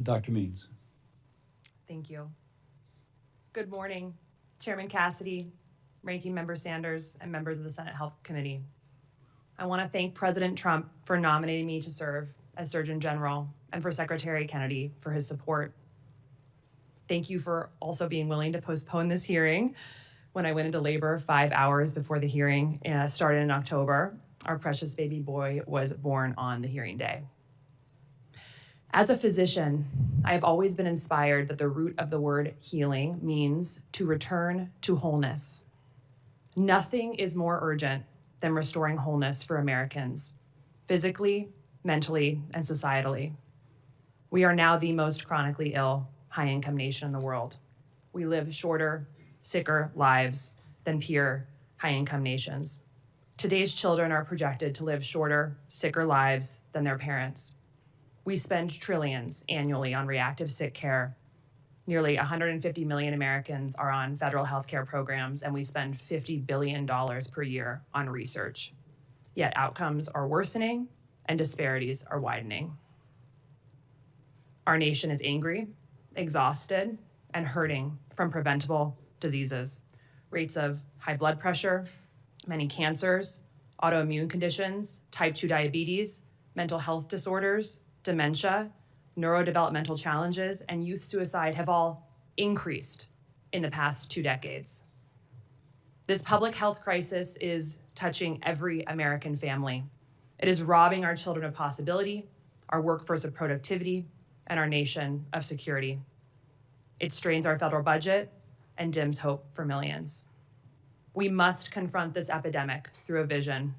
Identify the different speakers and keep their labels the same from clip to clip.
Speaker 1: Dr. Means.
Speaker 2: Thank you. Good morning, Chairman Cassidy, Ranking Member Sanders, and members of the Senate Health Committee. I want to thank President Trump for nominating me to serve as Surgeon General and for Secretary Kennedy for his support. Thank you for also being willing to postpone this hearing. When I went into labor 5 hours before the hearing started in October, our precious baby boy was born on the hearing day. As a physician, I have always been inspired that the root of the word healing means to return to wholeness. Nothing is more urgent than restoring wholeness for Americans, physically, mentally, and societally. We are now the most chronically ill, high-income nation in the world. We live shorter, sicker lives than peer high-income nations. Today's children are projected to live shorter, sicker lives than their parents. We spend trillions annually on reactive sick care. Nearly 150 million Americans are on federal health care programs, and we spend $50 billion per year on research. Yet outcomes are worsening and disparities are widening. Our nation is angry, exhausted, and hurting from preventable diseases. Rates of high blood pressure, many cancers, autoimmune conditions, type 2 diabetes, mental health disorders, dementia, neurodevelopmental challenges, and youth suicide have all increased in the past 2 decades. This public health crisis is touching every American family. It is robbing our children of possibility, our workforce of productivity, and our nation of security. It strains our federal budget and dims hope for millions. We must confront this epidemic through a vision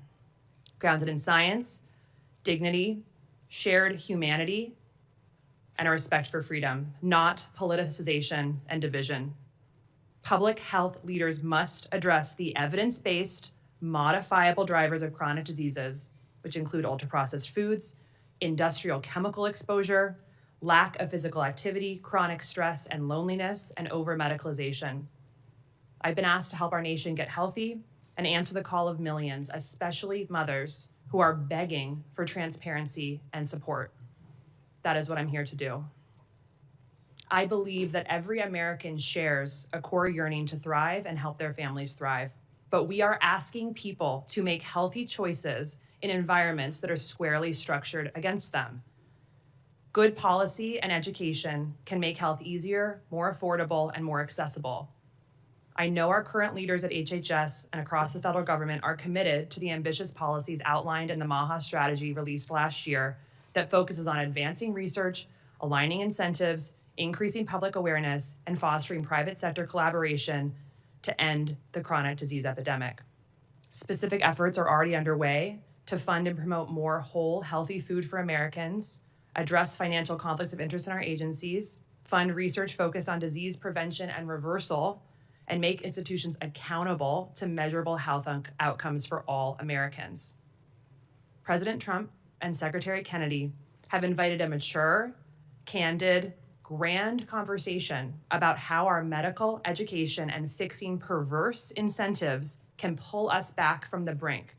Speaker 2: grounded in science, dignity, shared humanity, and a respect for freedom, not politicization and division. Public health leaders must address the evidence-based, modifiable drivers of chronic diseases, which include ultra-processed foods, industrial chemical exposure, lack of physical activity, chronic stress and loneliness, and over-medicalization. I've been asked to help our nation get healthy and answer the call of millions, especially mothers, who are begging for transparency and support. That is what I'm here to do. I believe that every American shares a core yearning to thrive and help their families thrive. But we are asking people to make healthy choices in environments that are squarely structured against them. Good policy and education can make health easier, more affordable, and more accessible. I know our current leaders at HHS and across the federal government are committed to the ambitious policies outlined in the MAHA strategy released last year that focuses on advancing research, aligning incentives, increasing public awareness, and fostering private sector collaboration to end the chronic disease epidemic. Specific efforts are already underway to fund and promote more whole, healthy food for Americans, address financial conflicts of interest in our agencies, fund research focused on disease prevention and reversal, and make institutions accountable to measurable health outcomes for all Americans. President Trump and Secretary Kennedy have invited a mature, candid, grand conversation about how our medical education and fixing perverse incentives can pull us back from the brink.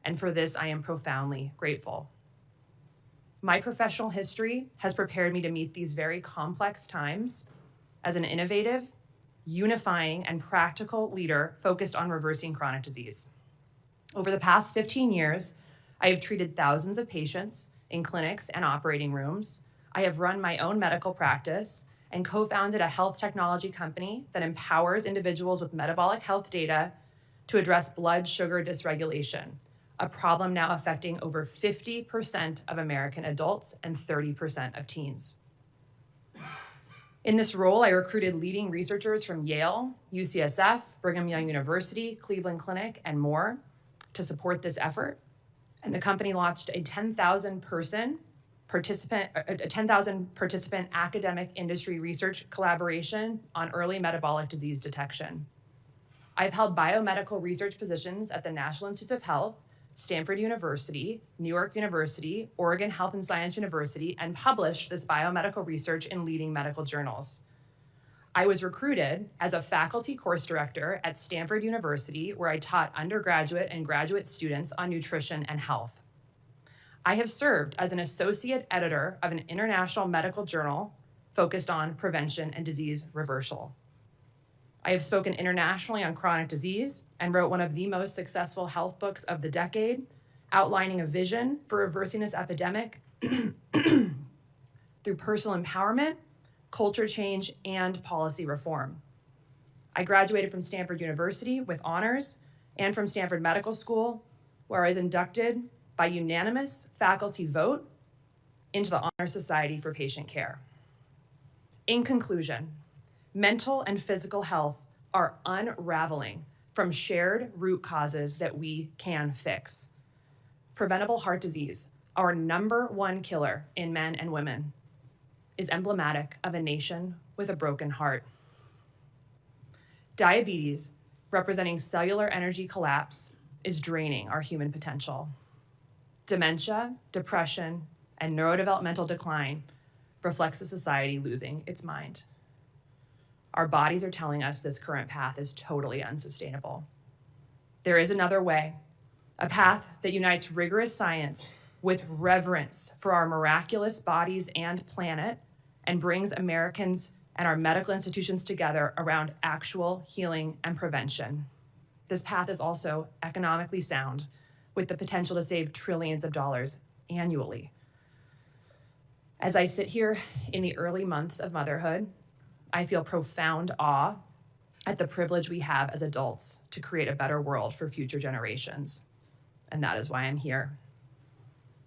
Speaker 2: And for this, I am profoundly grateful. My professional history has prepared me to meet these very complex times as an innovative, unifying, and practical leader focused on reversing chronic disease. Over the past 15 years, I have treated thousands of patients in clinics and operating rooms. I have run my own medical practice and co-founded a health technology company that empowers individuals with metabolic health data to address blood sugar dysregulation, a problem now affecting over 50% of American adults and 30% of teens. In this role, I recruited leading researchers from Yale, UCSF, Brigham Young University, Cleveland Clinic, and more to support this effort. And the company launched a 10,000 participant academic industry research collaboration on early metabolic disease detection. I've held biomedical research positions at the National Institutes of Health, Stanford University, New York University, Oregon Health and Science University, and published this biomedical research in leading medical journals. I was recruited as a faculty course director at Stanford University, where I taught undergraduate and graduate students on nutrition and health. I have served as an associate editor of an international medical journal focused on prevention and disease reversal. I have spoken internationally on chronic disease and wrote one of the most successful health books of the decade, outlining a vision for reversing this epidemic through personal empowerment, culture change, and policy reform. I graduated from Stanford University with honors and from Stanford Medical School, where I was inducted by unanimous faculty vote into the Honor Society for Patient Care. In conclusion, mental and physical health are unraveling from shared root causes that we can fix. Preventable heart disease, our #1 killer in men and women, is emblematic of a nation with a broken heart. Diabetes, representing cellular energy collapse, is draining our human potential. Dementia, depression, and neurodevelopmental decline reflects a society losing its mind. Our bodies are telling us this current path is totally unsustainable. There is another way, a path that unites rigorous science with reverence for our miraculous bodies and planet and brings Americans and our medical institutions together around actual healing and prevention. This path is also economically sound, with the potential to save trillions of dollars annually. As I sit here in the early months of motherhood, I feel profound awe at the privilege we have as adults to create a better world for future generations. And that is why I'm here.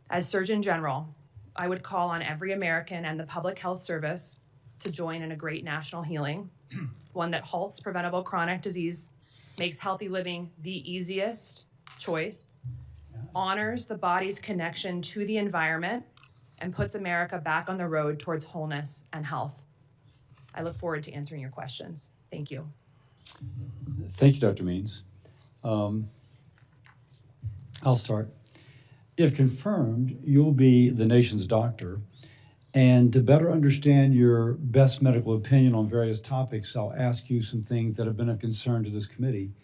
Speaker 2: As Surgeon General, I would call on every American and the Public Health Service to join in a great national healing, one that halts preventable chronic disease, makes healthy living the easiest choice, honors the body's connection to the environment, and puts America back on the road towards wholeness and health. I look forward to answering your questions. Thank you.
Speaker 1: Thank you, Dr. Means. I'll start. If confirmed, you'll be the nation's doctor. And to better understand your best medical opinion on various topics, I'll ask you some things that have been of concern to this committee.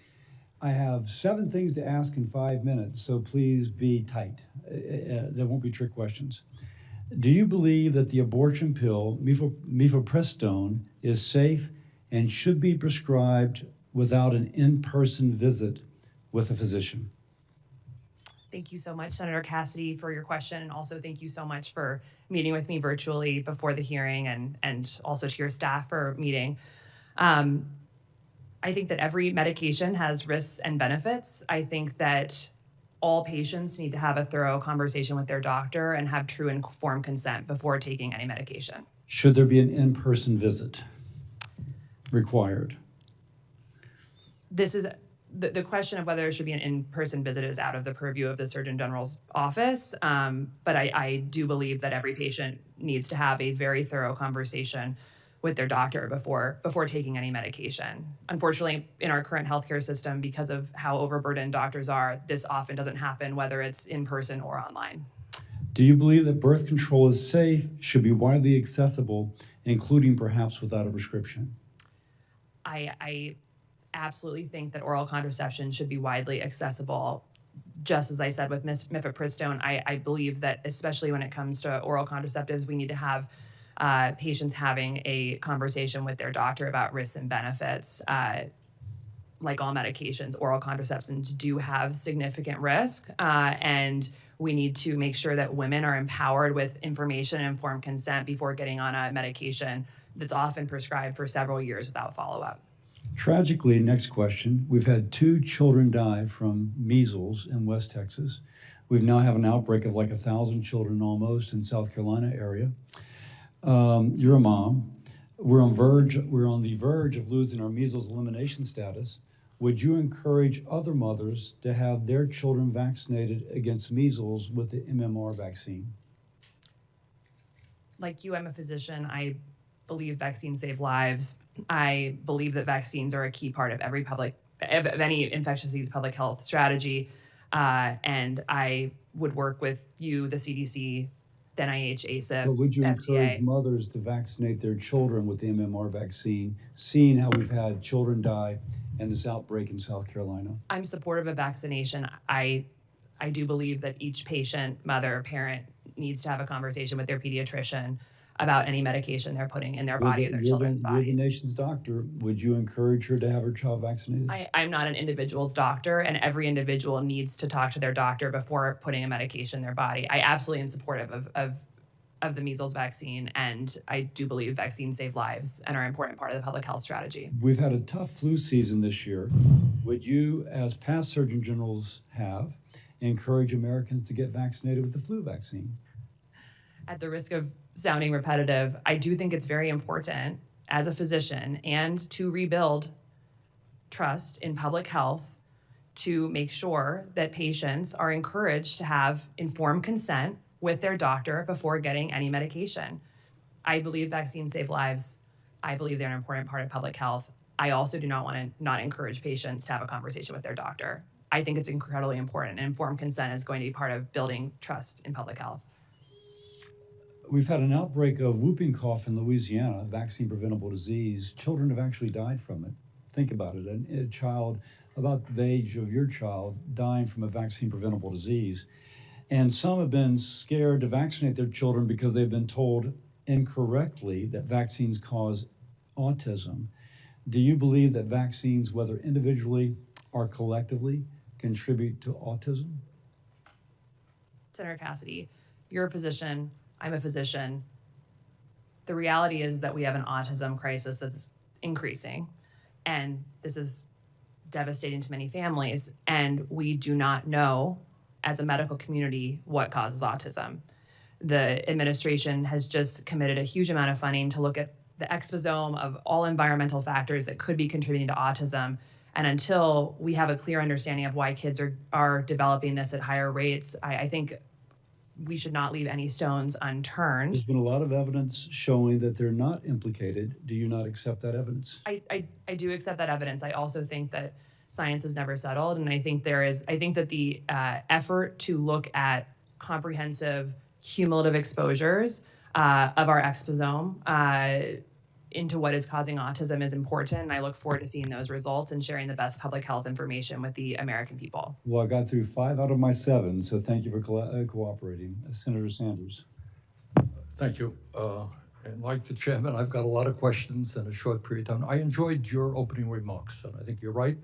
Speaker 1: I have 7 things to ask in 5 minutes, so please be tight. There won't be trick questions. Do you believe that the abortion pill, mifepristone, is safe and should be prescribed without an in-person visit with a physician?
Speaker 2: Thank you so much, Senator Cassidy, for your question, and also thank you so much for meeting with me virtually before the hearing, and also to your staff for meeting. I think that every medication has risks and benefits. I think that all patients need to have a thorough conversation with their doctor and have true informed consent before taking any medication.
Speaker 1: Should there be an in-person visit required?
Speaker 2: This is the question of whether there should be an in-person visit is out of the purview of the Surgeon General's office, but I do believe that every patient needs to have a very thorough conversation with their doctor before taking any medication. Unfortunately, in our current healthcare system, because of how overburdened doctors are, this often doesn't happen, whether it's in person or online.
Speaker 1: Do you believe that birth control is safe, should be widely accessible, including perhaps without a prescription?
Speaker 2: I absolutely think that oral contraception should be widely accessible. Just as I said with mifepristone, I believe that especially when it comes to oral contraceptives, we need to have patients having a conversation with their doctor about risks and benefits. Like all medications, oral contraceptions do have significant risk, and we need to make sure that women are empowered with information and informed consent before getting on a medication that's often prescribed for several years without follow-up.
Speaker 1: Tragically, next question, we've had 2 children die from measles in West Texas. We now have an outbreak of like 1,000 children almost in South Carolina area. You're a mom. We're on the verge of losing our measles elimination status. Would you encourage other mothers to have their children vaccinated against measles with the MMR vaccine?
Speaker 2: Like you, I'm a physician. I believe vaccines save lives. I believe that vaccines are a key part of any infectious disease public health strategy. And I would work with you, the CDC, the NIH, ACIP,
Speaker 1: But would you
Speaker 2: FDA.
Speaker 1: encourage mothers to vaccinate their children with the MMR vaccine, seeing how we've had children die in this outbreak in South Carolina?
Speaker 2: I'm supportive of vaccination. I do believe that each patient, mother, parent needs to have a conversation with their pediatrician about any medication they're putting in their
Speaker 1: You're
Speaker 2: body
Speaker 1: the,
Speaker 2: or their
Speaker 1: you're the,
Speaker 2: children's
Speaker 1: you're the
Speaker 2: bodies.
Speaker 1: nation's doctor. Would you encourage her to have her child vaccinated?
Speaker 2: I'm not an individual's doctor, and every individual needs to talk to their doctor before putting a medication in their body. I absolutely am supportive of the measles vaccine, and I do believe vaccines save lives and are an important part of the public health strategy.
Speaker 1: We've had a tough flu season this year. Would you, as past Surgeon Generals have, encourage Americans to get vaccinated with the flu vaccine?
Speaker 2: At the risk of sounding repetitive, I do think it's very important as a physician and to rebuild trust in public health to make sure that patients are encouraged to have informed consent with their doctor before getting any medication. I believe vaccines save lives. I believe they're an important part of public health. I also do not want to not encourage patients to have a conversation with their doctor. I think it's incredibly important, and informed consent is going to be part of building trust in public health.
Speaker 1: We've had an outbreak of whooping cough in Louisiana, a vaccine preventable disease. Children have actually died from it. Think about it, a child about the age of your child dying from a vaccine preventable disease. And some have been scared to vaccinate their children because they've been told incorrectly that vaccines cause autism. Do you believe that vaccines, whether individually or collectively, contribute to autism?
Speaker 2: Senator Cassidy, you're a physician, I'm a physician. The reality is that we have an autism crisis that's increasing, and this is devastating to many families, and we do not know as a medical community what causes autism. The administration has just committed a huge amount of funding to look at the exposome of all environmental factors that could be contributing to autism. And until we have a clear understanding of why kids are developing this at higher rates, I think we should not leave any stones unturned.
Speaker 1: There's been a lot of evidence showing that they're not implicated. Do you not accept that evidence?
Speaker 2: I do accept that evidence. I also think that science has never settled, and I think that the effort to look at comprehensive cumulative exposures of our exposome into what is causing autism is important, and I look forward to seeing those results and sharing the best public health information with the American people.
Speaker 1: Well, I got through 5 out of my 7, so thank you for cooperating. Senator Sanders.
Speaker 3: Thank you. And like the chairman, I've got a lot of questions in a short period of time. I enjoyed your opening remarks, and I think you're right.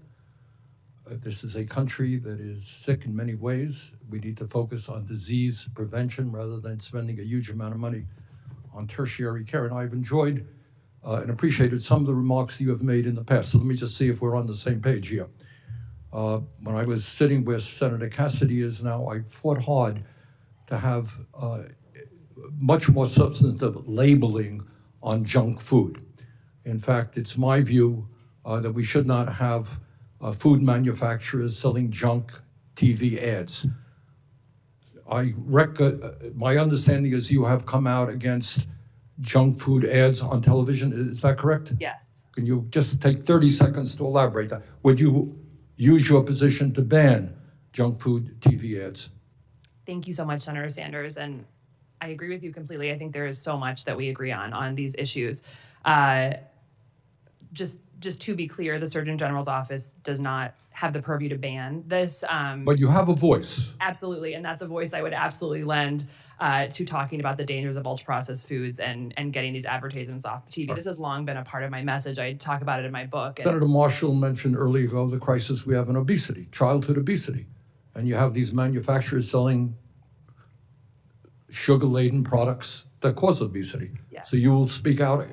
Speaker 3: This is a country that is sick in many ways. We need to focus on disease prevention rather than spending a huge amount of money on tertiary care. And I've enjoyed and appreciated some of the remarks you have made in the past. So let me just see if we're on the same page here. When I was sitting where Senator Cassidy is now, I fought hard to have much more substantive labeling on junk food. In fact, it's my view that we should not have food manufacturers selling junk TV ads. My understanding is you have come out against junk food ads on television. Is that correct?
Speaker 2: Yes.
Speaker 3: Can you just take 30 seconds to elaborate that? Would you use your position to ban junk food TV ads?
Speaker 2: Thank you so much, Senator Sanders. And I agree with you completely. I think there is so much that we agree on these issues. Just to be clear, the Surgeon General's office does not have the purview to ban this.
Speaker 3: But you have a voice.
Speaker 2: Absolutely, and that's a voice I would absolutely lend to talking about the dangers of ultra-processed foods and getting these advertisements off TV. Right. This has long been a part of my message. I talk about it in my book.
Speaker 3: Senator Marshall mentioned earlier ago the crisis we have in obesity, childhood obesity. And you have these manufacturers selling sugar-laden products that cause obesity.
Speaker 2: Yes.
Speaker 3: So you will speak out,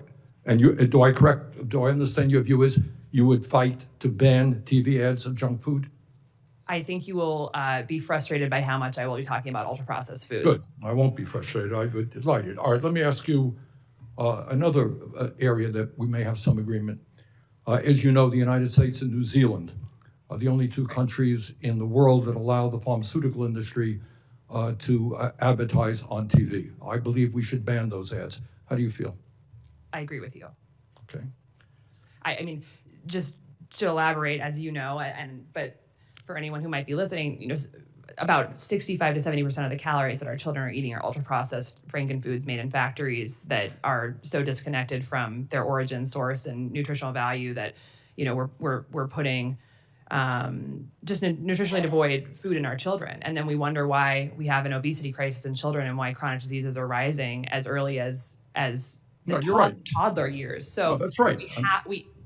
Speaker 3: and do I understand your view is you would fight to ban TV ads of junk food?
Speaker 2: I think you will be frustrated by how much I will be talking about ultra-processed foods.
Speaker 3: Good. I won't be frustrated. I would be delighted. All right, let me ask you another area that we may have some agreement. As you know, the United States and New Zealand are the only two countries in the world that allow the pharmaceutical industry to advertise on TV. I believe we should ban those ads. How do you feel?
Speaker 2: I agree with you.
Speaker 3: Okay.
Speaker 2: I mean, just to elaborate, as you know, but for anyone who might be listening, about 65 to 70% of the calories that our children are eating are ultra-processed frankenfoods made in factories that are so disconnected from their origin, source, and nutritional value that, we're putting just nutritionally devoid food in our children. And then we wonder why we have an obesity crisis in children and why chronic diseases are rising as early as
Speaker 3: No,
Speaker 2: the
Speaker 3: you're right.
Speaker 2: toddler years. So
Speaker 3: No, that's right.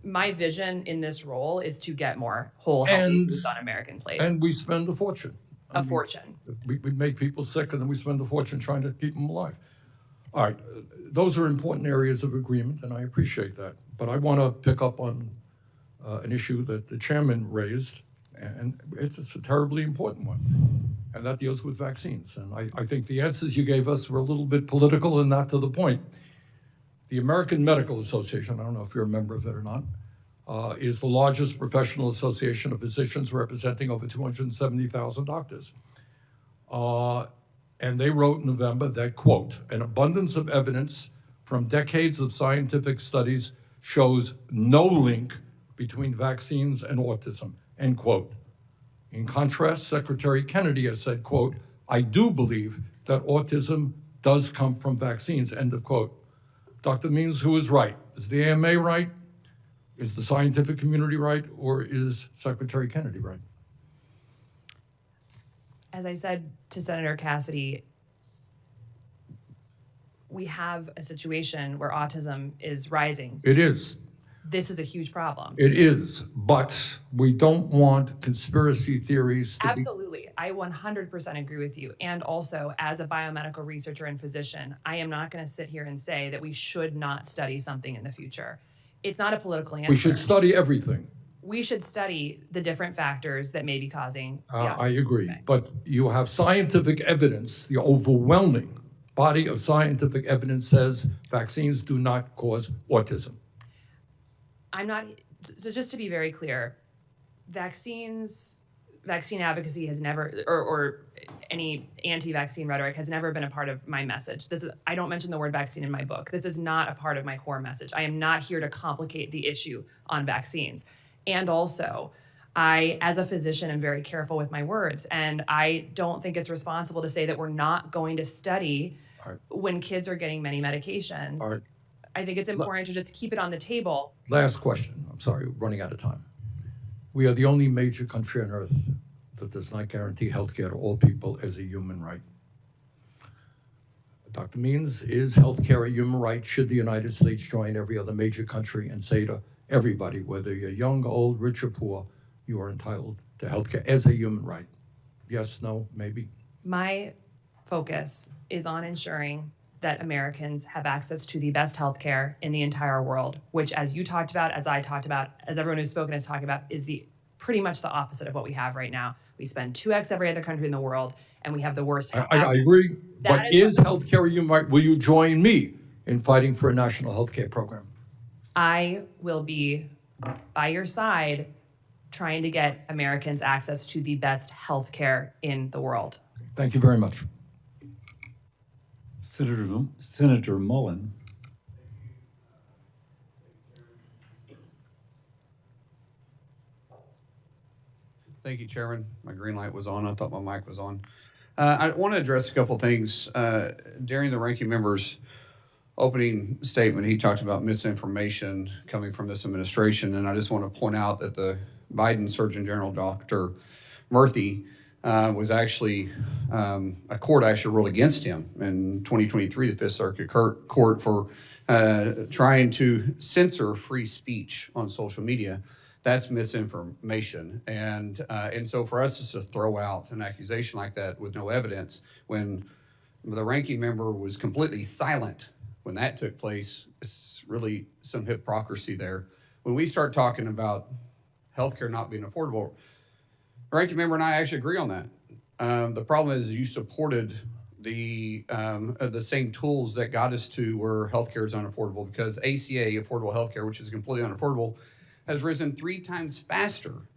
Speaker 2: my vision in this role is to get more whole, healthy foods on American plates.
Speaker 3: And we spend a fortune.
Speaker 2: A fortune.
Speaker 3: We make people sick, and then we spend a fortune trying to keep them alive. All right, those are important areas of agreement, and I appreciate that. But I want to pick up on an issue that the chairman raised, and it's a terribly important one, and that deals with vaccines. And I think the answers you gave us were a little bit political and not to the point. The American Medical Association, I don't know if you're a member of it or not, is the largest professional association of physicians representing over 270,000 doctors. And they wrote in November that, quote, an abundance of evidence from decades of scientific studies shows no link between vaccines and autism, end quote. In contrast, Secretary Kennedy has said, quote, I do believe that autism does come from vaccines, end of quote. Dr. Means, who is right? Is the AMA right? Is the scientific community right? Or is Secretary Kennedy right?
Speaker 2: As I said to Senator Cassidy, we have a situation where autism is rising.
Speaker 3: It is.
Speaker 2: This is a huge problem.
Speaker 3: It is, but we don't want conspiracy theories to
Speaker 2: Absolutely. I 100% agree with you. And also, as a biomedical researcher and physician, I am not going to sit here and say that we should not study something in the future. It's not a political answer.
Speaker 3: We should study everything.
Speaker 2: We should study the different factors that may be causing.
Speaker 3: I agree. But you have scientific evidence, the overwhelming body of scientific evidence says vaccines do not cause autism.
Speaker 2: I'm not, so just to be very clear, vaccine advocacy has never, or any anti-vaccine rhetoric has never been a part of my message. I don't mention the word vaccine in my book. This is not a part of my core message. I am not here to complicate the issue on vaccines. And also, I, as a physician, am very careful with my words. And I don't think it's responsible to say that we're not going to study when kids are getting many medications. I think it's important to just keep it on the table.
Speaker 3: Last question. I'm sorry, we're running out of time. We are the only major country on earth that does not guarantee health care to all people as a human right. Dr. Means, is health care a human right? Should the United States join every other major country and say to everybody, whether you're young, old, rich, or poor, you are entitled to health care as a human right? Yes, no, maybe?
Speaker 2: My focus is on ensuring that Americans have access to the best healthcare in the entire world, which, as you talked about, as I talked about, as everyone who's spoken has talked about, is pretty much the opposite of what we have right now. We spend 2x every other country in the world, and we have the worst health.
Speaker 3: I agree, but is healthcare a human right? Will you join me in fighting for a national healthcare program?
Speaker 2: I will be by your side trying to get Americans access to the best healthcare in the world.
Speaker 3: Thank you very much.
Speaker 1: Senator Mullen.
Speaker 4: Thank you, Chairman. My green light was on. I thought my mic was on. I want to address a couple things. During the ranking member's opening statement, he talked about misinformation coming from this administration, and I just want to point out that the Biden Surgeon General, Dr. Murthy, was actually, a court actually ruled against him in 2023, the Fifth Circuit Court, for trying to censor free speech on social media. That's misinformation. And so for us just to throw out an accusation like that with no evidence when the ranking member was completely silent when that took place, it's really some hypocrisy there. When we start talking about healthcare not being affordable, the ranking member and I actually agree on that. The problem is you supported the same tools that got us to where healthcare is unaffordable, because ACA, affordable healthcare, which is completely unaffordable, has risen 3 times faster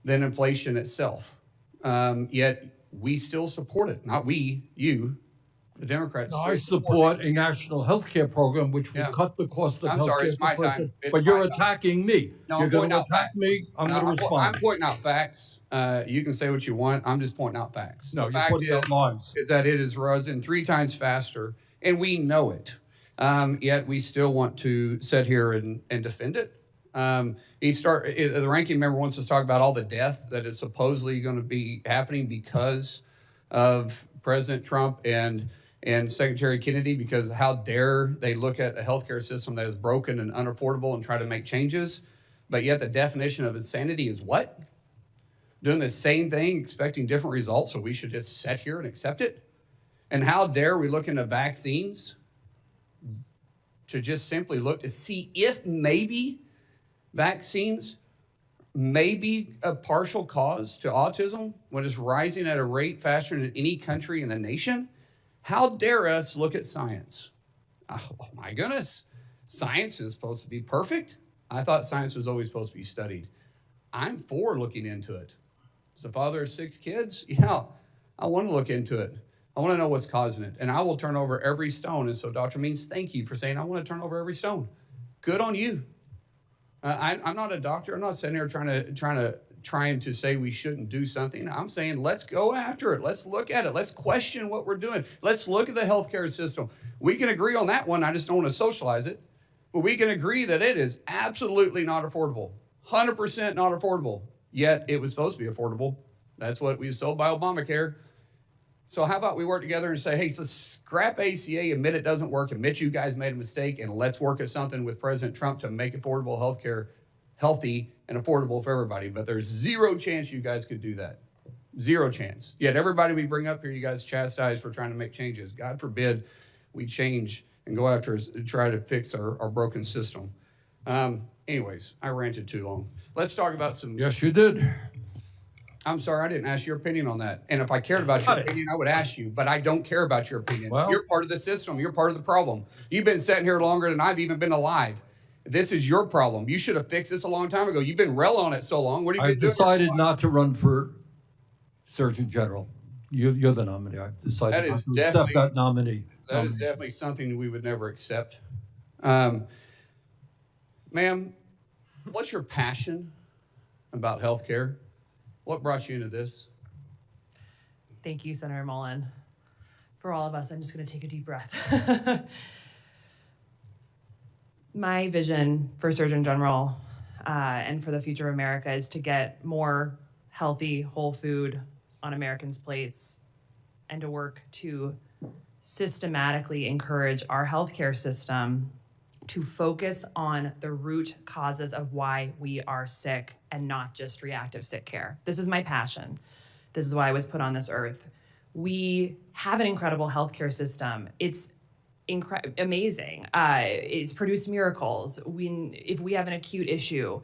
Speaker 4: than inflation itself. Yet we still support it. Not we, you, the Democrats.
Speaker 3: No, I support a national health care program which will cut the cost of health care.
Speaker 4: It's my time.
Speaker 3: But you're attacking me.
Speaker 4: No,
Speaker 3: you're going to attack me. I'm going to respond.
Speaker 4: I'm pointing out facts. You can say what you want. I'm just pointing out facts.
Speaker 3: No,
Speaker 4: the
Speaker 3: you're
Speaker 4: fact
Speaker 3: pointing out lies.
Speaker 4: is that it is risen 3 times faster, and we know it. Yet we still want to sit here and defend it. The ranking member wants us to talk about all the death that is supposedly going to be happening because of President Trump and Secretary Kennedy, because how dare they look at a healthcare system that is broken and unaffordable and try to make changes. But yet the definition of insanity is what? Doing the same thing, expecting different results, so we should just sit here and accept it? And how dare we look into vaccines to just simply look to see if maybe vaccines may be a partial cause to autism when it's rising at a rate faster than any country in the nation? How dare us look at science? Oh my goodness, science is supposed to be perfect? I thought science was always supposed to be studied. I'm for looking into it. As the father of 6 kids, yeah, I want to look into it. I want to know what's causing it, and I will turn over every stone. And so Dr. Means, thank you for saying I want to turn over every stone. Good on you. I'm not a doctor. I'm not sitting here trying to say we shouldn't do something. I'm saying let's go after it. Let's look at it. Let's question what we're doing. Let's look at the healthcare system. We can agree on that one. I just don't want to socialize it. But we can agree that it is absolutely not affordable. 100% not affordable. Yet it was supposed to be affordable. That's what we was sold by Obamacare. So how about we work together and say, hey, so scrap ACA, admit it doesn't work, admit you guys made a mistake, and let's work at something with President Trump to make affordable health care healthy and affordable for everybody. But there's zero chance you guys could do that. Zero chance. Yet everybody we bring up here, you guys chastise for trying to make changes. God forbid we change and go after try to fix our broken system. Anyways, I ranted too long. Let's talk about some...
Speaker 3: Yes, you did.
Speaker 4: I'm sorry, I didn't ask your opinion on that. And if I cared about your opinion, I would ask you, but I don't care about your opinion.
Speaker 3: Well,
Speaker 4: you're part of the system. You're part of the problem. You've been sitting here longer than I've even been alive. This is your problem. You should have fixed this a long time ago. You've been railing on it so long. What have you been doing?
Speaker 3: I've decided not to run for Surgeon General. You're the nominee. I've decided not to accept that nominee.
Speaker 4: That is definitely something we would never accept. Ma'am, what's your passion about healthcare? What brought you into this?
Speaker 2: Thank you, Senator Mullen. For all of us, I'm just going to take a deep breath. My vision for Surgeon General and for the future of America is to get more healthy, whole food on Americans' plates and to work to systematically encourage our healthcare system to focus on the root causes of why we are sick and not just reactive sick care. This is my passion. This is why I was put on this earth. We have an incredible healthcare system. It's amazing. It's produced miracles. If we have an acute issue,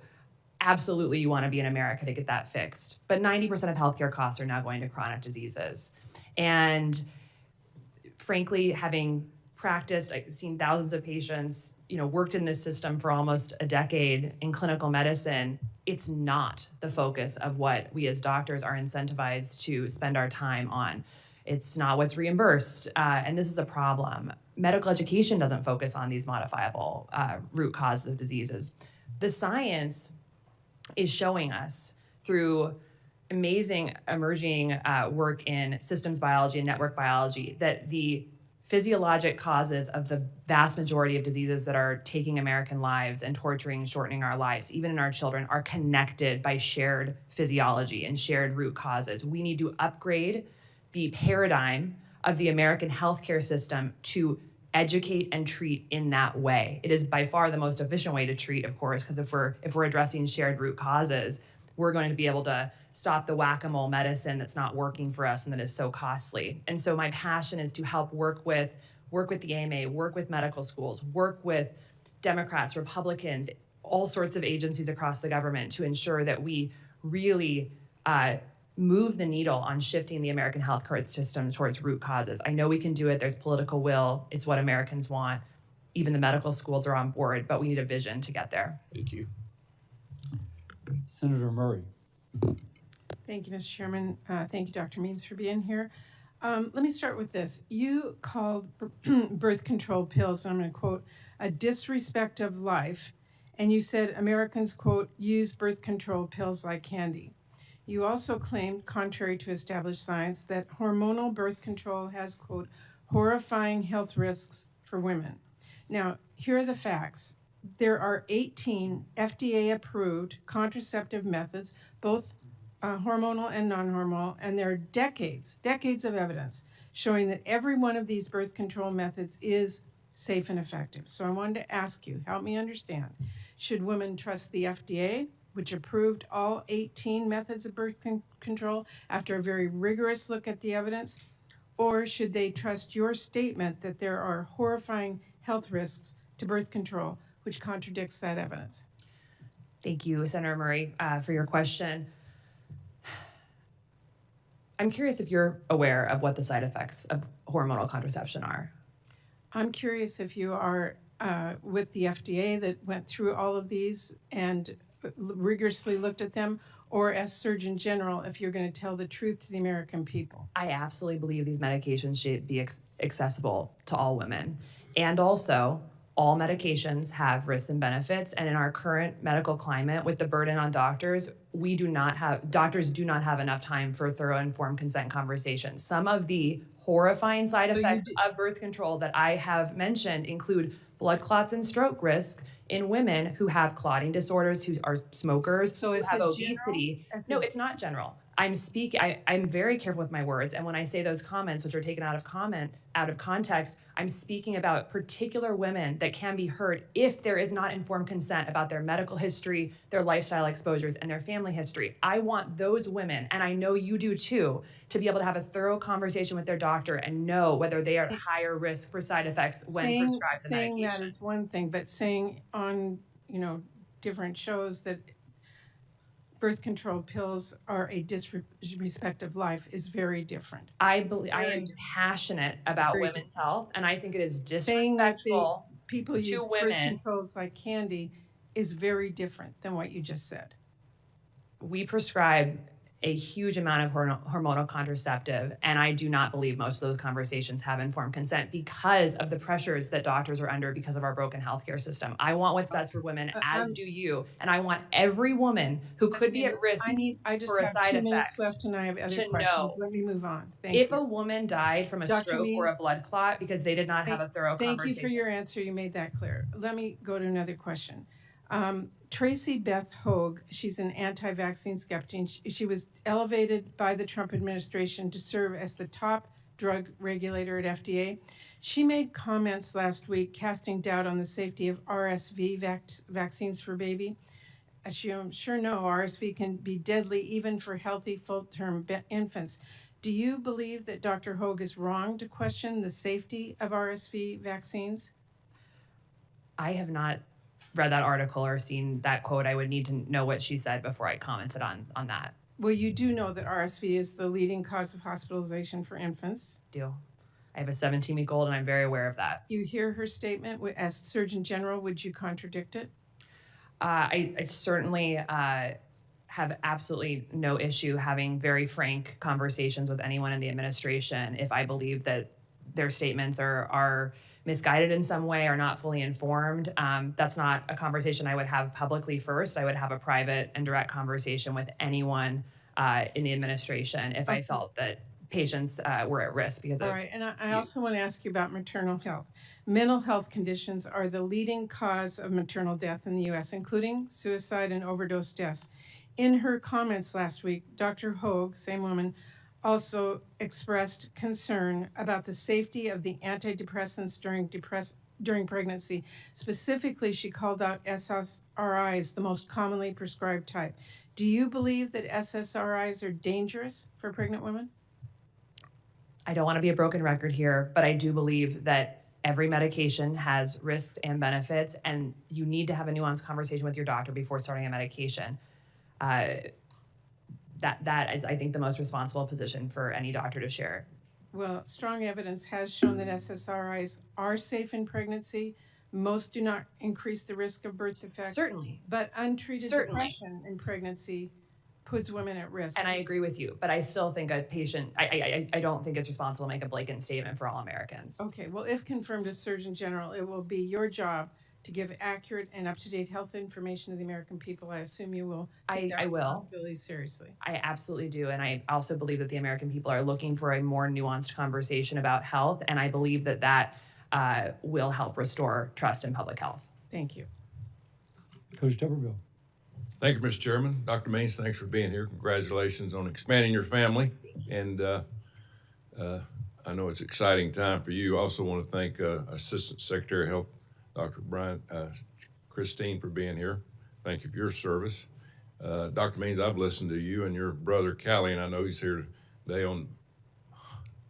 Speaker 2: absolutely you want to be in America to get that fixed. But 90% of healthcare costs are now going to chronic diseases. And frankly, having practiced, I've seen thousands of patients, worked in this system for almost a decade in clinical medicine, it's not the focus of what we as doctors are incentivized to spend our time on. It's not what's reimbursed, and this is a problem. Medical education doesn't focus on these modifiable root causes of diseases. The science is showing us through amazing emerging work in systems biology and network biology that the physiologic causes of the vast majority of diseases that are taking American lives and torturing and shortening our lives, even in our children, are connected by shared physiology and shared root causes. We need to upgrade the paradigm of the American healthcare system to educate and treat in that way. It is by far the most efficient way to treat, of course, because if we're addressing shared root causes, we're going to be able to stop the whack-a-mole medicine that's not working for us and that is so costly. And so my passion is to help work with the AMA, work with medical schools, work with Democrats, Republicans, all sorts of agencies across the government to ensure that we really move the needle on shifting the American healthcare system towards root causes. I know we can do it. There's political will. It's what Americans want. Even the medical schools are on board, but we need a vision to get there.
Speaker 4: Thank you.
Speaker 1: Senator Murray.
Speaker 5: Thank you, Mr. Chairman. Thank you, Dr. Means, for being here. Let me start with this. You called birth control pills, and I'm going to quote, a disrespect of life. And you said Americans, quote, use birth control pills like candy. You also claimed, contrary to established science, that hormonal birth control has, quote, horrifying health risks for women. Now, here are the facts. there are 18 FDA-approved contraceptive methods, both hormonal and non-hormonal, and there are decades of evidence showing that every one of these birth control methods is safe and effective. So I wanted to ask you, help me understand, should women trust the FDA, which approved all 18 methods of birth control after a very rigorous look at the evidence, or should they trust your statement that there are horrifying health risks to birth control, which contradicts that evidence?
Speaker 2: Thank you, Senator Murray, for your question. I'm curious if you're aware of what the side effects of hormonal contraception are.
Speaker 5: I'm curious if you are with the FDA that went through all of these and rigorously looked at them, or as Surgeon General, if you're going to tell the truth to the American people.
Speaker 2: I absolutely believe these medications should be accessible to all women. And also, all medications have risks and benefits. And in our current medical climate, with the burden on doctors, doctors do not have enough time for thorough informed consent conversations. Some of the horrifying side effects of birth control that I have mentioned include blood clots and stroke risk in women who have clotting disorders, who are smokers,
Speaker 5: So
Speaker 2: who
Speaker 5: is
Speaker 2: have
Speaker 5: it
Speaker 2: obesity.
Speaker 5: general?
Speaker 2: No, it's not general. I'm very careful with my words, and when I say those comments, which are taken out of context, I'm speaking about particular women that can be hurt if there is not informed consent about their medical history, their lifestyle exposures, and their family history. I want those women, and I know you do too, to be able to have a thorough conversation with their doctor and know whether they are at higher risk for side effects when prescribed the
Speaker 5: saying
Speaker 2: medication.
Speaker 5: that is one thing, but saying on different shows that birth control pills are a disrespect of life is very different.
Speaker 2: I am passionate about
Speaker 5: Very
Speaker 2: women's health, and I think it is
Speaker 5: Saying that
Speaker 2: disrespectful
Speaker 5: people
Speaker 2: to
Speaker 5: use birth
Speaker 2: women.
Speaker 5: controls like candy is very different than what you just said.
Speaker 2: We prescribe a huge amount of hormonal contraceptive, and I do not believe most of those conversations have informed consent because of the pressures that doctors are under because of our broken healthcare system. I want what's best for women, as do you, and I want every woman who could be at risk
Speaker 5: I just
Speaker 2: for a
Speaker 5: have
Speaker 2: side
Speaker 5: 2 minutes
Speaker 2: effect
Speaker 5: left, and I have other
Speaker 2: to
Speaker 5: questions.
Speaker 2: know
Speaker 5: Let me move on. Thank
Speaker 2: if
Speaker 5: you.
Speaker 2: a woman died from a
Speaker 5: Dr.
Speaker 2: stroke or a
Speaker 5: Means,
Speaker 2: blood clot because they did not have a thorough
Speaker 5: Thank you
Speaker 2: conversation.
Speaker 5: for your answer. You made that clear. Let me go to another question. Tracy Beth Hogue, she's an anti-vaccine skeptic. She was elevated by the Trump administration to serve as the top drug regulator at FDA. She made comments last week casting doubt on the safety of RSV vaccines for baby. As you sure know, RSV can be deadly even for healthy full-term infants. Do you believe that Dr. Hogue is wrong to question the safety of RSV vaccines?
Speaker 2: I have not read that article or seen that quote. I would need to know what she said before I commented on that.
Speaker 5: Well, you do know that RSV is the leading cause of hospitalization for infants.
Speaker 2: I have a 17-week-old, and I'm very aware of that.
Speaker 5: You hear her statement. As Surgeon General, would you contradict it?
Speaker 2: I certainly have absolutely no issue having very frank conversations with anyone in the administration if I believe that their statements are misguided in some way or not fully informed. That's not a conversation I would have publicly first. I would have a private and direct conversation with anyone in the administration if I felt that patients were at risk because of.
Speaker 5: All right, and I also want to ask you about maternal health. Mental health conditions are the leading cause of maternal death in the U.S., including suicide and overdose deaths. In her comments last week, Dr. Hogue, same woman, also expressed concern about the safety of the antidepressants during pregnancy. Specifically, she called out SSRIs, the most commonly prescribed type. Do you believe that SSRIs are dangerous for pregnant women?
Speaker 2: I don't want to be a broken record here, but I do believe that every medication has risks and benefits, and you need to have a nuanced conversation with your doctor before starting a medication. That is, I think, the most responsible position for any doctor to share.
Speaker 5: Well, strong evidence has shown that SSRIs are safe in pregnancy. Most do not increase the risk of birth defects.
Speaker 2: Certainly.
Speaker 5: But untreated depression in pregnancy puts women at risk.
Speaker 2: And I agree with you, but I still think a patient, I don't think it's responsible to make a blatant statement for all Americans.
Speaker 5: Okay, well, if confirmed as Surgeon General, it will be your job to give accurate and up-to-date health information to the American people. I assume you will take that responsibility seriously.
Speaker 2: I absolutely do. And I also believe that the American people are looking for a more nuanced conversation about health. And I believe that will help restore trust in public health.
Speaker 5: Thank you.
Speaker 1: Coach Tuberville.
Speaker 6: Thank you, Mr. Chairman. Dr. Means, thanks for being here. Congratulations on expanding your family. And I know it's an exciting time for you. I also want to thank Assistant Secretary of Health, Dr. Christine, for being here. Thank you for your service. Dr. Means, I've listened to you and your brother Callie, and I know he's here today on,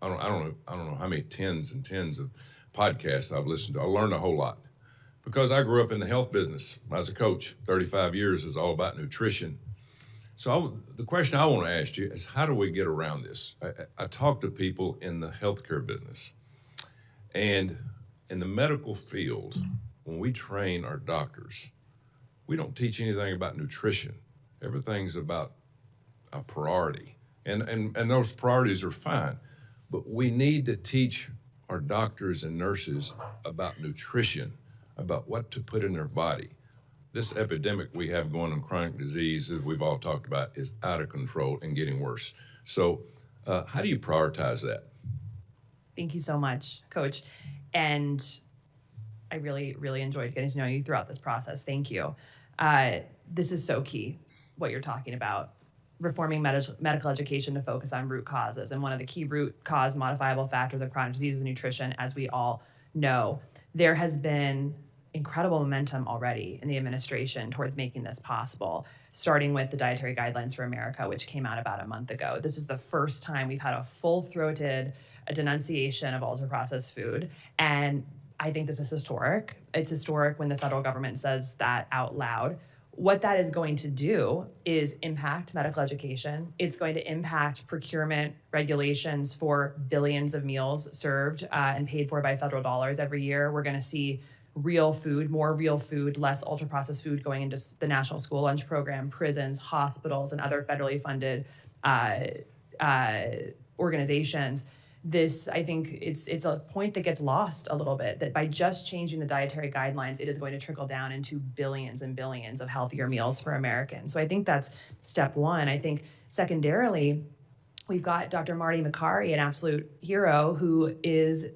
Speaker 6: I don't know how many tens and tens of podcasts I've listened to. I learned a whole lot. Because I grew up in the health business as a coach, 35 years is all about nutrition. So the question I want to ask you is, how do we get around this? I talk to people in the healthcare business, and in the medical field, when we train our doctors, we don't teach anything about nutrition. Everything's about a priority, and those priorities are fine, but we need to teach our doctors and nurses about nutrition, about what to put in their body. This epidemic we have going on chronic disease, as we've all talked about, is out of control and getting worse. So how do you prioritize that?
Speaker 2: Thank you so much, Coach. And I really, really enjoyed getting to know you throughout this process. Thank you. This is so key, what you're talking about. Reforming medical education to focus on root causes. And one of the key root cause modifiable factors of chronic disease is nutrition, as we all know. There has been incredible momentum already in the administration towards making this possible, starting with the Dietary Guidelines for America, which came out about a month ago. This is the first time we've had a full-throated denunciation of ultra-processed food, and I think this is historic. It's historic when the federal government says that out loud. What that is going to do is impact medical education. It's going to impact procurement regulations for billions of meals served and paid for by federal dollars every year. We're going to see real food, more real food, less ultra-processed food going into the National School Lunch Program, prisons, hospitals, and other federally funded organizations. This, I think, it's a point that gets lost a little bit, that by just changing the dietary guidelines, it is going to trickle down into billions and billions of healthier meals for Americans. So I think that's step one. I think secondarily, we've got Dr. Marty Makary, an absolute hero, who is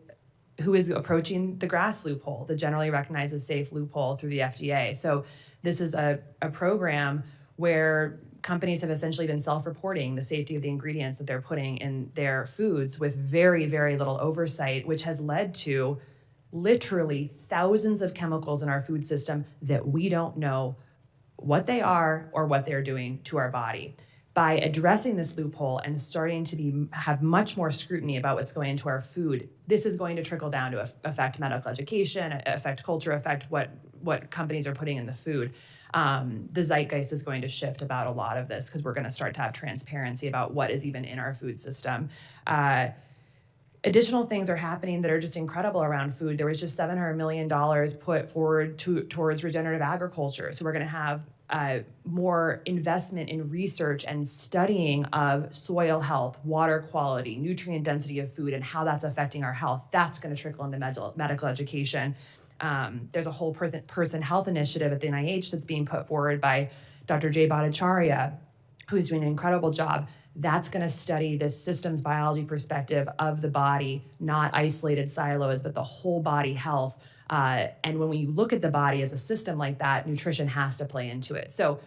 Speaker 2: approaching the GRAS loophole, the generally recognized as safe loophole through the FDA. So this is a program where companies have essentially been self-reporting the safety of the ingredients that they're putting in their foods with very, very little oversight, which has led to literally thousands of chemicals in our food system that we don't know what they are or what they're doing to our body. By addressing this loophole and starting to have much more scrutiny about what's going into our food, this is going to trickle down to affect medical education, affect culture, affect what companies are putting in the food. The zeitgeist is going to shift about a lot of this because we're going to start to have transparency about what is even in our food system. Additional things are happening that are just incredible around food. There was just $700 million put forward towards regenerative agriculture. So we're going to have more investment in research and studying of soil health, water quality, nutrient density of food, and how that's affecting our health. That's going to trickle into medical education. There's a whole person health initiative at the NIH that's being put forward by Dr. Jay Bhattacharya, who's doing an incredible job. That's going to study this systems biology perspective of the body, not isolated silos, but the whole body health. And when we look at the body as a system like that, nutrition has to play into it. So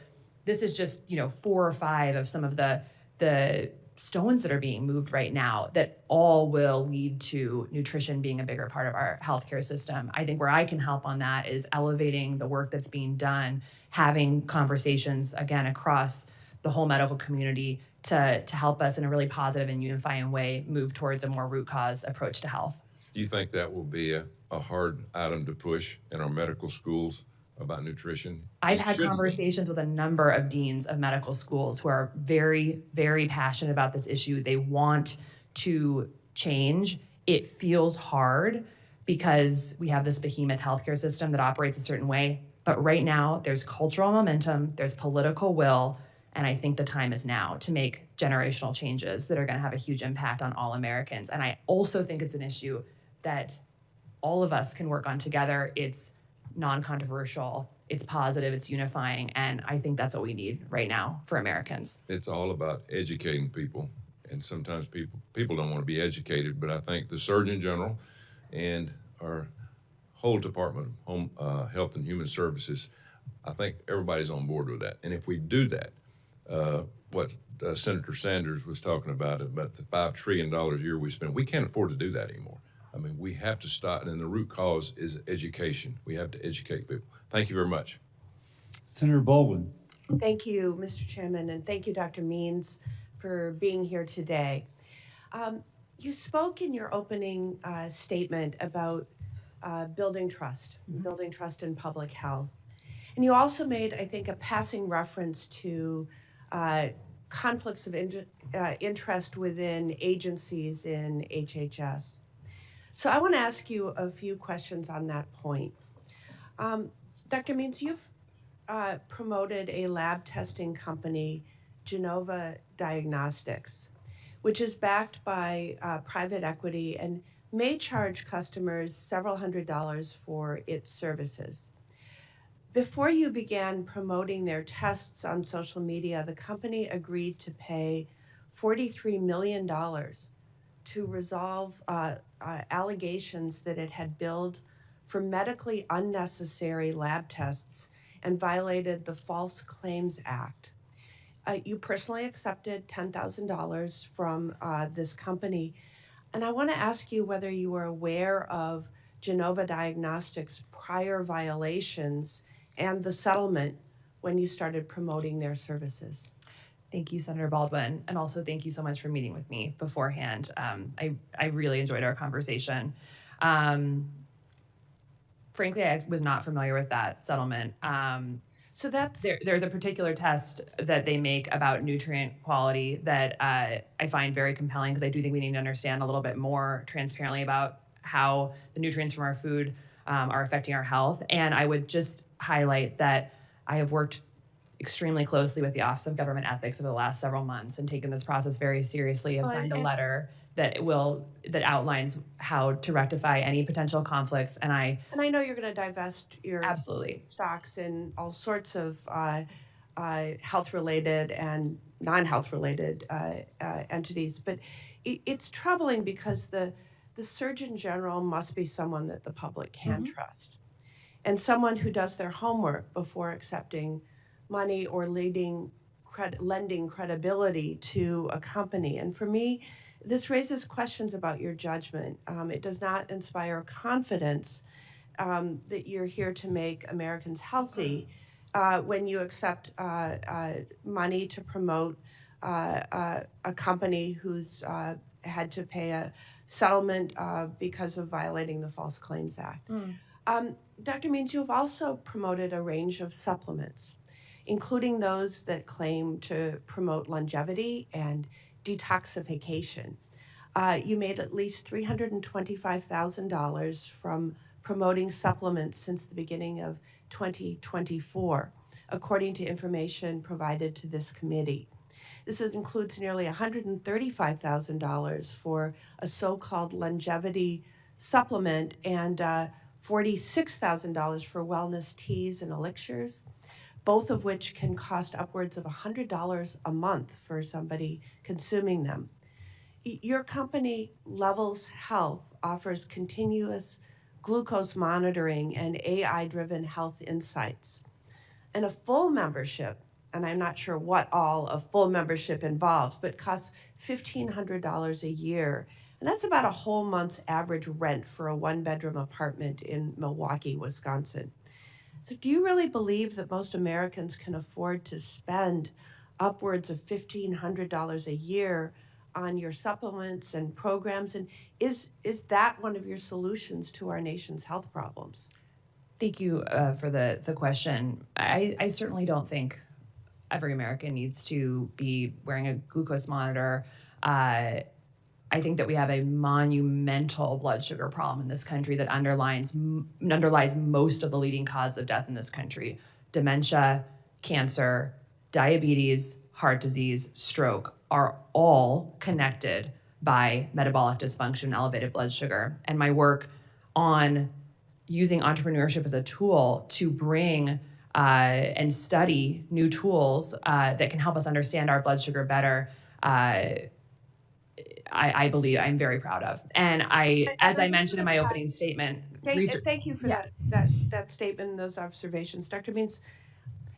Speaker 2: this is just 4 or 5 of some of the stones that are being moved right now that all will lead to nutrition being a bigger part of our healthcare system. I think where I can help on that is elevating the work that's being done, having conversations, again, across the whole medical community to help us in a really positive and unifying way move towards a more root cause approach to health.
Speaker 6: Do you think that will be a hard item to push in our medical schools about nutrition?
Speaker 2: I've had conversations with a number of deans of medical schools who are very, very passionate about this issue. They want to change. It feels hard because we have this behemoth healthcare system that operates a certain way. But right now, there's cultural momentum, there's political will, and I think the time is now to make generational changes that are going to have a huge impact on all Americans. And I also think it's an issue that all of us can work on together. It's non-controversial, it's positive, it's unifying, and I think that's what we need right now for Americans.
Speaker 6: It's all about educating people, and sometimes people don't want to be educated, but I think the Surgeon General and our whole Department of Health and Human Services I think everybody's on board with that. And if we do that, what Senator Sanders was talking about the $5 trillion a year we spend, we can't afford to do that anymore. I mean, we have to start, and the root cause is education. We have to educate people. Thank you very much.
Speaker 1: Senator Baldwin.
Speaker 7: Thank you, Mr. Chairman, and thank you, Dr. Means, for being here today. You spoke in your opening statement about building trust in public health. And you also made, I think, a passing reference to conflicts of interest within agencies in HHS. So I want to ask you a few questions on that point. Dr. Means, you've promoted a lab testing company, Genova Diagnostics, which is backed by private equity and may charge customers several $100s for its services. Before you began promoting their tests on social media, the company agreed to pay $43 million to resolve allegations that it had billed for medically unnecessary lab tests and violated the False Claims Act. You personally accepted $10,000 from this company. And I want to ask you whether you were aware of Genova Diagnostics' prior violations and the settlement when you started promoting their services.
Speaker 2: Thank you, Senator Baldwin, and also thank you so much for meeting with me beforehand. I really enjoyed our conversation. Frankly, I was not familiar with that settlement.
Speaker 7: So that's
Speaker 2: there's a particular test that they make about nutrient quality that I find very compelling, because I do think we need to understand a little bit more transparently about how the nutrients from our food are affecting our health. And I would just highlight that I have worked extremely closely with the Office of Government Ethics over the last several months and taken this process very seriously. I've signed a letter that outlines how to rectify any potential conflicts. And I
Speaker 7: know you're going to divest your
Speaker 2: absolutely
Speaker 7: stocks in all sorts of health-related and non-health-related entities, but it's troubling because the Surgeon General must be someone that the public can trust, and someone who does their homework before accepting money or lending credibility to a company. And for me, this raises questions about your judgment. It does not inspire confidence that you're here to make Americans healthy when you accept money to promote a company who's had to pay a settlement because of violating the False Claims Act. Dr. Means, you have also promoted a range of supplements, including those that claim to promote longevity and detoxification. You made at least $325,000 from promoting supplements since the beginning of 2024, according to information provided to this committee. This includes nearly $135,000 for a so-called longevity supplement and $46,000 for wellness teas and elixirs, both of which can cost upwards of $100 a month for somebody consuming them. Your company, Levels Health, offers continuous glucose monitoring and AI-driven health insights. And a full membership, and I'm not sure what all a full membership involves, but costs $1,500 a year. And that's about a whole month's average rent for a one-bedroom apartment in Milwaukee, Wisconsin. So do you really believe that most Americans can afford to spend upwards of $1,500 a year on your supplements and programs? And is that one of your solutions to our nation's health problems?
Speaker 2: Thank you for the question. I certainly don't think every American needs to be wearing a glucose monitor. I think that we have a monumental blood sugar problem in this country that underlies most of the leading causes of death in this country: dementia, cancer, diabetes, heart disease, stroke are all connected by metabolic dysfunction and elevated blood sugar. And my work on using entrepreneurship as a tool to bring and study new tools that can help us understand our blood sugar better, I believe I'm very proud of. And as I mentioned in my opening statement,
Speaker 7: thank you for that that statement and those observations. Dr. Means,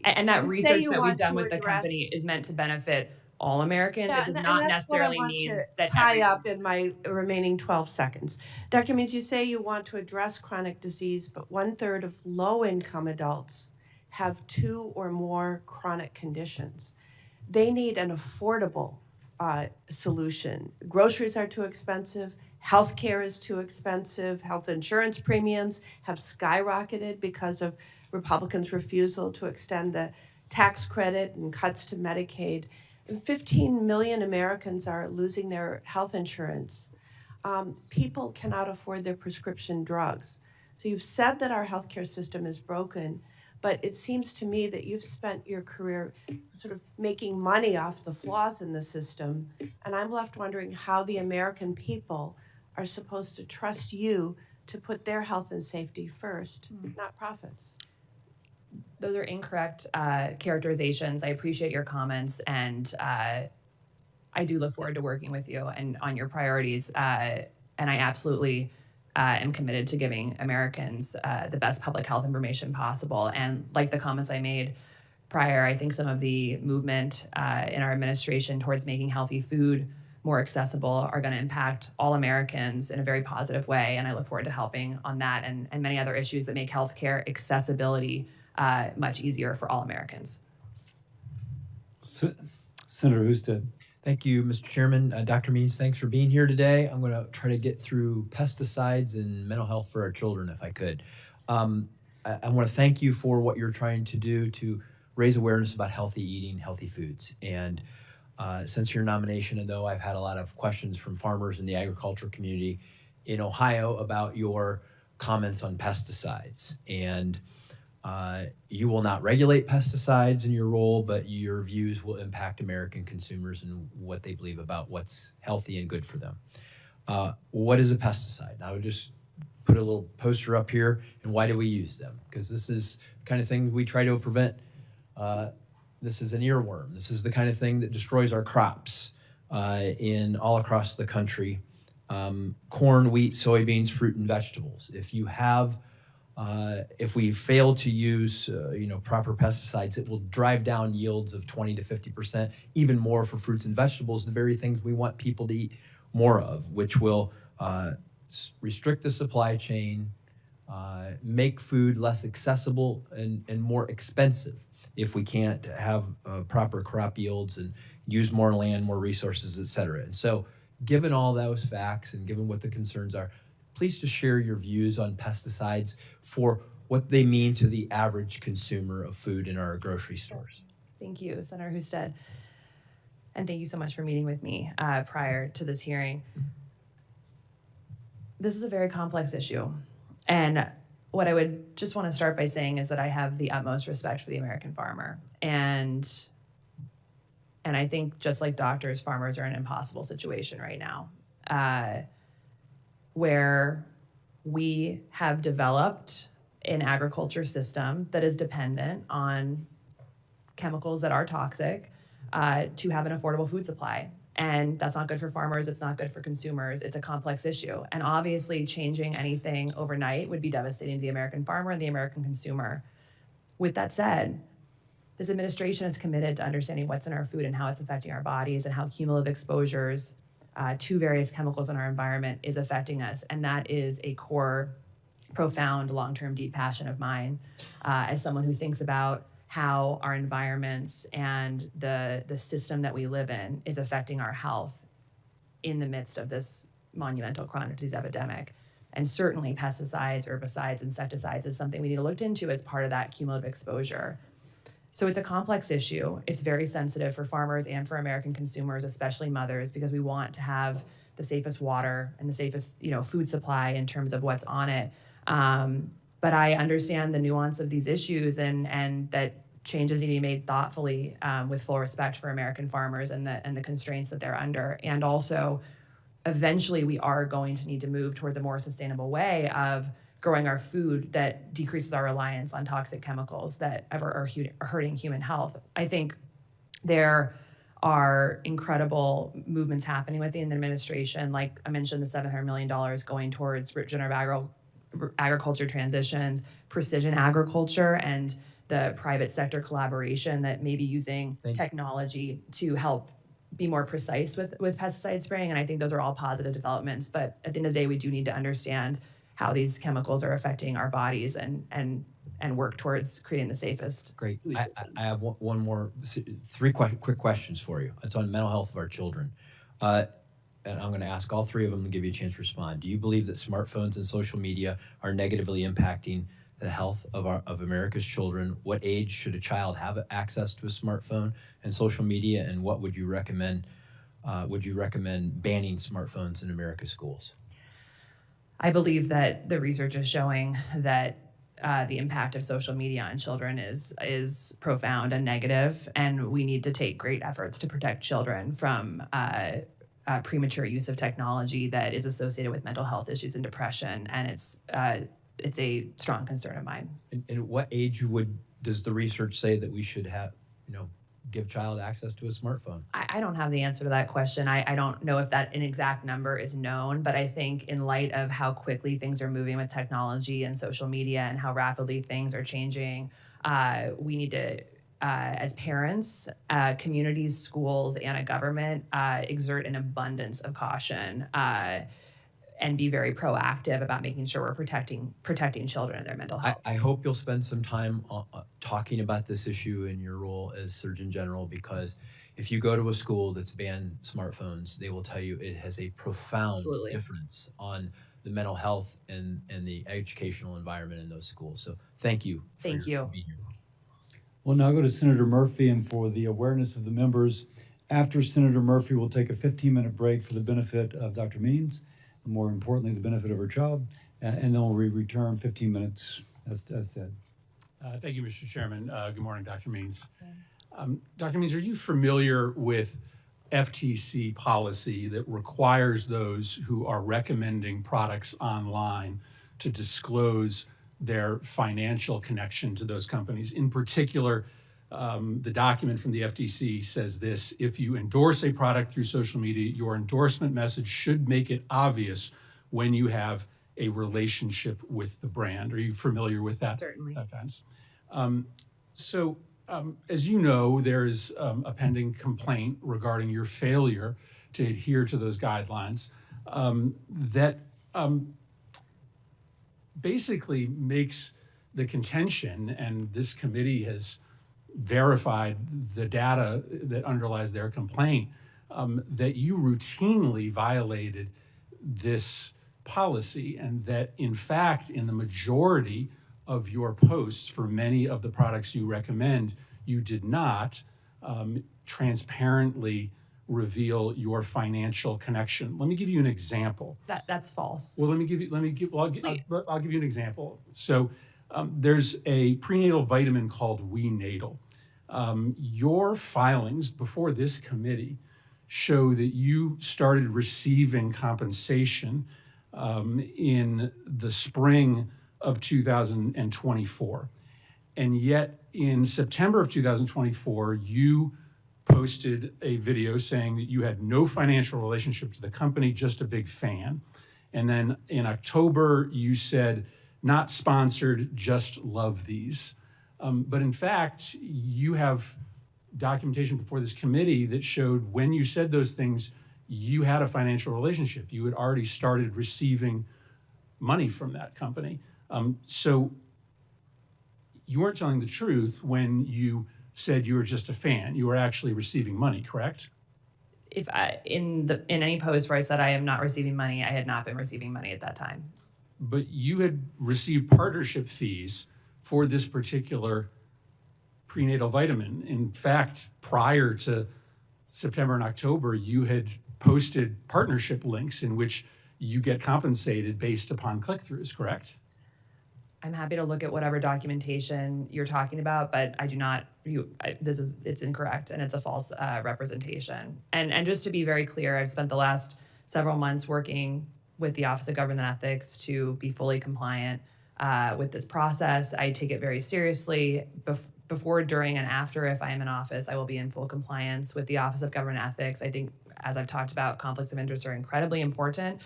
Speaker 2: And that
Speaker 7: you say
Speaker 2: research
Speaker 7: you
Speaker 2: that we've
Speaker 7: want
Speaker 2: done
Speaker 7: to
Speaker 2: with the company
Speaker 7: address.
Speaker 2: is meant to benefit all Americans.
Speaker 7: Yeah,
Speaker 2: It does
Speaker 7: and
Speaker 2: not
Speaker 7: that's what I
Speaker 2: necessarily
Speaker 7: want
Speaker 2: mean
Speaker 7: to
Speaker 2: that
Speaker 7: tie up
Speaker 2: every.
Speaker 7: in my remaining 12 seconds. Dr. Means, you say you want to address chronic disease, but 1/3 of low-income adults have 2 or more chronic conditions. They need an affordable solution. Groceries are too expensive. Healthcare is too expensive. Health insurance premiums have skyrocketed because of Republicans' refusal to extend the tax credit and cuts to Medicaid. 15 million Americans are losing their health insurance. People cannot afford their prescription drugs. So you've said that our healthcare system is broken, but it seems to me that you've spent your career sort of making money off the flaws in the system. And I'm left wondering how the American people are supposed to trust you to put their health and safety first, not profits.
Speaker 2: Those are incorrect characterizations. I appreciate your comments, and I do look forward to working with you and on your priorities. And I absolutely am committed to giving Americans the best public health information possible. And like the comments I made prior, I think some of the movement in our administration towards making healthy food more accessible are going to impact all Americans in a very positive way. And I look forward to helping on that and many other issues that make healthcare accessibility much easier for all Americans.
Speaker 1: Senator Husted.
Speaker 8: Thank you, Mr. Chairman. Dr. Means, thanks for being here today. I'm going to try to get through pesticides and mental health for our children, if I could. I want to thank you for what you're trying to do to raise awareness about healthy eating, healthy foods. And since your nomination, and though I've had a lot of questions from farmers in the agriculture community in Ohio about your comments on pesticides. And you will not regulate pesticides in your role, but your views will impact American consumers and what they believe about what's healthy and good for them. What is a pesticide? I would just put a little poster up here, and why do we use them? Because this is the kind of thing we try to prevent. This is an earworm. This is the kind of thing that destroys our crops in all across the country. Corn, wheat, soybeans, fruit, and vegetables. If we fail to use proper pesticides, it will drive down yields of 20 to 50%, even more for fruits and vegetables, the very things we want people to eat more of, which will restrict the supply chain, make food less accessible and more expensive if we can't have proper crop yields and use more land, more resources, et cetera. And so given all those facts and given what the concerns are, please just share your views on pesticides for what they mean to the average consumer of food in our grocery stores.
Speaker 2: Thank you, Senator Husted. And thank you so much for meeting with me prior to this hearing. This is a very complex issue. And what I would just want to start by saying is that I have the utmost respect for the American farmer. And I think just like doctors, farmers are in an impossible situation right now, where we have developed an agriculture system that is dependent on chemicals that are toxic to have an affordable food supply. And that's not good for farmers. It's not good for consumers. It's a complex issue. And obviously changing anything overnight would be devastating to the American farmer and the American consumer. With that said, this administration is committed to understanding what's in our food and how it's affecting our bodies and how cumulative exposures to various chemicals in our environment is affecting us. And that is a core, profound, long-term, deep passion of mine as someone who thinks about how our environments and the system that we live in is affecting our health in the midst of this monumental chronic disease epidemic. And certainly pesticides, herbicides, insecticides is something we need to look into as part of that cumulative exposure. So it's a complex issue. It's very sensitive for farmers and for American consumers, especially mothers, because we want to have the safest water and the safest, food supply in terms of what's on it. But I understand the nuance of these issues and that changes need to be made thoughtfully with full respect for American farmers and the constraints that they're under. And also, eventually we are going to need to move towards a more sustainable way of growing our food that decreases our reliance on toxic chemicals that are hurting human health. I think there are incredible movements happening within the administration. Like I mentioned, the $700 million going towards agriculture transitions, precision agriculture, and the private sector collaboration that may be using technology to help be more precise with pesticide spraying. And I think those are all positive developments. But at the end of the day, we do need to understand how these chemicals are affecting our bodies and work towards creating the safest
Speaker 8: Great.
Speaker 2: food system.
Speaker 8: I have one more, three quick questions for you. It's on mental health of our children. And I'm going to ask all three of them and give you a chance to respond. Do you believe that smartphones and social media are negatively impacting the health of America's children? What age should a child have access to a smartphone and social media? And what would you recommend? Would you recommend banning smartphones in America's schools?
Speaker 2: I believe that the research is showing that the impact of social media on children is profound and negative, and we need to take great efforts to protect children from premature use of technology that is associated with mental health issues and depression, and it's a strong concern of mine.
Speaker 8: And what age does the research say that we should have, give child access to a smartphone?
Speaker 2: I don't have the answer to that question. I don't know if that an exact number is known, but I think in light of how quickly things are moving with technology and social media and how rapidly things are changing, we need to, as parents, communities, schools, and a government, exert an abundance of caution and be very proactive about making sure we're protecting children and their mental health.
Speaker 8: I hope you'll spend some time talking about this issue in your role as Surgeon General, because if you go to a school that's banned smartphones, they will tell you it has a profound difference on the mental health and the educational environment in those schools. So thank you. For being here.
Speaker 1: We'll now go to Senator Murphy, and for the awareness of the members, after Senator Murphy, we'll take a 15-minute break for the benefit of Dr. Means, and more importantly, the benefit of her job, and then we'll return 15 minutes, as said.
Speaker 9: Thank you, Mr. Chairman. Good morning, Dr. Means. Dr. Means, are you familiar with FTC policy that requires those who are recommending products online to disclose their financial connection to those companies? In particular, the document from the FTC says this: if you endorse a product through social media, your endorsement message should make it obvious when you have a relationship with the brand. Are you familiar with that?
Speaker 2: Certainly.
Speaker 9: As you know, there is a pending complaint regarding your failure to adhere to those guidelines that basically makes the contention, and this committee has verified the data that underlies their complaint, that you routinely violated this policy, and that in fact, in the majority of your posts for many of the products you recommend, you did not transparently reveal your financial connection. Let me give you an example.
Speaker 2: That's false.
Speaker 9: Well, I'll give you an example. So there's a prenatal vitamin called WeNatal. Your filings before this committee show that you started receiving compensation in the spring of 2024. And yet in September of 2024, you posted a video saying that you had no financial relationship to the company, just a big fan. And then in October, you said, not sponsored, just love these. But in fact, you have documentation before this committee that showed when you said those things, you had a financial relationship. You had already started receiving money from that company. So you weren't telling the truth when you said you were just a fan. You were actually receiving money, correct?
Speaker 2: If in any post where I said I am not receiving money, I had not been receiving money at that time.
Speaker 9: But you had received partnership fees for this particular prenatal vitamin. In fact, prior to September and October, you had posted partnership links in which you get compensated based upon click-throughs, correct?
Speaker 2: I'm happy to look at whatever documentation you're talking about, but I do not. It's incorrect, and it's a false representation. And just to be very clear, I've spent the last several months working with the Office of Government Ethics to be fully compliant with this process. I take it very seriously. Before, during, and after, if I am in office, I will be in full compliance with the Office of Government Ethics. I think, as I've talked about, conflicts of interest are incredibly important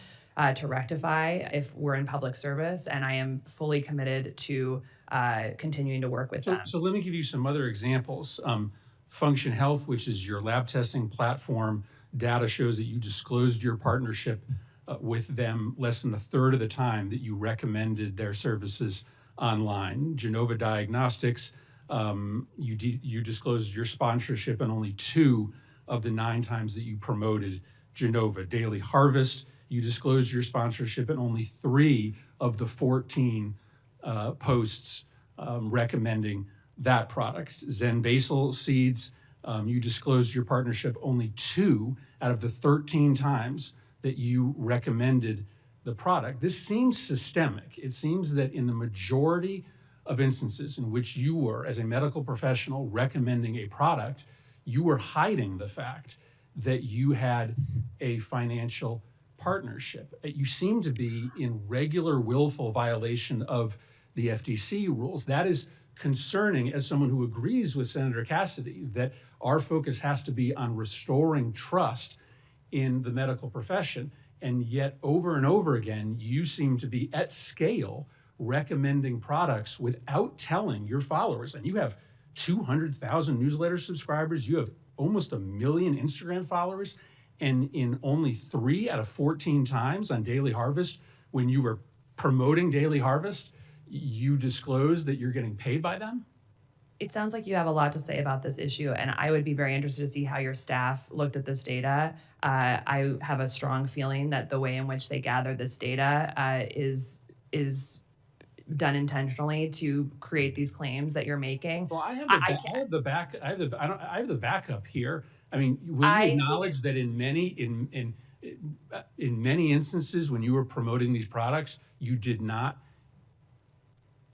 Speaker 2: to rectify if we're in public service, and I am fully committed to continuing to work with them.
Speaker 9: So let me give you some other examples. Function Health, which is your lab testing platform, data shows that you disclosed your partnership with them less than a third of the time that you recommended their services online. Genova Diagnostics, you disclosed your sponsorship in only 2 of the 9 times that you promoted Genova. Daily Harvest, you disclosed your sponsorship in only 3 of the 14 posts recommending that product. Zen Basil Seeds, you disclosed your partnership only 2 out of the 13 times that you recommended the product. This seems systemic. It seems that in the majority of instances in which you were, as a medical professional, recommending a product, you were hiding the fact that you had a financial partnership. You seem to be in regular willful violation of the FTC rules. That is concerning as someone who agrees with Senator Cassidy that our focus has to be on restoring trust in the medical profession. And yet over and over again, you seem to be at scale recommending products without telling your followers. And you have 200,000 newsletter subscribers. You have almost 1 million Instagram followers. And in only 3 out of 14 times on Daily Harvest, when you were promoting Daily Harvest, you disclosed that you're getting paid by them?
Speaker 2: It sounds like you have a lot to say about this issue, and I would be very interested to see how your staff looked at this data. I have a strong feeling that the way in which they gather this data is done intentionally to create these claims that you're making.
Speaker 9: Well, I have the backup here. I mean, will you acknowledge that in many instances when you were promoting these products, you did not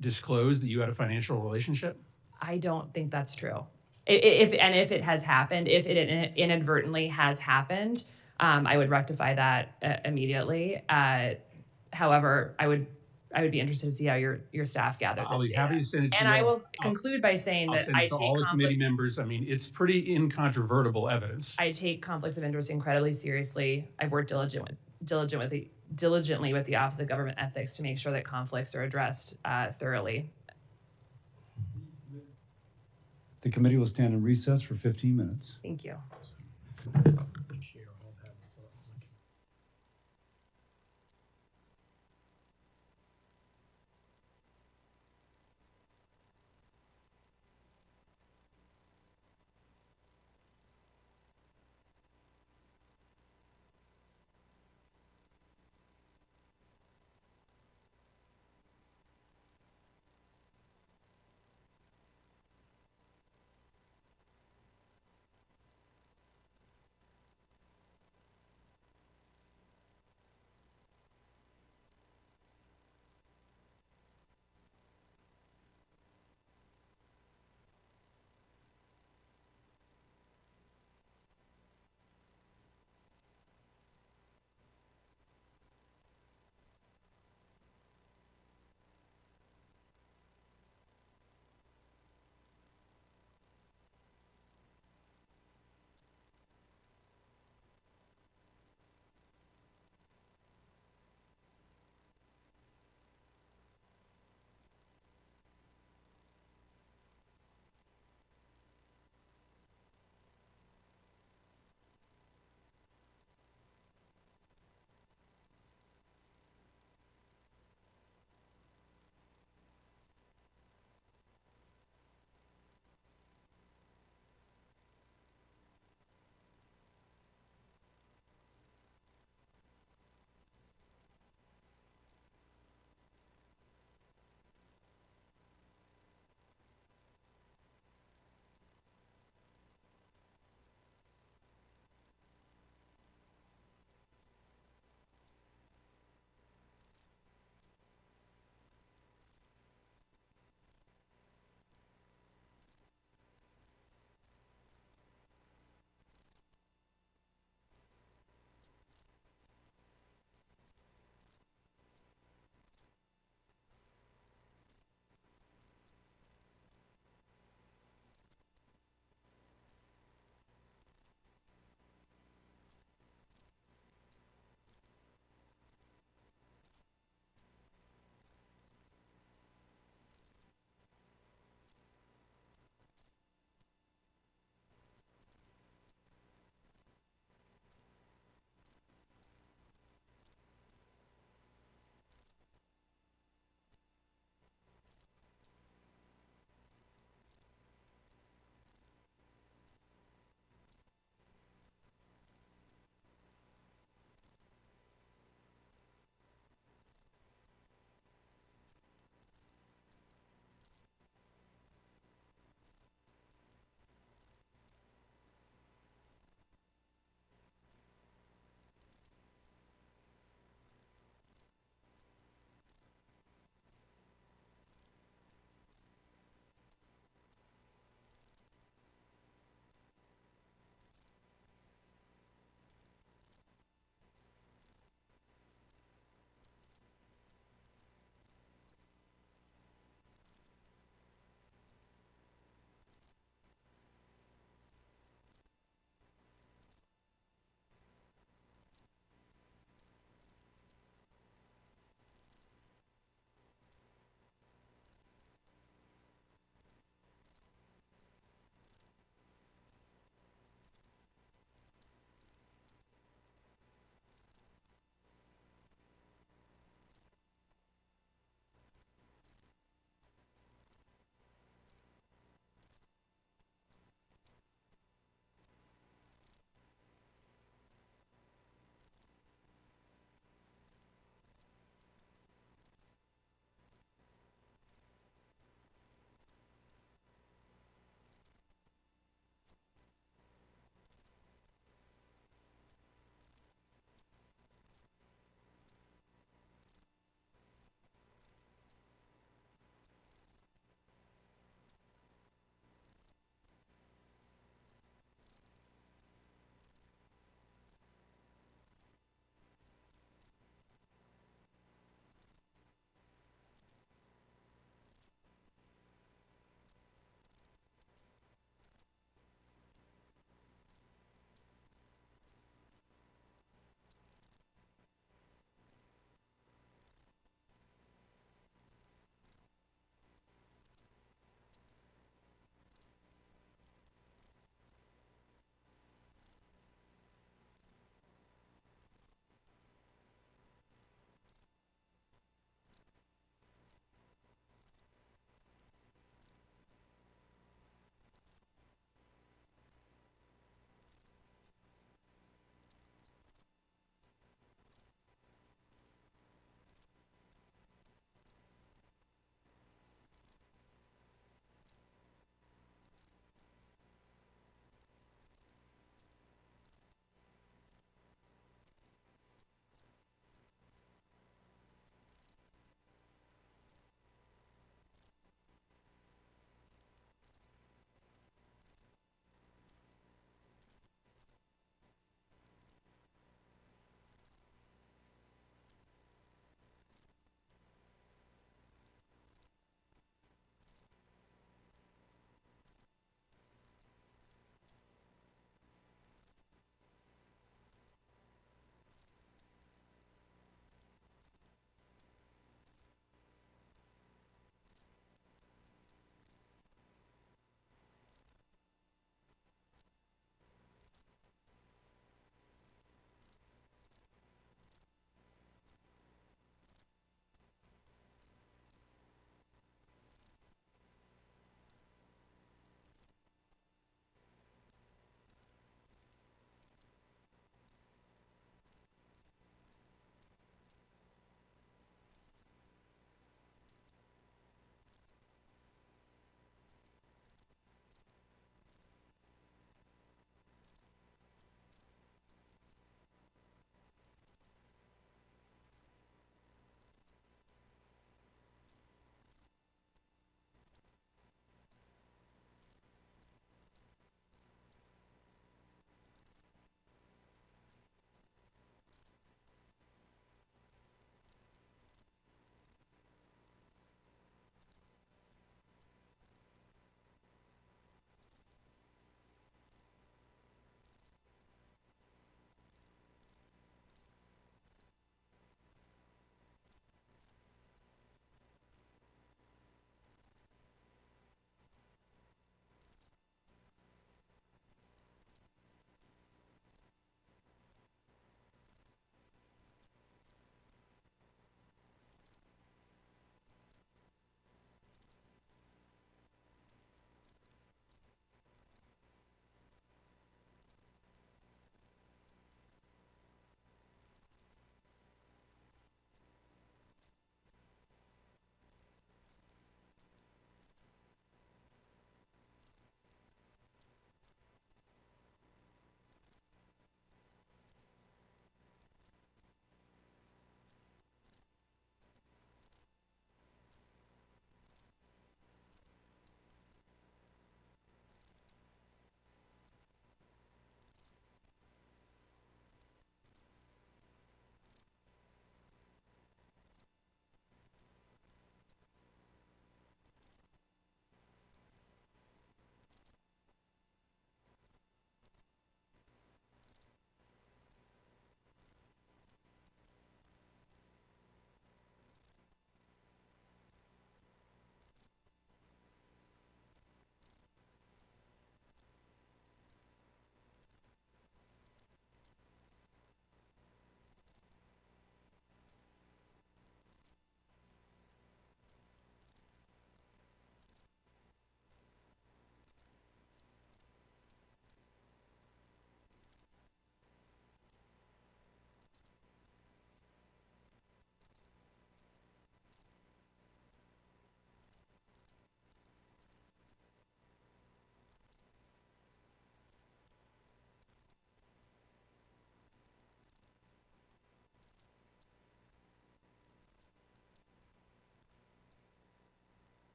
Speaker 9: disclose that you had a financial relationship?
Speaker 2: I don't think that's true. If it has happened, if it inadvertently has happened, I would rectify that immediately. However, I would be interested to see how your staff gathered this
Speaker 9: I'll be
Speaker 2: data.
Speaker 9: happy to send it to
Speaker 2: and
Speaker 9: you.
Speaker 2: I will conclude by saying
Speaker 9: I'll
Speaker 2: that
Speaker 9: send
Speaker 2: I
Speaker 9: it to
Speaker 2: take
Speaker 9: all the committee
Speaker 2: conflicts.
Speaker 9: members. I mean, it's pretty incontrovertible evidence.
Speaker 2: I take conflicts of interest incredibly seriously. I've worked diligently with the Office of Government Ethics to make sure that conflicts are addressed thoroughly.
Speaker 1: The committee will stand in recess for 15 minutes.
Speaker 2: Thank you.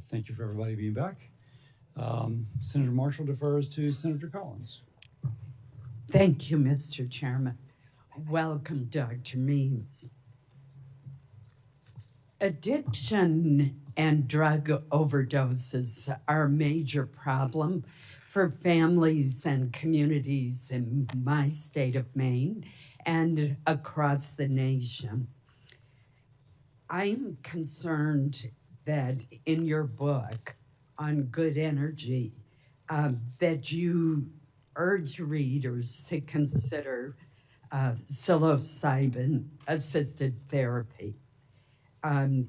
Speaker 1: Thank you for everybody being back. Senator Marshall defers to Senator Collins.
Speaker 10: Thank you, Mr. Chairman. Welcome, Dr. Means. Addiction and drug overdoses are a major problem for families and communities in my state of Maine and across the nation. I'm concerned that in your book on good energy, that you urge readers to consider psilocybin-assisted therapy.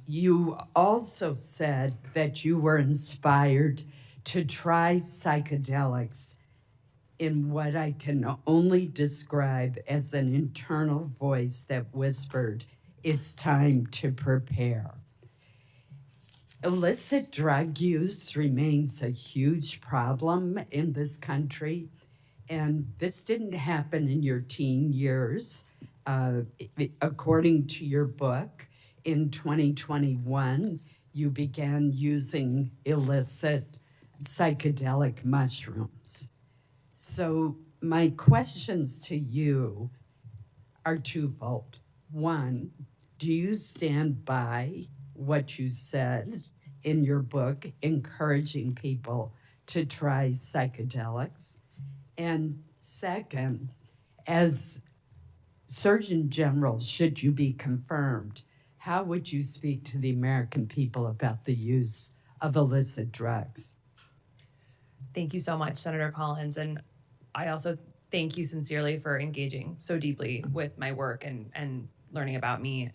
Speaker 10: You also said that you were inspired to try psychedelics in what I can only describe as an internal voice that whispered, "It's time to prepare." Illicit drug use remains a huge problem in this country, and this didn't happen in your teen years. According to your book, in 2021, you began using illicit psychedelic mushrooms. So my questions to you are twofold. One, do you stand by what you said in your book, encouraging people to try psychedelics? And second, as Surgeon General, should you be confirmed, how would you speak to the American people about the use of illicit drugs?
Speaker 2: Thank you so much, Senator Collins. And I also thank you sincerely for engaging so deeply with my work and learning about me.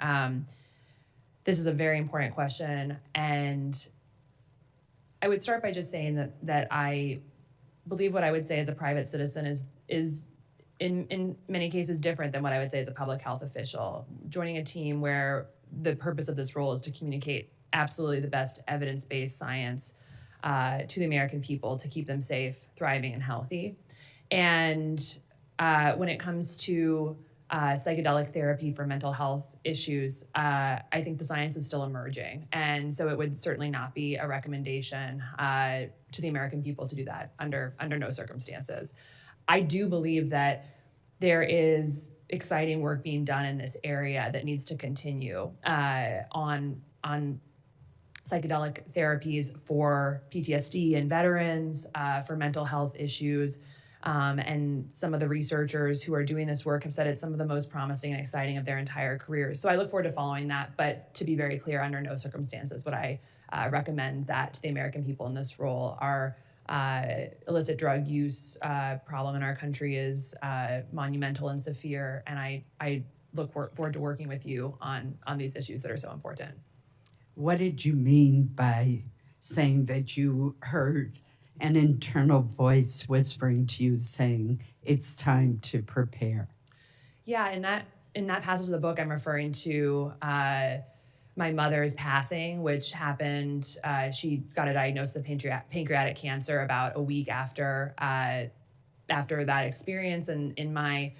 Speaker 2: This is a very important question. And I would start by just saying that I believe what I would say as a private citizen is in many cases different than what I would say as a public health official. Joining a team where the purpose of this role is to communicate absolutely the best evidence-based science to the American people to keep them safe, thriving, and healthy. And when it comes to psychedelic therapy for mental health issues, I think the science is still emerging. And so it would certainly not be a recommendation to the American people to do that under no circumstances. I do believe that there is exciting work being done in this area that needs to continue on psychedelic therapies for PTSD and veterans, for mental health issues. And some of the researchers who are doing this work have said it's some of the most promising and exciting of their entire careers. So I look forward to following that. But to be very clear, under no circumstances would I recommend that to the American people in this role. Our illicit drug use problem in our country is monumental and severe. And I look forward to working with you on these issues that are so important.
Speaker 10: What did you mean by saying that you heard an internal voice whispering to you saying it's time to prepare?
Speaker 2: Yeah, in that passage of the book, I'm referring to my mother's passing, which happened. She got a diagnosis of pancreatic cancer about a week after that experience. And in my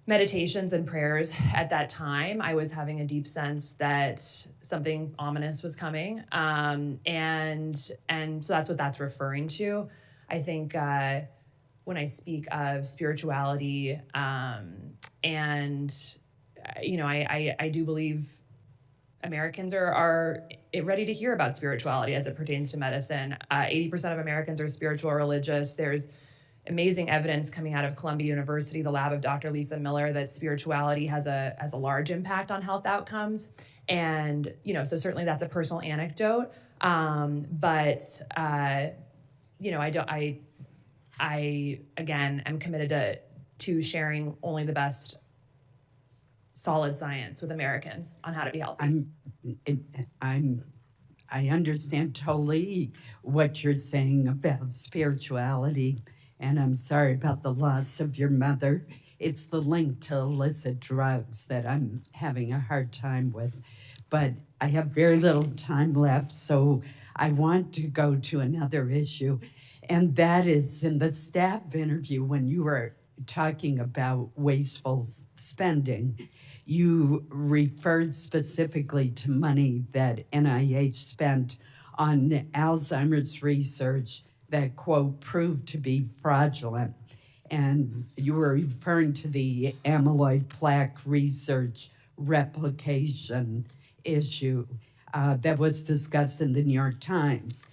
Speaker 2: meditations and prayers at that time, I was having a deep sense that something ominous was coming. And so that's what that's referring to. I think when I speak of spirituality, and I do believe Americans are ready to hear about spirituality as it pertains to medicine. 80% of Americans are spiritual or religious. There's amazing evidence coming out of Columbia University, the lab of Dr. Lisa Miller, that spirituality has a large impact on health outcomes. And, so certainly that's a personal anecdote. I again am committed to sharing only the best solid science with Americans on how to be healthy.
Speaker 10: I understand totally what you're saying about spirituality. And I'm sorry about the loss of your mother. It's the link to illicit drugs that I'm having a hard time with. But I have very little time left, so I want to go to another issue. And that is in the staff interview when you were talking about wasteful spending, you referred specifically to money that NIH spent on Alzheimer's research that, quote, proved to be fraudulent. And you were referring to the amyloid plaque research replication issue that was discussed in the New York Times.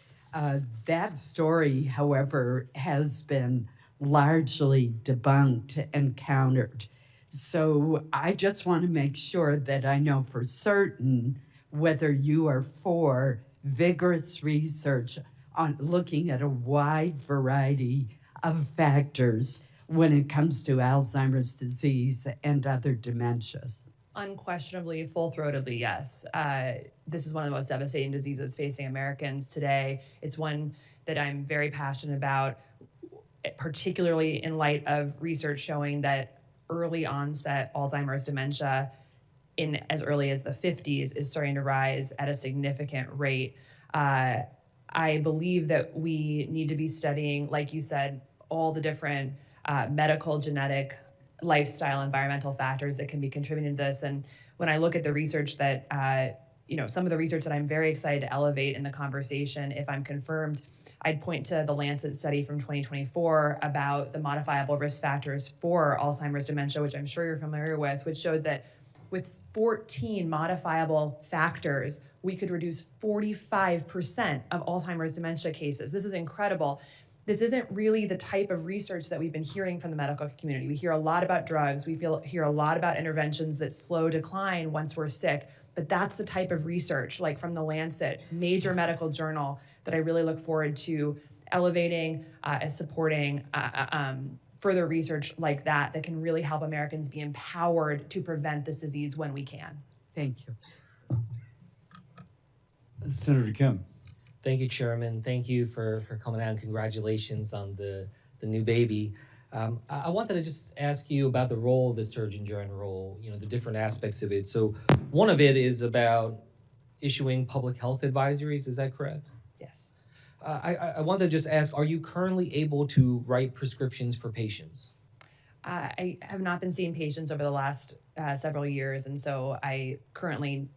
Speaker 10: That story, however, has been largely debunked and countered. So I just want to make sure that I know for certain whether you are for vigorous research on looking at a wide variety of factors when it comes to Alzheimer's disease and other dementias.
Speaker 2: Unquestionably, full-throatedly, yes. This is one of the most devastating diseases facing Americans today. It's one that I'm very passionate about, particularly in light of research showing that early onset Alzheimer's dementia in as early as the 50s is starting to rise at a significant rate. I believe that we need to be studying, like you said, all the different medical, genetic, lifestyle, environmental factors that can be contributing to this. And when I look at the research that, some of the research that I'm very excited to elevate in the conversation, if I'm confirmed, I'd point to the Lancet study from 2024 about the modifiable risk factors for Alzheimer's dementia, which I'm sure you're familiar with, which showed that with 14 modifiable factors, we could reduce 45% of Alzheimer's dementia cases. This is incredible. This isn't really the type of research that we've been hearing from the medical community. We hear a lot about drugs. We hear a lot about interventions that slow decline once we're sick. But that's the type of research, like from the Lancet, major medical journal, that I really look forward to elevating and supporting further research like that that can really help Americans be empowered to prevent this disease when we can.
Speaker 10: Thank you.
Speaker 1: Senator Kim.
Speaker 11: Thank you, Chairman. Thank you for coming out, and congratulations on the new baby. I wanted to just ask you about the role of the Surgeon General, the different aspects of it. So one of it is about issuing public health advisories, is that correct?
Speaker 2: Yes.
Speaker 11: I wanted to just ask, are you currently able to write prescriptions for patients?
Speaker 2: I have not been seeing patients over the last several years, and so I currently,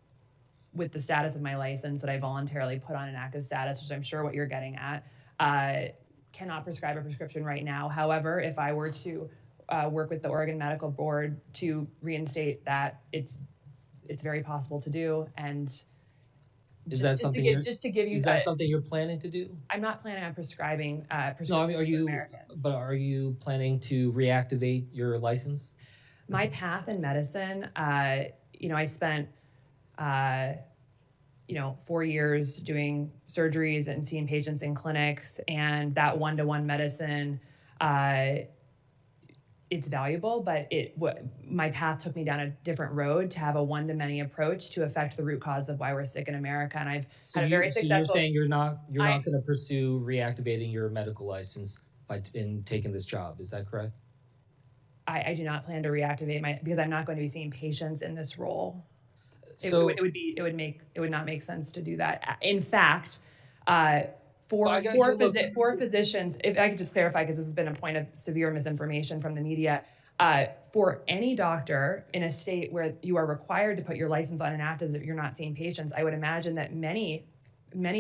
Speaker 2: with the status of my license that I voluntarily put on an active status, which I'm sure what you're getting at, cannot prescribe a prescription right now. However, if I were to work with the Oregon Medical Board to reinstate that, it's very possible to do. And
Speaker 11: is that something you're planning to do?
Speaker 2: I'm not planning on prescribing prescriptions
Speaker 11: no, I mean,
Speaker 2: to Americans.
Speaker 11: But are you planning to reactivate your license?
Speaker 2: My path in medicine, I spent 4 years doing surgeries and seeing patients in clinics, and that one-to-one medicine, it's valuable, but my path took me down a different road to have a one-to-many approach to affect the root cause of why we're sick in America. And I've had a very successful.
Speaker 11: So you're saying you're not going to pursue reactivating your medical license in taking this job. Is that correct?
Speaker 2: I do not plan to reactivate because I'm not going to be seeing patients in this role.
Speaker 11: So
Speaker 2: it would not make sense to do that. In fact, for physicians, if I could just clarify, because this has been a point of severe misinformation from the media, for any doctor in a state where you are required to put your license on inactive if you're not seeing patients, I would imagine that many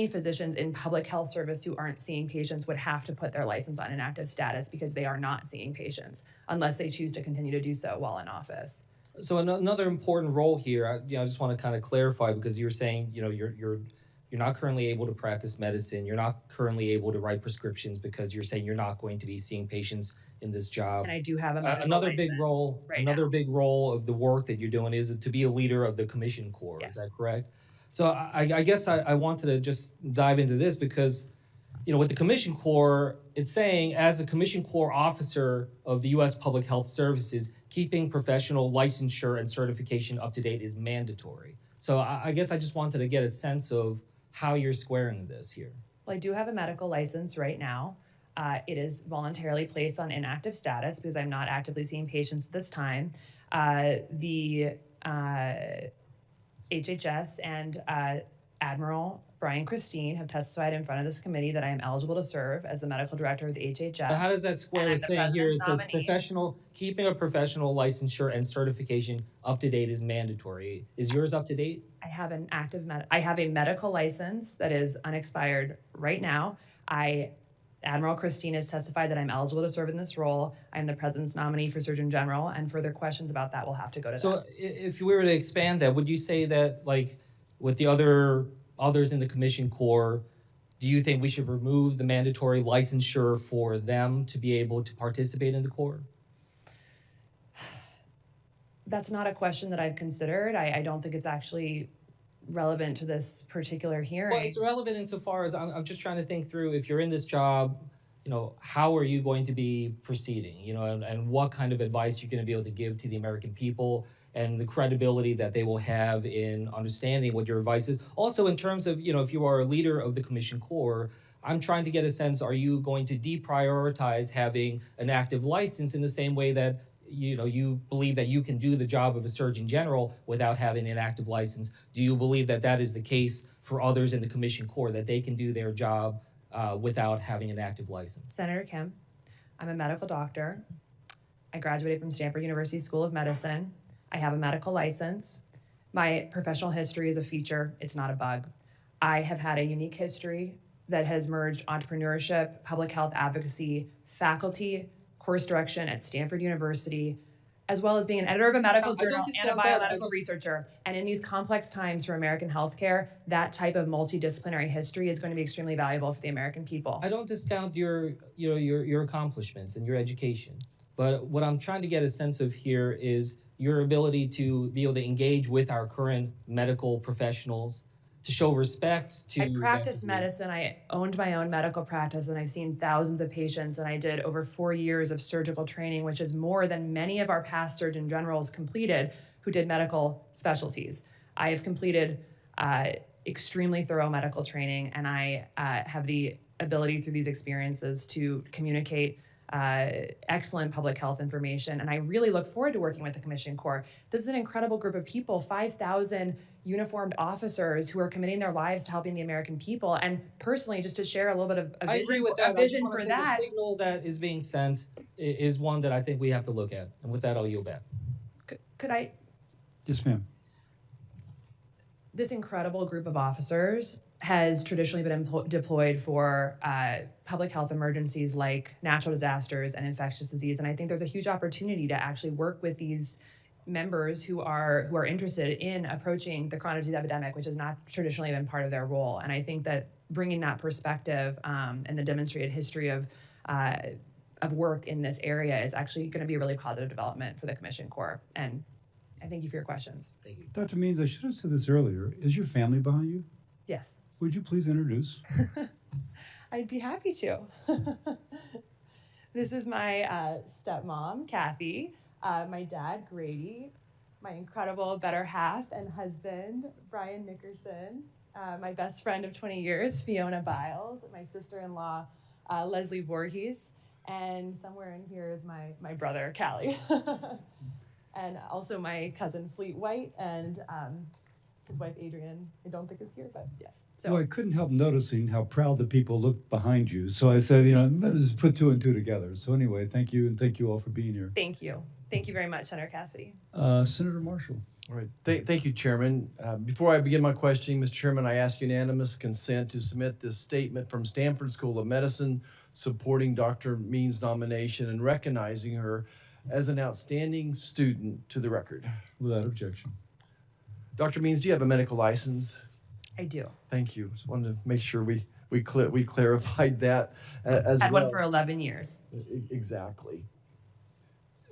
Speaker 2: physicians in public health service who aren't seeing patients would have to put their license on inactive status because they are not seeing patients unless they choose to continue to do so while in office.
Speaker 11: So another important role here, I just want to kind of clarify, because you're saying, you're not currently able to practice medicine. You're not currently able to write prescriptions because you're saying you're not going to be seeing patients in this job.
Speaker 2: And I do have a medical
Speaker 11: another
Speaker 2: license
Speaker 11: big role of the work that you're doing is to be a leader of the Commission Corps. Yes. Is that correct? So I guess I wanted to just dive into this because, with the Commission Corps, it's saying as a Commission Corps officer of the U.S. Public Health Services, keeping professional licensure and certification up to date is mandatory. So I guess I just wanted to get a sense of how you're squaring this here.
Speaker 2: Well, I do have a medical license right now. It is voluntarily placed on inactive status because I'm not actively seeing patients at this time. The HHS and Admiral Brian Christine have testified in front of this committee that I am eligible to serve as the medical director of the HHS.
Speaker 11: But how does that square
Speaker 2: And
Speaker 11: with
Speaker 2: I'm the
Speaker 11: saying here it
Speaker 2: president's
Speaker 11: says
Speaker 2: nominee.
Speaker 11: keeping a professional licensure and certification up to date is mandatory? Is yours up to date?
Speaker 2: I have an I have a medical license that is unexpired right now. Admiral Christine has testified that I'm eligible to serve in this role. I'm the president's nominee for Surgeon General, and further questions about that will have to go to
Speaker 11: So
Speaker 2: them.
Speaker 11: if we were to expand that, would you say that like with the others in the commission core, do you think we should remove the mandatory licensure for them to be able to participate in the core?
Speaker 2: That's not a question that I've considered. I don't think it's actually relevant to this particular hearing.
Speaker 11: Well, it's relevant insofar as I'm just trying to think through if you're in this job, you know, how are you going to be proceeding, you know, and what kind of advice you're going to be able to give to the American people and the credibility that they will have in understanding what your advice is. Also, in terms of, you know, if you are a leader of the commission core, I'm trying to get a sense, are you going to deprioritize having an active license in the same way that you know, you believe that you can do the job of a Surgeon General without having an active license? Do you believe that that is the case for others in the commission core, that they can do their job without having an active license?
Speaker 2: Senator Kim, I'm a medical doctor. I graduated from Stanford University School of Medicine. I have a medical license. My professional history is a feature, it's not a bug. I have had a unique history that has merged entrepreneurship, public health advocacy, faculty, course direction at Stanford University, as well as being an editor of a medical journal and a biomedical researcher. And in these complex times for American healthcare, that type of multidisciplinary history is going to be extremely valuable for the American people.
Speaker 11: I don't discount your accomplishments and your education, but what I'm trying to get a sense of here is your ability to be able to engage with our current medical professionals, to show respect to.
Speaker 2: I practiced medicine. I owned my own medical practice, and I've seen thousands of patients, and I did over 4 years of surgical training, which is more than many of our past Surgeon Generals completed who did medical specialties. I have completed extremely thorough medical training, and I have the ability through these experiences to communicate excellent public health information, and I really look forward to working with the Commission Corps. This is an incredible group of people, 5,000 uniformed officers who are committing their lives to helping the American people. And personally, just to share a little bit of a
Speaker 11: I agree with that.
Speaker 2: a vision for
Speaker 11: the
Speaker 2: that.
Speaker 11: signal that is being sent is one that I think we have to look at. And with that, I'll yield back.
Speaker 2: Could I?
Speaker 1: Yes, ma'am.
Speaker 2: This incredible group of officers has traditionally been deployed for public health emergencies like natural disasters and infectious disease. And I think there's a huge opportunity to actually work with these members who are interested in approaching the chronic disease epidemic, which has not traditionally been part of their role. And I think that bringing that perspective and the demonstrated history of work in this area is actually going to be a really positive development for the Commission Corps. And I thank you for your questions.
Speaker 11: Thank you.
Speaker 1: Dr. Means, I should have said this earlier. Is your family behind you?
Speaker 2: Yes.
Speaker 1: Would you please introduce?
Speaker 2: I'd be happy to. This is my stepmom, Kathy, my dad, Grady, my incredible better half and husband, Brian Nickerson, my best friend of 20 years, Fiona Biles, my sister-in-law, Leslie Voorhees, and somewhere in here is my brother, Callie. And also my cousin, Fleet White, and his wife, Adrian, I don't think is here, but yes. So,
Speaker 1: well, I couldn't help noticing how proud the people looked behind you. So I said, you know, let's put two and two together. So anyway, thank you, and thank you all for being here.
Speaker 2: thank you. Thank you very much, Senator Cassidy.
Speaker 1: Senator Marshall.
Speaker 12: All right. Thank you, Chairman. Before I begin my questioning, Mr. Chairman, I ask unanimous consent to submit this statement from Stanford School of Medicine supporting Dr. Means' nomination and recognizing her as an outstanding student to the record.
Speaker 1: Without objection.
Speaker 12: Dr. Means, do you have a medical license?
Speaker 2: I do.
Speaker 12: Thank you. Just wanted to make sure we clarified that as
Speaker 2: Had
Speaker 12: well.
Speaker 2: one for 11 years.
Speaker 12: Exactly.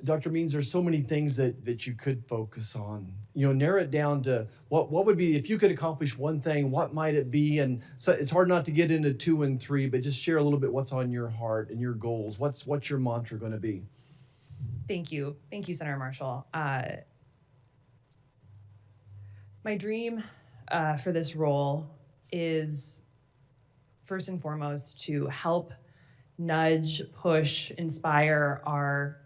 Speaker 12: Dr. Means, there's so many things that you could focus on. You know, narrow it down to what would be, if you could accomplish one thing, what might it be? And so it's hard not to get into 2 and 3, but just share a little bit what's on your heart and your goals. What's your mantra going to be?
Speaker 2: Thank you. Thank you, Senator Marshall. My dream for this role is first and foremost to help nudge, push, inspire our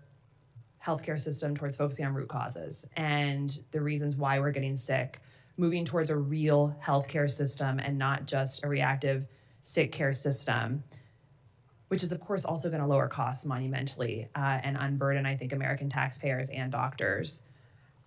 Speaker 2: healthcare system towards focusing on root causes and the reasons why we're getting sick moving towards a real healthcare system and not just a reactive sick care system, which is, of course, also going to lower costs monumentally and unburden, I think, American taxpayers and doctors.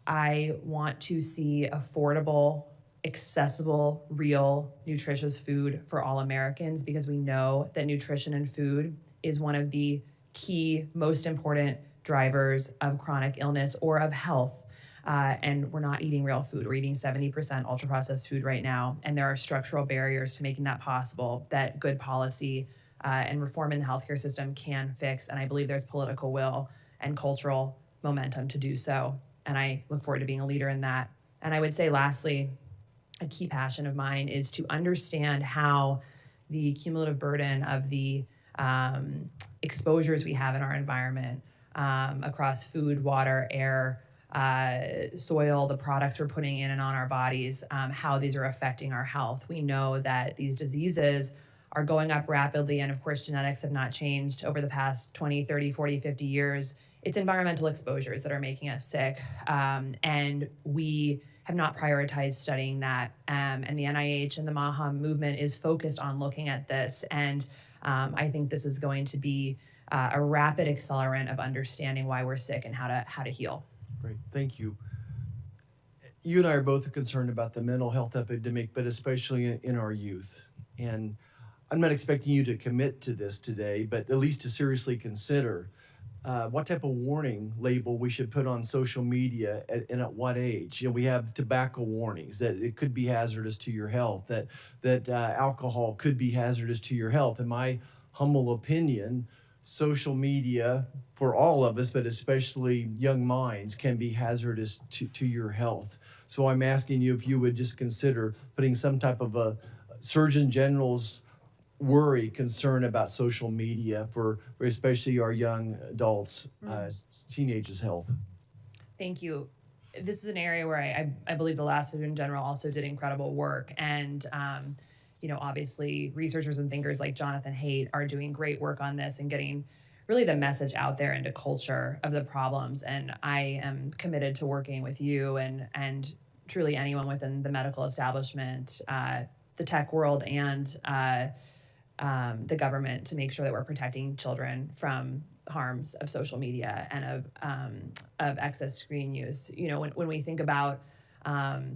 Speaker 2: I want to see affordable, accessible, real, nutritious food for all Americans, because we know that nutrition and food is one of the key, most important drivers of chronic illness or of health. And we're not eating real food. We're eating 70% ultra-processed food right now, and there are structural barriers to making that possible that good policy and reform in the healthcare system can fix, and I believe there's political will and cultural momentum to do so, and I look forward to being a leader in that. And I would say, lastly, a key passion of mine is to understand how the cumulative burden of the exposures we have in our environment across food, water, air, soil, the products we're putting in and on our bodies, how these are affecting our health. We know that these diseases are going up rapidly, and of course genetics have not changed over the past 20, 30, 40, 50 years. It's environmental exposures that are making us sick, and we have not prioritized studying that. And the NIH and the MAHA movement is focused on looking at this, and I think this is going to be a rapid accelerant of understanding why we're sick and how to heal.
Speaker 12: Great, thank you. You and I are both concerned about the mental health epidemic, but especially in our youth. And I'm not expecting you to commit to this today, but at least to seriously consider what type of warning label we should put on social media and at what age. You know, we have tobacco warnings that it could be hazardous to your health, that alcohol could be hazardous to your health. In my humble opinion, social media for all of us, but especially young minds, can be hazardous to your health. So I'm asking you if you would just consider putting some type of a Surgeon General's concern about social media for especially our young adults, teenagers' health.
Speaker 2: Thank you. This is an area where I believe the last Surgeon General also did incredible work. And, obviously researchers and thinkers like Jonathan Haidt are doing great work on this and getting really the message out there into culture of the problems. And I am committed to working with you and truly anyone within the medical establishment, the tech world, and the government to make sure that we're protecting children from harms of social media and of excess screen use. When we think about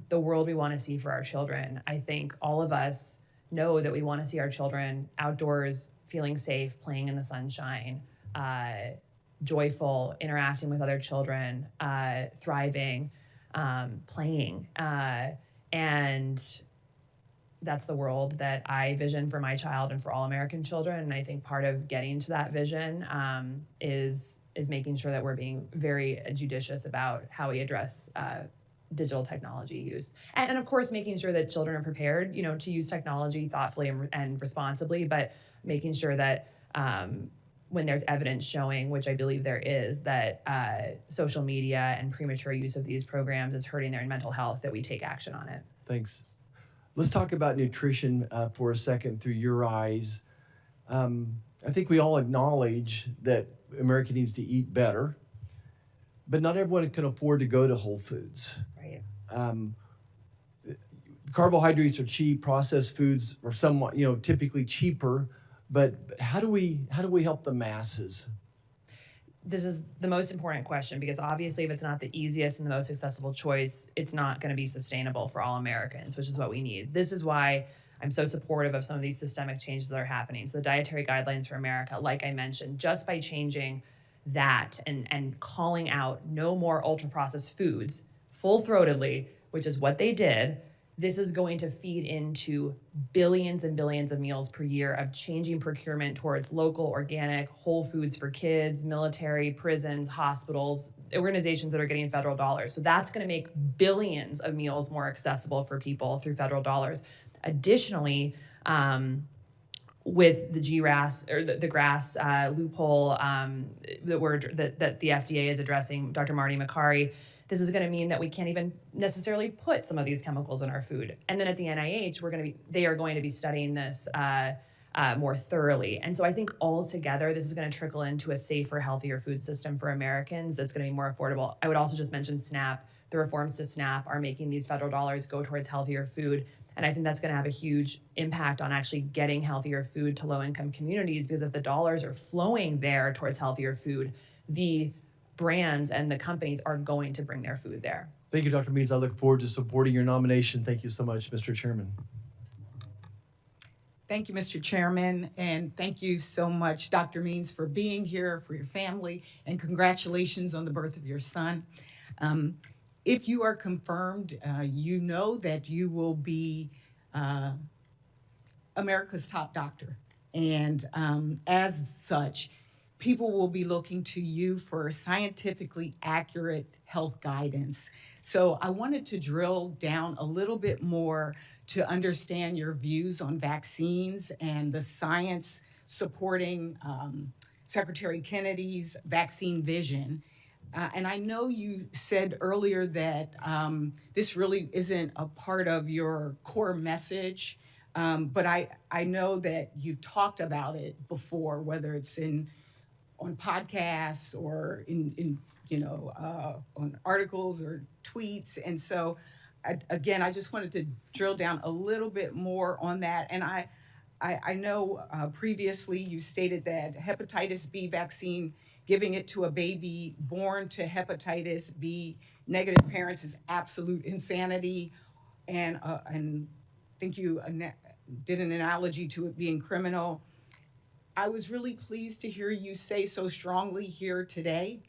Speaker 2: the world we want to see for our children, I think all of us know that we want to see our children outdoors, feeling safe, playing in the sunshine, joyful, interacting with other children, thriving, playing, and that's the world that I vision for my child and for all American children. And I think part of getting to that vision is making sure that we're being very judicious about how we address digital technology use. And of course, making sure that children are prepared, to use technology thoughtfully and responsibly, but making sure that when there's evidence showing, which I believe there is, that social media and premature use of these programs is hurting their mental health, that we take action on it.
Speaker 12: Thanks. Let's talk about nutrition for a second through your eyes. I think we all acknowledge that America needs to eat better, but not everyone can afford to go to Whole Foods.
Speaker 2: Right.
Speaker 12: Carbohydrates are cheap. Processed foods are somewhat, typically cheaper. But how do we help the masses?
Speaker 2: This is the most important question, because obviously if it's not the easiest and the most accessible choice, it's not going to be sustainable for all Americans, which is what we need. This is why I'm so supportive of some of these systemic changes that are happening. So the Dietary Guidelines for America, like I mentioned, just by changing that and calling out no more ultra-processed foods full-throatedly, which is what they did, this is going to feed into billions and billions of meals per year of changing procurement towards local, organic, whole foods for kids, military, prisons, hospitals, organizations that are getting federal dollars. So that's going to make billions of meals more accessible for people through federal dollars. Additionally, with the GRAS or the GRAS loophole that the FDA is addressing, Dr. Marty Makary, this is going to mean that we can't even necessarily put some of these chemicals in our food. And then at the NIH, they are going to be studying this more thoroughly. And so I think altogether, this is going to trickle into a safer, healthier food system for Americans that's going to be more affordable. I would also just mention SNAP. The reforms to SNAP are making these federal dollars go towards healthier food. And I think that's going to have a huge impact on actually getting healthier food to low-income communities, because if the dollars are flowing there towards healthier food, the brands and the companies are going to bring their food there.
Speaker 12: Thank you, Dr. Means. I look forward to supporting your nomination. Thank you so much, Mr. Chairman.
Speaker 13: Thank you, Mr. Chairman, and thank you so much, Dr. Means, for being here, for your family, and congratulations on the birth of your son. If you are confirmed, you know that you will be America's top doctor. And as such, people will be looking to you for scientifically accurate health guidance. So I wanted to drill down a little bit more to understand your views on vaccines and the science supporting Secretary Kennedy's vaccine vision. And I know you said earlier that this really isn't a part of your core message, but I know that you've talked about it before, whether it's on podcasts or in on articles or tweets. And so, again, I just wanted to drill down a little bit more on that. And I know previously you stated that hepatitis B vaccine, giving it to a baby born to hepatitis B negative parents, is absolute insanity. And I think you did an analogy to it being criminal. I was really pleased to hear you say so strongly here today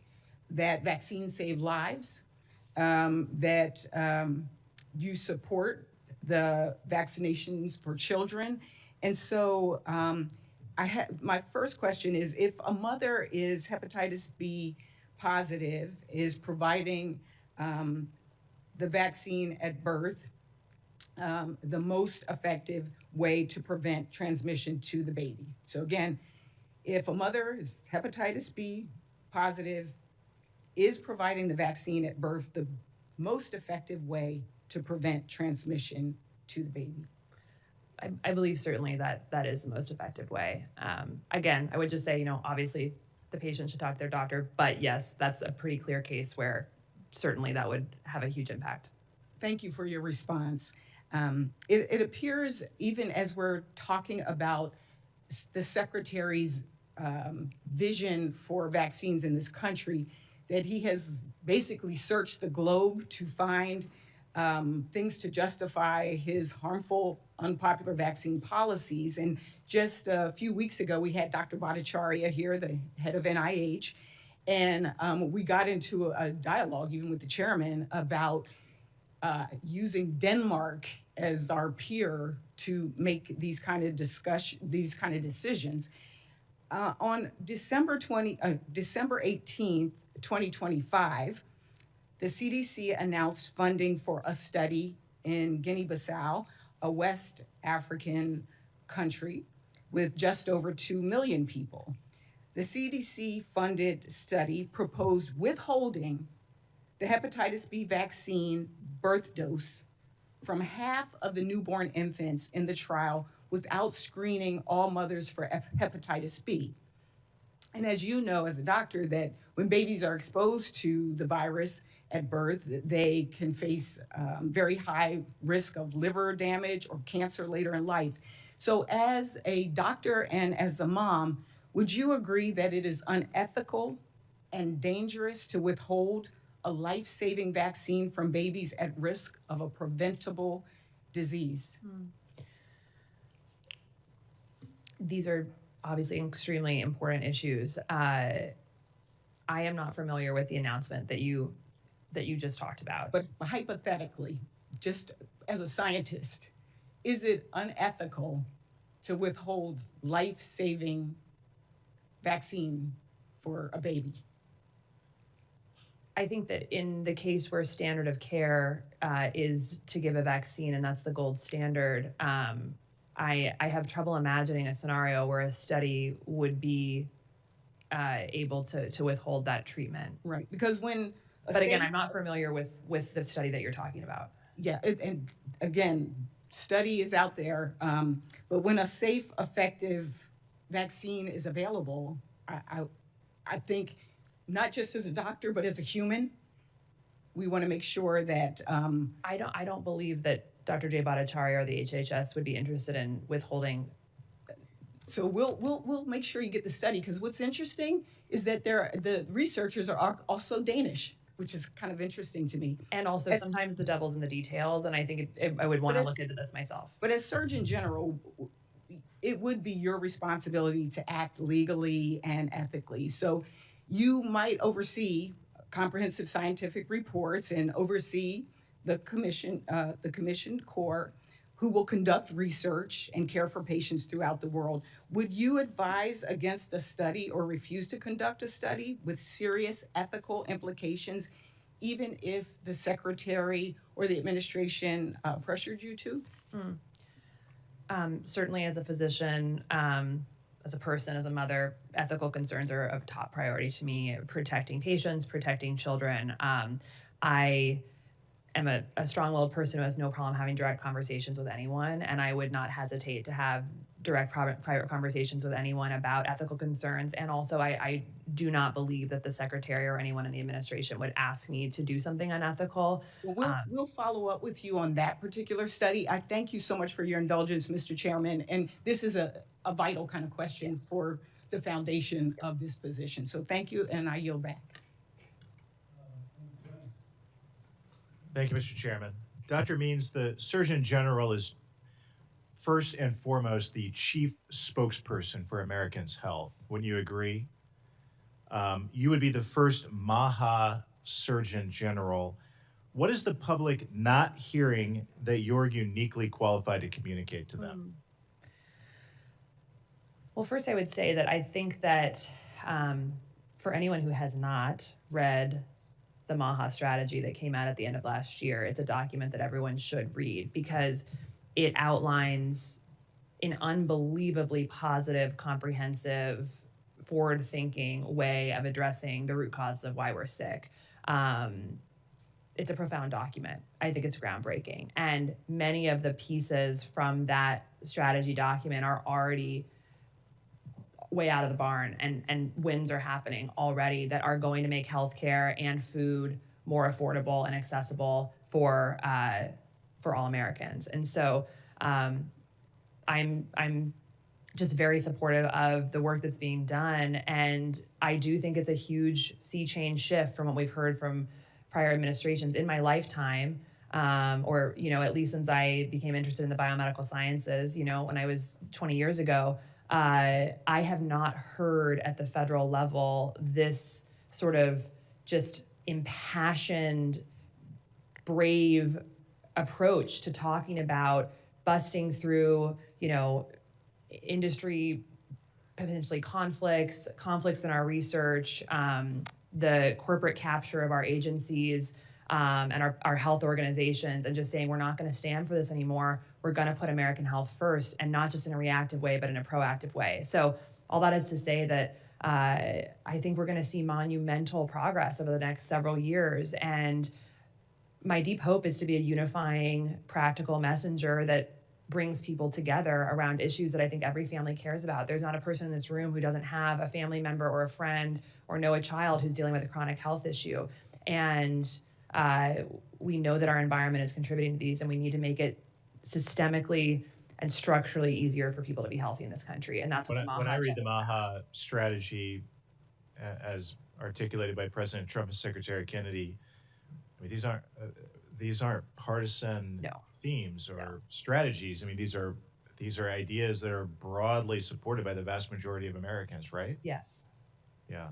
Speaker 13: that vaccines save lives, that you support the vaccinations for children. And so my first question is, if a mother is hepatitis B positive, is providing the vaccine at birth, the most effective way to prevent transmission to the baby. So again, if a mother is hepatitis B positive, is providing the vaccine at birth the most effective way to prevent transmission to the baby?
Speaker 2: I believe certainly that is the most effective way. Again, I would just say, obviously the patient should talk to their doctor, but yes, that's a pretty clear case where certainly that would have a huge impact.
Speaker 13: Thank you for your response. It appears, even as we're talking about the Secretary's vision for vaccines in this country, that he has basically searched the globe to find things to justify his harmful, unpopular vaccine policies. And just a few weeks ago, we had Dr. Bhattacharya here, the head of NIH, and we got into a dialogue, even with the chairman, about using Denmark as our peer to make these kind of decisions. On December 18th, 2025, the CDC announced funding for a study in Guinea-Bissau, a West African country with just over 2 million people. The CDC-funded study proposed withholding the hepatitis B vaccine birth dose from half of the newborn infants in the trial without screening all mothers for hepatitis B. And as you know, as a doctor, that when babies are exposed to the virus at birth, they can face very high risk of liver damage or cancer later in life. So as a doctor and as a mom, would you agree that it is unethical and dangerous to withhold a life-saving vaccine from babies at risk of a preventable disease?
Speaker 2: These are obviously extremely important issues. I am not familiar with the announcement that you just talked about.
Speaker 13: But hypothetically, just as a scientist, is it unethical to withhold life-saving vaccine for a baby?
Speaker 2: I think that in the case where standard of care is to give a vaccine, and that's the gold standard, I have trouble imagining a scenario where a study would be able to withhold that treatment.
Speaker 13: Right, because when
Speaker 2: But again, I'm not familiar with the study that you're talking about.
Speaker 13: Yeah, and again, study is out there, but when a safe, effective vaccine is available, I think not just as a doctor, but as a human, we want to make sure that
Speaker 2: I don't believe that Dr. Jay Bhattacharya or the HHS would be interested in withholding.
Speaker 13: So we'll make sure you get the study, because what's interesting is that the researchers are also Danish, which is kind of interesting to me.
Speaker 2: And also sometimes the devil's in the details, and I think I would want to look into this myself.
Speaker 13: But as Surgeon General, it would be your responsibility to act legally and ethically. So you might oversee comprehensive scientific reports and oversee the commission core who will conduct research and care for patients throughout the world. Would you advise against a study or refuse to conduct a study with serious ethical implications, even if the secretary or the administration pressured you to?
Speaker 2: Certainly as a physician, as a person, as a mother, ethical concerns are of top priority to me, protecting patients, protecting children. I am a strong-willed person who has no problem having direct conversations with anyone, and I would not hesitate to have direct private conversations with anyone about ethical concerns. And also, I do not believe that the secretary or anyone in the administration would ask me to do something unethical.
Speaker 13: Well, we'll follow up with you on that particular study. I thank you so much for your indulgence, Mr. Chairman. And this is a vital kind of question for the foundation of this position. So thank you, and I yield back.
Speaker 14: Thank you, Mr. Chairman. Dr. Means, the Surgeon General is first and foremost the chief spokesperson for Americans' health. Wouldn't you agree? You would be the first MAHA Surgeon General. What is the public not hearing that you're uniquely qualified to communicate to them?
Speaker 2: Well, first I would say that I think that for anyone who has not read the MAHA strategy that came out at the end of last year, it's a document that everyone should read, because it outlines an unbelievably positive, comprehensive, forward-thinking way of addressing the root causes of why we're sick. It's a profound document. I think it's groundbreaking. And many of the pieces from that strategy document are already way out of the barn, and wins are happening already that are going to make healthcare and food more affordable and accessible for all Americans. And so I'm just very supportive of the work that's being done, and I do think it's a huge sea change shift from what we've heard from prior administrations in my lifetime, or at least since I became interested in the biomedical sciences. When I was 20 years ago. I have not heard at the federal level this sort of just impassioned, brave approach to talking about busting through, industry, potentially conflicts in our research, the corporate capture of our agencies, and our health organizations, and just saying we're not going to stand for this anymore. We're going to put American health first, and not just in a reactive way, but in a proactive way. So all that is to say that I think we're going to see monumental progress over the next several years. And my deep hope is to be a unifying, practical messenger that brings people together around issues that I think every family cares about. There's not a person in this room who doesn't have a family member or a friend or know a child who's dealing with a chronic health issue. And we know that our environment is contributing to these, and we need to make it systemically and structurally easier for people to be healthy in this country. And that's what
Speaker 14: when I read the MAHA strategy as articulated by President Trump and Secretary Kennedy, I mean, these aren't partisan themes or strategies. I mean, these are ideas that are broadly supported by the vast majority of Americans, right?
Speaker 2: Yes.
Speaker 14: Yeah.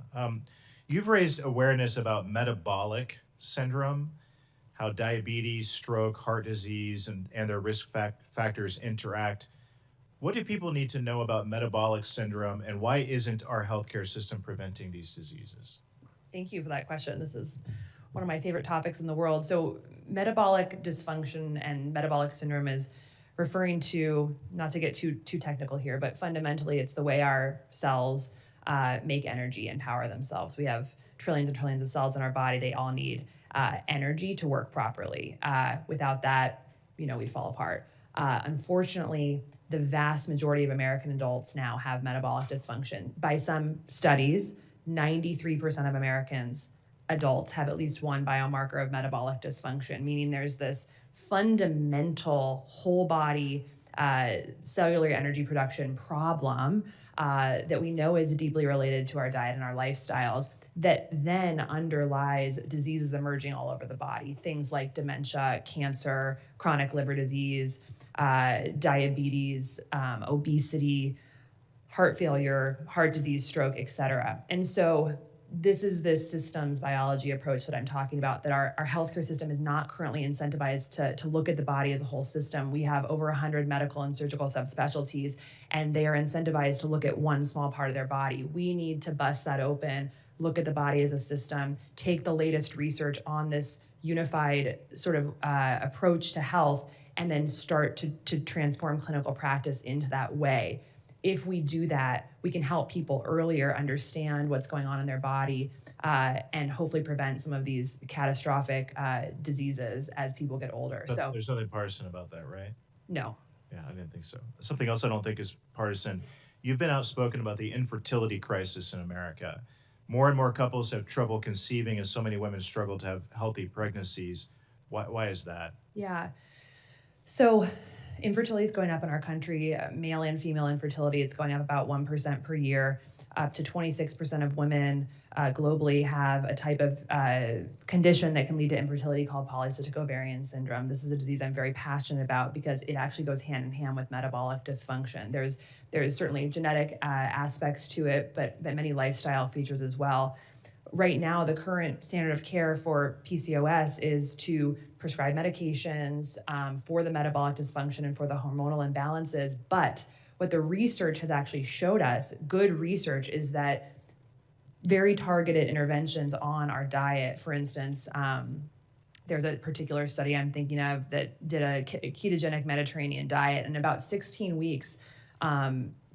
Speaker 14: You've raised awareness about metabolic syndrome, how diabetes, stroke, heart disease, and their risk factors interact. What do people need to know about metabolic syndrome, and why isn't our healthcare system preventing these diseases?
Speaker 2: Thank you for that question. This is one of my favorite topics in the world. So metabolic dysfunction and metabolic syndrome is referring to, not to get too technical here, but fundamentally it's the way our cells make energy and power themselves. We have trillions and trillions of cells in our body. They all need energy to work properly. Without that, we'd fall apart. Unfortunately, the vast majority of American adults now have metabolic dysfunction. By some studies, 93% of Americans, adults, have at least one biomarker of metabolic dysfunction, meaning there's this fundamental whole body cellular energy production problem that we know is deeply related to our diet and our lifestyles that then underlies diseases emerging all over the body, things like dementia, cancer, chronic liver disease, diabetes, obesity, heart failure, heart disease, stroke, et cetera. And so this is this systems biology approach that I'm talking about, that our healthcare system is not currently incentivized to look at the body as a whole system. We have over 100 medical and surgical subspecialties, and they are incentivized to look at one small part of their body. We need to bust that open, look at the body as a system, take the latest research on this unified sort of approach to health, and then start to transform clinical practice into that way. If we do that, we can help people earlier understand what's going on in their body and hopefully prevent some of these catastrophic diseases as people get older.
Speaker 14: But
Speaker 2: So
Speaker 14: there's nothing partisan about that, right?
Speaker 2: no.
Speaker 14: Yeah, I didn't think so. Something else I don't think is partisan. You've been outspoken about the infertility crisis in America. More and more couples have trouble conceiving as so many women struggle to have healthy pregnancies. Why is that?
Speaker 2: Yeah. So infertility is going up in our country, male and female infertility. It's going up about 1% per year. Up to 26% of women globally have a type of condition that can lead to infertility called polycystic ovarian syndrome. This is a disease I'm very passionate about because it actually goes hand in hand with metabolic dysfunction. There's certainly genetic aspects to it, but many lifestyle features as well. Right now, the current standard of care for PCOS is to prescribe medications for the metabolic dysfunction and for the hormonal imbalances. But what the research has actually showed us, good research, is that very targeted interventions on our diet, for instance, there's a particular study I'm thinking of that did a ketogenic Mediterranean diet, and in about 16 weeks,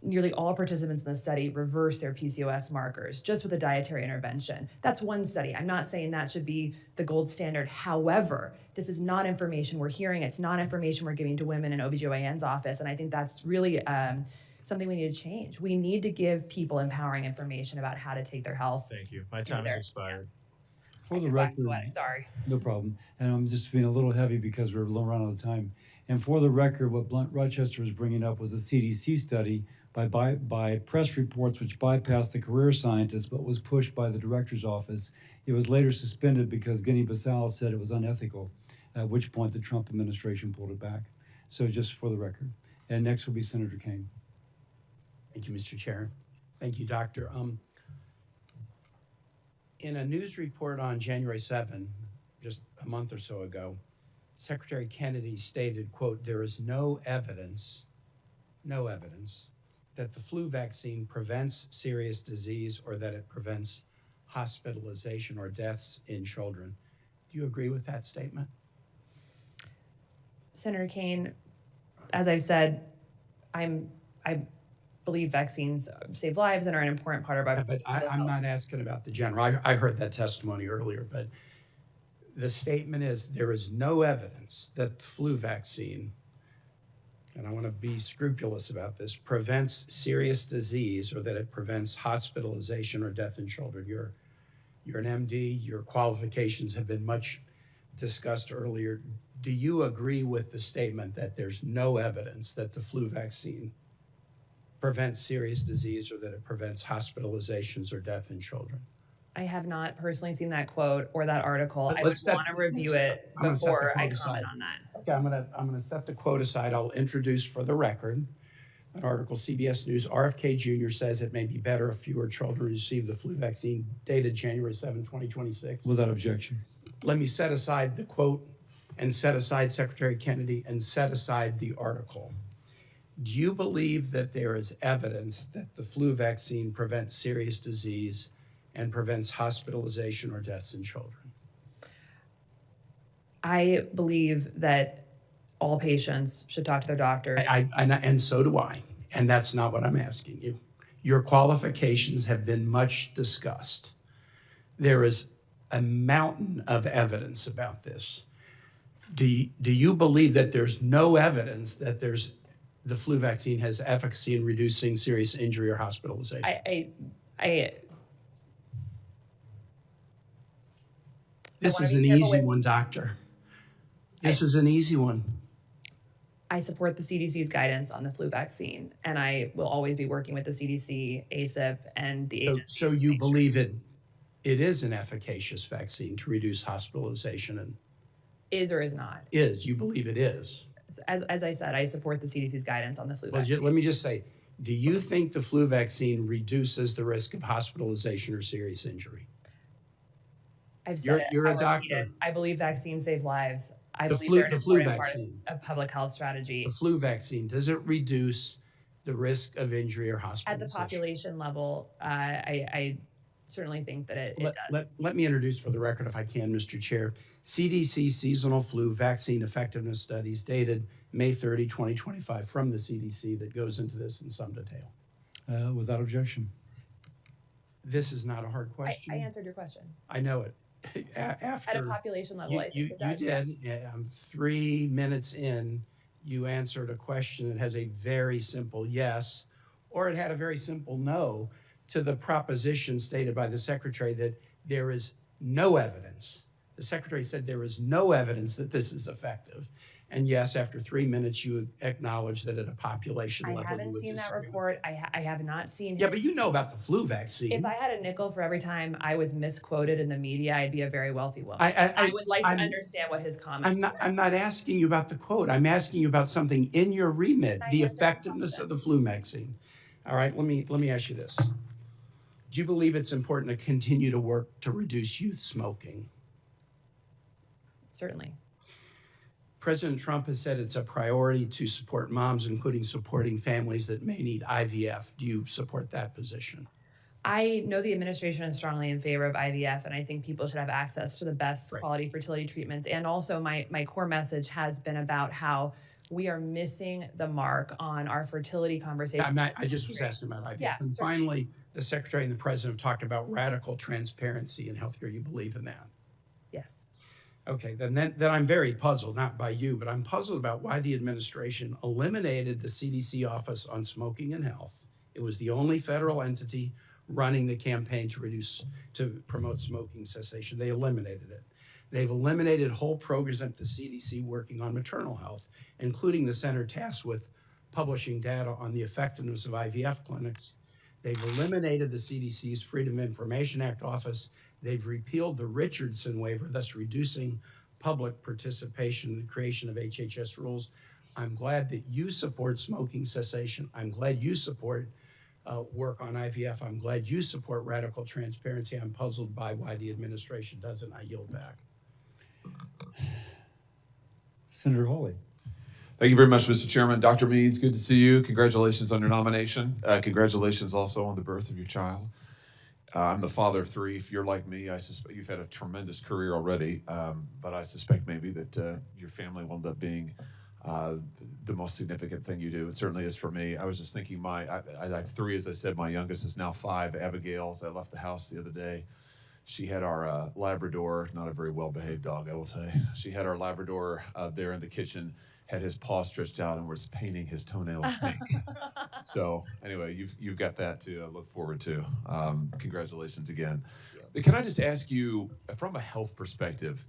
Speaker 2: nearly all participants in the study reversed their PCOS markers just with a dietary intervention. That's one study. I'm not saying that should be the gold standard. However, this is not information we're hearing. It's not information we're giving to women in OBGYN's office. And I think that's really something we need to change. We need to give people empowering information about how to take their health.
Speaker 14: Thank you. My time has expired.
Speaker 1: For the record,
Speaker 2: sorry.
Speaker 1: No problem. And I'm just being a little heavy because we're running out of time. And for the record, what Blunt Rochester was bringing up was a CDC study by press reports which bypassed the career scientists but was pushed by the director's office. It was later suspended because Guinea-Bissau said it was unethical, at which point the Trump administration pulled it back. So just for the record. And next will be Senator Kane.
Speaker 15: Thank you, Mr. Chair. Thank you, Doctor. In a news report on January 7, just a month or so ago, Secretary Kennedy stated, quote, "There is no evidence that the flu vaccine prevents serious disease or that it prevents hospitalization or deaths in children." Do you agree with that statement?
Speaker 2: Senator Kane, as I've said, I believe vaccines save lives and are an important part of our.
Speaker 15: But I'm not asking about the general. I heard that testimony earlier, but the statement is there is no evidence that the flu vaccine, and I want to be scrupulous about this, prevents serious disease or that it prevents hospitalization or death in children. You're an MD, your qualifications have been much discussed earlier. Do you agree with the statement that there's no evidence that the flu vaccine prevents serious disease or that it prevents hospitalizations or death in children?
Speaker 2: I have not personally seen that quote or that article. I would want to review it before I comment on that.
Speaker 15: Okay, I'm gonna set the quote aside. I'll introduce for the record an article, CBS News. RFK Jr. says it may be better if fewer children receive the flu vaccine, dated January 7, 2026.
Speaker 1: Without objection.
Speaker 15: Let me set aside the quote and set aside Secretary Kennedy and set aside the article. Do you believe that there is evidence that the flu vaccine prevents serious disease and prevents hospitalization or deaths in children?
Speaker 2: I believe that all patients should talk to their doctors.
Speaker 15: And so do I. And that's not what I'm asking you. Your qualifications have been much discussed. There is a mountain of evidence about this. Do you believe that there's no evidence that the flu vaccine has efficacy in reducing serious injury or hospitalization? This is an easy one, doctor. This is an easy one.
Speaker 2: I support the CDC's guidance on the flu vaccine, and I will always be working with the CDC, ACIP, and the agencies.
Speaker 15: So you believe it is an efficacious vaccine to reduce hospitalization and
Speaker 2: Is or is not?
Speaker 15: you believe it is?
Speaker 2: As I said, I support the CDC's guidance on the flu vaccine.
Speaker 15: Let me just say, do you think the flu vaccine reduces the risk of hospitalization or serious injury?
Speaker 2: I've said
Speaker 15: You're
Speaker 2: it.
Speaker 15: a doctor.
Speaker 2: I believe vaccines save lives. I
Speaker 15: The
Speaker 2: believe
Speaker 15: flu-
Speaker 2: they're an
Speaker 15: the flu
Speaker 2: important
Speaker 15: vaccine.
Speaker 2: part of public health strategy.
Speaker 15: The flu vaccine, does it reduce the risk of injury or
Speaker 2: At
Speaker 15: hospitalization?
Speaker 2: the population level, I certainly think that it does.
Speaker 15: Let me introduce for the record, if I can, Mr. Chair, CDC seasonal flu vaccine effectiveness studies dated May 30, 2025 from the CDC that goes into this in some detail.
Speaker 1: Without objection.
Speaker 15: This is not a hard question.
Speaker 2: I answered your question.
Speaker 15: I know it. After
Speaker 2: At a population level, I think
Speaker 15: you
Speaker 2: it does.
Speaker 15: did.
Speaker 2: Yes.
Speaker 15: 3 minutes in, you answered a question that has a very simple yes, or it had a very simple no to the proposition stated by the Secretary that there is no evidence. The Secretary said there is no evidence that this is effective. And yes, after 3 minutes, you acknowledge that at a population level,
Speaker 2: I haven't seen that report. I have not seen.
Speaker 15: Yeah, but you know about the flu vaccine.
Speaker 2: If I had a nickel for every time I was misquoted in the media, I'd be a very wealthy woman. I would like to understand what his comments were.
Speaker 15: I'm not asking you about the quote. I'm asking you about something in your remit, the effectiveness of the flu vaccine. All right, let me ask you this. Do you believe it's important to continue to work to reduce youth smoking?
Speaker 2: Certainly.
Speaker 15: President Trump has said it's a priority to support moms, including supporting families that may need IVF. Do you support that position?
Speaker 2: I know the administration is strongly in favor of IVF, and I think people should have access to the best quality fertility treatments. And also my core message has been about how we are missing the mark on our fertility conversation.
Speaker 15: I just was asking about IVF.
Speaker 2: Yeah,
Speaker 15: and finally, the Secretary and the President have talked about radical transparency in healthcare. You believe in that?
Speaker 2: Yes.
Speaker 15: Okay, then I'm very puzzled, not by you, but I'm puzzled about why the administration eliminated the CDC Office on Smoking and Health. It was the only federal entity running the campaign to promote smoking cessation. They eliminated it. They've eliminated whole programs at the CDC working on maternal health, including the center tasked with publishing data on the effectiveness of IVF clinics. They've eliminated the CDC's Freedom of Information Act office. They've repealed the Richardson waiver, thus reducing public participation in the creation of HHS rules. I'm glad that you support smoking cessation. I'm glad you support work on IVF. I'm glad you support radical transparency. I'm puzzled by why the administration doesn't. I yield back.
Speaker 1: Senator Hawley.
Speaker 16: Thank you very much, Mr. Chairman. Dr. Means, good to see you. Congratulations on your nomination. Congratulations also on the birth of your child. I'm the father of 3. If you're like me, I suspect you've had a tremendous career already, but I suspect maybe that your family will end up being the most significant thing you do. It certainly is for me. I was just thinking I have 3, as I said. My youngest is now 5, Abigail. As I left the house the other day, she had our Labrador, not a very well-behaved dog, I will say. She had our Labrador there in the kitchen, had his paw stretched out and was painting his toenails pink. So anyway, you've got that to look forward to. Congratulations again. But can I just ask you, from a health perspective,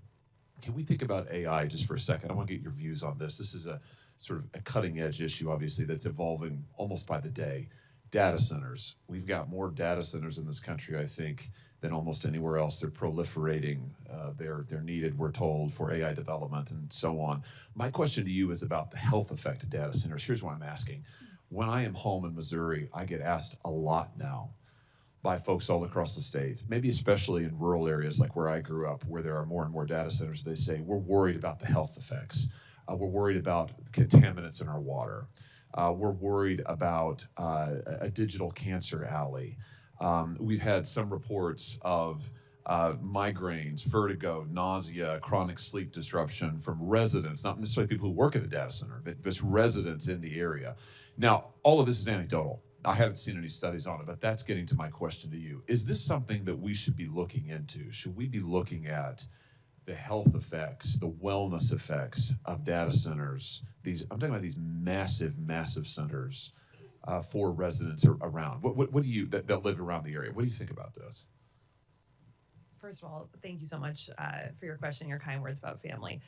Speaker 16: can we think about AI just for a second? I want to get your views on this. This is a sort of a cutting edge issue, obviously, that's evolving almost by the day. Data centers. We've got more data centers in this country, I think, than almost anywhere else. They're proliferating. They're needed, we're told, for AI development and so on. My question to you is about the health effect of data centers. Here's what I'm asking. When I am home in Missouri, I get asked a lot now by folks all across the state, maybe especially in rural areas like where I grew up, where there are more and more data centers. They say, we're worried about the health effects. We're worried about contaminants in our water. We're worried about a digital cancer alley. We've had some reports of migraines, vertigo, nausea, chronic sleep disruption from residents, not necessarily people who work at a data center, but just residents in the area. Now, all of this is anecdotal. I haven't seen any studies on it, but that's getting to my question to you. Is this something that we should be looking into? Should we be looking at the health effects, the wellness effects of data centers. I'm talking about these massive, massive centers for residents around. What do you that live around the area? What do you think about this?
Speaker 2: First of all, thank you so much for your question and your kind words about family.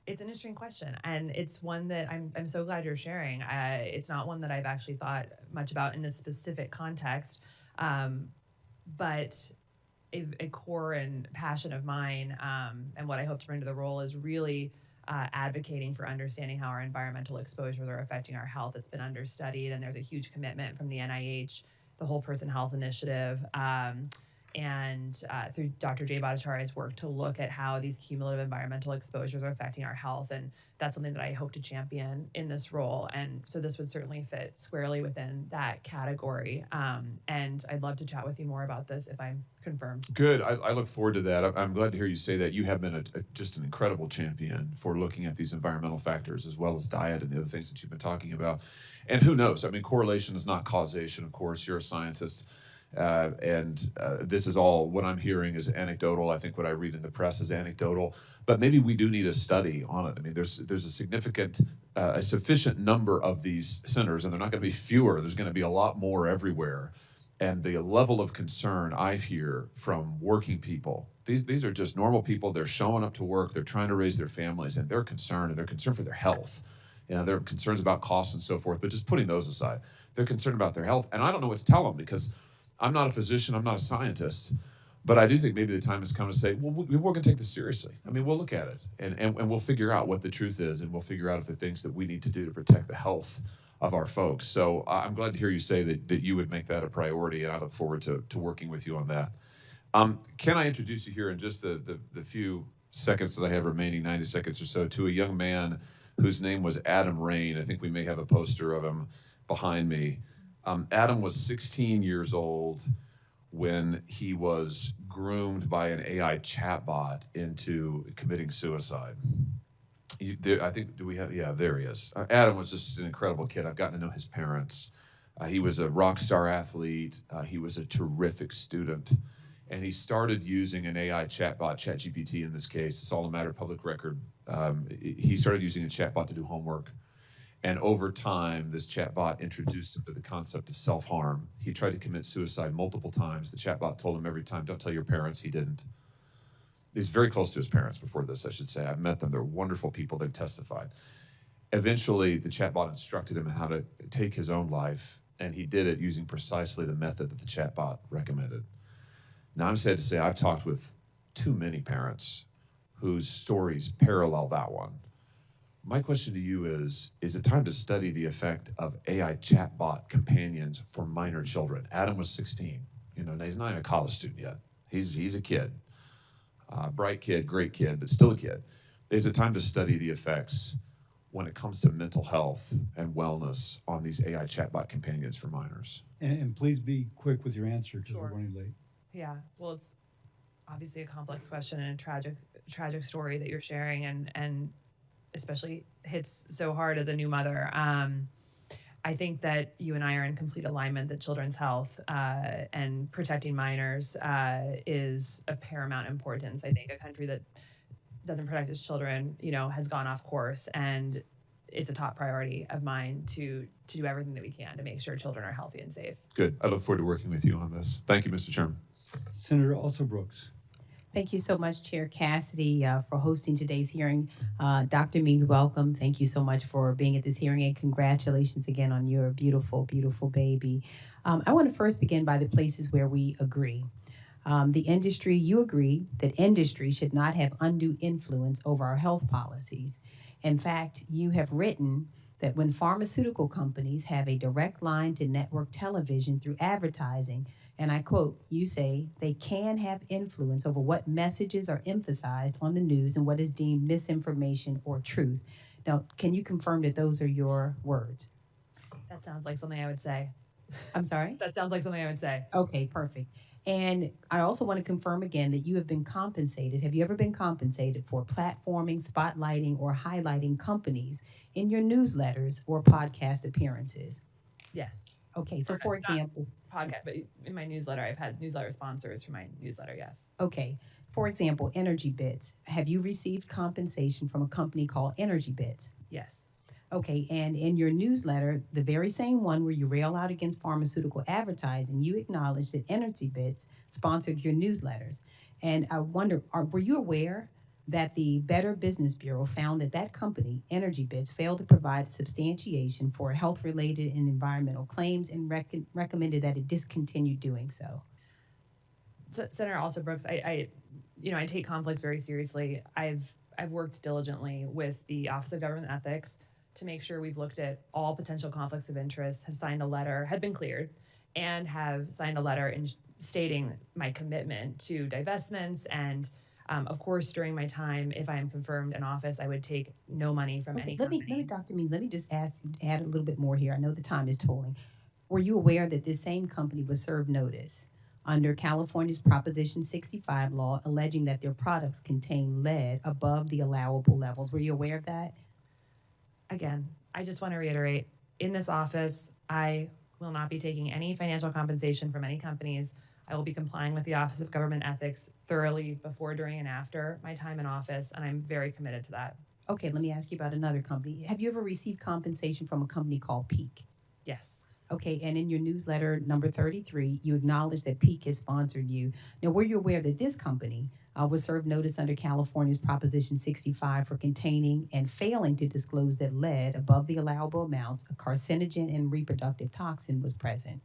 Speaker 2: It's an interesting question, and it's one that I'm so glad you're sharing. It's not one that I've actually thought much about in this specific context, but a core and passion of mine, and what I hope to bring to the role is really advocating for understanding how our environmental exposures are affecting our health. It's been understudied, and there's a huge commitment from the NIH, the Whole Person Health Initiative, and through Dr. Jay Bhattacharya's work to look at how these cumulative environmental exposures are affecting our health. And that's something that I hope to champion in this role. And so this would certainly fit squarely within that category. And I'd love to chat with you more about this if I'm confirmed.
Speaker 16: Good. I look forward to that. I'm glad to hear you say that. You have been just an incredible champion for looking at these environmental factors as well as diet and the other things that you've been talking about. And who knows? I mean, correlation is not causation, of course. You're a scientist. This is all, what I'm hearing is anecdotal. I think what I read in the press is anecdotal, but maybe we do need a study on it. I mean, there's a sufficient number of these centers, and they're not going to be fewer. There's going to be a lot more everywhere. And the level of concern I hear from working people, these are just normal people. They're showing up to work. They're trying to raise their families, and they're concerned for their health. You know, there are concerns about costs and so forth, but just putting those aside, they're concerned about their health. And I don't know what to tell them because I'm not a physician, I'm not a scientist, but I do think maybe the time has come to say, well, we're going to take this seriously. I mean, we'll look at it and we'll figure out what the truth is, and we'll figure out if there are things that we need to do to protect the health of our folks. So I'm glad to hear you say that you would make that a priority, and I look forward to working with you on that. Can I introduce you here in just the few seconds that I have remaining, 90 seconds or so, to a young man whose name was Adam Rain. I think we may have a poster of him behind me. Adam was 16 years old when he was groomed by an AI chatbot into committing suicide. I think, do we have, yeah, there he is. Adam was just an incredible kid. I've gotten to know his parents. He was a rock star athlete. He was a terrific student. And he started using an AI chatbot, ChatGPT in this case. It's all a matter of public record. He started using a chatbot to do homework. And over time, this chatbot introduced him to the concept of self-harm. He tried to commit suicide multiple times. The chatbot told him every time, don't tell your parents. He didn't. He's very close to his parents before this, I should say. I've met them. They're wonderful people. They've testified. Eventually, the chatbot instructed him how to take his own life, and he did it using precisely the method that the chatbot recommended. Now, I'm sad to say I've talked with too many parents whose stories parallel that one. My question to you is it time to study the effect of AI chatbot companions for minor children? Adam was 16. You know, he's not even a college student yet. He's a kid. Bright kid, great kid, but still a kid. Is it time to study the effects when it comes to mental health and wellness on these AI chatbot companions for minors?
Speaker 1: And please be quick with your answer because
Speaker 2: Sure.
Speaker 1: we're running late.
Speaker 2: Yeah, well, it's obviously a complex question and a tragic story that you're sharing, and especially hits so hard as a new mother. I think that you and I are in complete alignment that children's health and protecting minors is of paramount importance. I think a country that doesn't protect its children, has gone off course, and it's a top priority of mine to do everything that we can to make sure children are healthy and safe.
Speaker 16: Good. I look forward to working with you on this. Thank you, Mr. Chairman.
Speaker 1: Senator Also Brooks.
Speaker 17: Thank you so much, Chair Cassidy, for hosting today's hearing. Dr. Means, welcome. Thank you so much for being at this hearing, and congratulations again on your beautiful, beautiful baby. I want to first begin by the places where we agree. The industry, you agree that industry should not have undue influence over our health policies. In fact, you have written that when pharmaceutical companies have a direct line to network television through advertising, and I quote, you say, they can have influence over what messages are emphasized on the news and what is deemed misinformation or truth. Now, can you confirm that those are your words?
Speaker 2: That sounds like something I would say.
Speaker 17: I'm sorry?
Speaker 2: That sounds like something I would say.
Speaker 17: Okay, perfect. And I also want to confirm again that you have been compensated. Have you ever been compensated for platforming, spotlighting, or highlighting companies in your newsletters or podcast appearances?
Speaker 2: Yes.
Speaker 17: Okay, so for example,
Speaker 2: podcast, but in my newsletter, I've had newsletter sponsors for my newsletter. Yes.
Speaker 17: Okay. For example, Energy Bits. Have you received compensation from a company called Energy Bits?
Speaker 2: Yes.
Speaker 17: Okay, and in your newsletter, the very same one where you rail out against pharmaceutical advertising, you acknowledge that Energy Bits sponsored your newsletters. And I wonder, were you aware that the Better Business Bureau found that that company, Energy Bits, failed to provide substantiation for health-related and environmental claims and recommended that it discontinue doing so?
Speaker 2: Senator Alston-Brooks, I take conflicts very seriously. I've worked diligently with the Office of Government Ethics to make sure we've looked at all potential conflicts of interest, have signed a letter, had been cleared, and have signed a letter stating my commitment to divestments. And of course, during my time, if I am confirmed in office, I would take no money from any company.
Speaker 17: Let me, Dr. Means, let me just add a little bit more here. I know the time is tolling. Were you aware that this same company was served notice under California's Proposition 65 law alleging that their products contain lead above the allowable levels? Were you aware of that?
Speaker 2: Again, I just want to reiterate, in this office, I will not be taking any financial compensation from any companies. I will be complying with the Office of Government Ethics thoroughly before, during, and after my time in office, and I'm very committed to that.
Speaker 17: Okay, let me ask you about another company. Have you ever received compensation from a company called Peak?
Speaker 2: Yes.
Speaker 17: Okay, and in your newsletter number 33, you acknowledge that Peak has sponsored you. Now, were you aware that this company was served notice under California's Proposition 65 for containing and failing to disclose that lead above the allowable amounts, a carcinogen and reproductive toxin, was present?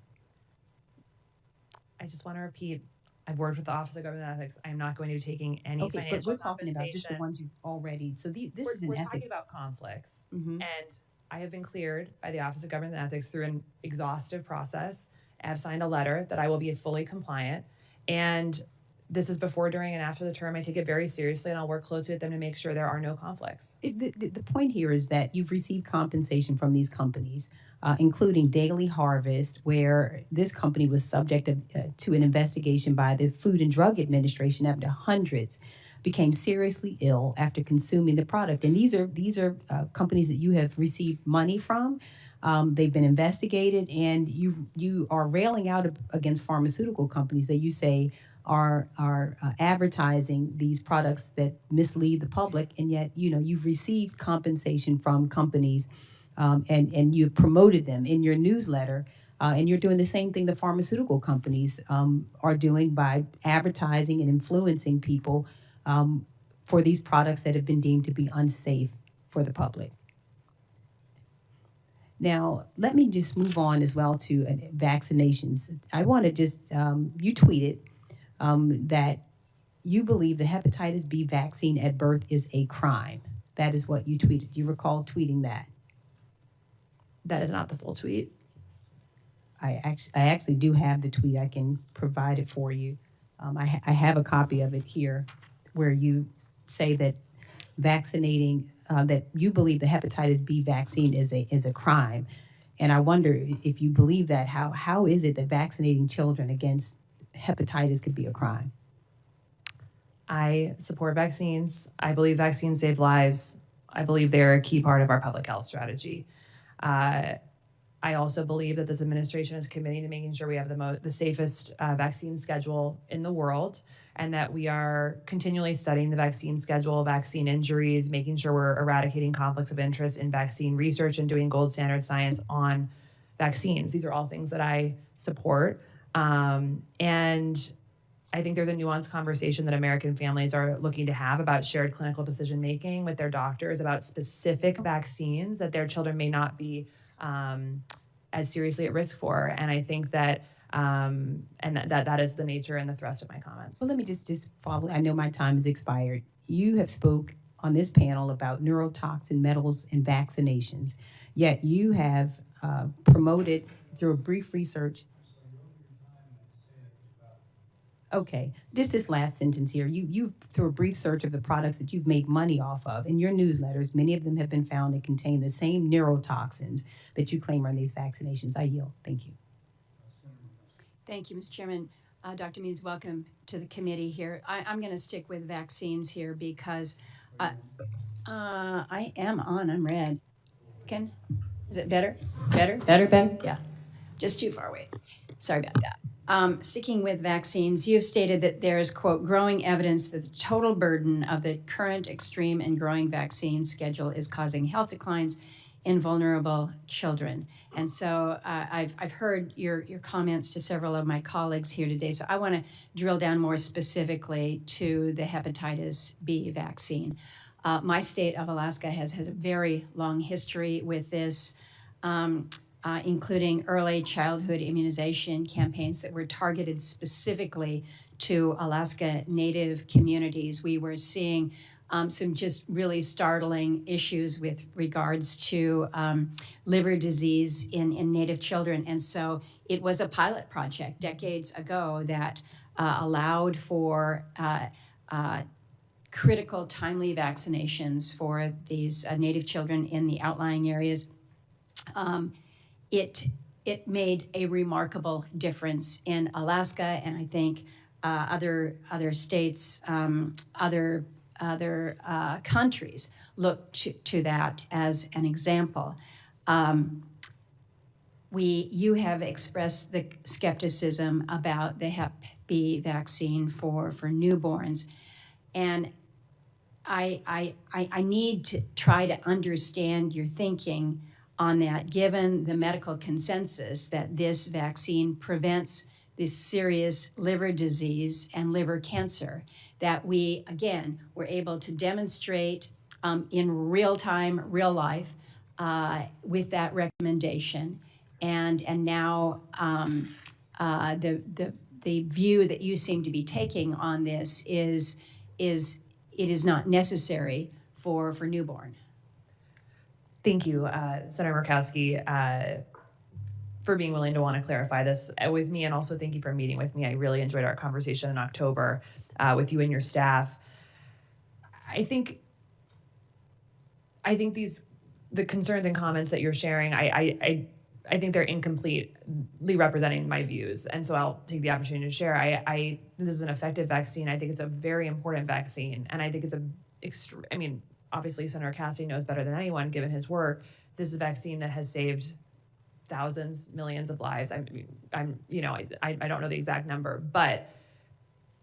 Speaker 2: I just want to repeat, I've worked with the Office of Government Ethics. I'm not going to be taking any
Speaker 17: Okay,
Speaker 2: financial
Speaker 17: but we're talking about just the
Speaker 2: compensation.
Speaker 17: ones you've already, so this is an
Speaker 2: We're
Speaker 17: ethics.
Speaker 2: talking about conflicts.
Speaker 17: Mhm.
Speaker 2: And I have been cleared by the Office of Government Ethics through an exhaustive process. I have signed a letter that I will be fully compliant. And this is before, during, and after the term. I take it very seriously, and I'll work closely with them to make sure there are no conflicts.
Speaker 17: The point here is that you've received compensation from these companies, including Daily Harvest, where this company was subject to an investigation by the Food and Drug Administration after hundreds became seriously ill after consuming the product. And these are companies that you have received money from. They've been investigated, and you are railing out against pharmaceutical companies that you say are advertising these products that mislead the public, and yet you've received compensation from companies, and you've promoted them in your newsletter, and you're doing the same thing the pharmaceutical companies are doing by advertising and influencing people for these products that have been deemed to be unsafe for the public. Now, let me just move on as well to vaccinations. I want to just, you tweeted that you believe the hepatitis B vaccine at birth is a crime. That is what you tweeted. Do you recall tweeting that?
Speaker 2: That is not the full tweet.
Speaker 17: I actually do have the tweet. I can provide it for you. I have a copy of it here where you say that vaccinating, that you believe the hepatitis B vaccine is a crime. And I wonder, if you believe that, how is it that vaccinating children against hepatitis could be a crime?
Speaker 2: I support vaccines. I believe vaccines save lives. I believe they're a key part of our public health strategy. I also believe that this administration is committing to making sure we have the safest vaccine schedule in the world, and that we are continually studying the vaccine schedule, vaccine injuries, making sure we're eradicating conflicts of interest in vaccine research and doing gold standard science on vaccines. These are all things that I support. And I think there's a nuanced conversation that American families are looking to have about shared clinical decision-making with their doctors about specific vaccines that their children may not be as seriously at risk for. And I think that that is the nature and the thrust of my comments.
Speaker 17: Well, let me just follow. I know my time has expired. You have spoke on this panel about neurotoxin metals and vaccinations, yet you have promoted through a brief research. Okay, just this last sentence here. You've through a brief search of the products that you've made money off of in your newsletters, many of them have been found to contain the same neurotoxins that you claim are in these vaccinations. I yield. Thank you.
Speaker 18: Thank you, Mr. Chairman. Dr. Means, welcome to the committee here. I'm going to stick with vaccines here because I am on. I'm red. Is it better? Better? Yeah. Just too far away. Sorry about that. Sticking with vaccines, you've stated that there is, quote, growing evidence that the total burden of the current extreme and growing vaccine schedule is causing health declines in vulnerable children. And so I've heard your comments to several of my colleagues here today. So I want to drill down more specifically to the hepatitis B vaccine. My state of Alaska has had a very long history with this, including early childhood immunization campaigns that were targeted specifically to Alaska Native communities. We were seeing some just really startling issues with regards to liver disease in Native children. And so it was a pilot project decades ago that allowed for critical timely vaccinations for these Native children in the outlying areas. It made a remarkable difference in Alaska, and I think other states, other countries look to that as an example. You have expressed the skepticism about the Hep B vaccine for newborns, and I need to try to understand your thinking on that, given the medical consensus that this vaccine prevents this serious liver disease and liver cancer, that we, again, were able to demonstrate in real time, real life, with that recommendation. And now the view that you seem to be taking on this is it is not necessary for newborn.
Speaker 2: Thank you, Senator Murkowski, for being willing to want to clarify this with me, and also thank you for meeting with me. I really enjoyed our conversation in October with you and your staff. I think the concerns and comments that you're sharing, I think they're incompletely representing my views, and so I'll take the opportunity to share. This is an effective vaccine. I think it's a very important vaccine, and I think it's obviously Senator Cassidy knows better than anyone, given his work. This is a vaccine that has saved thousands, millions of lives. I don't know the exact number, but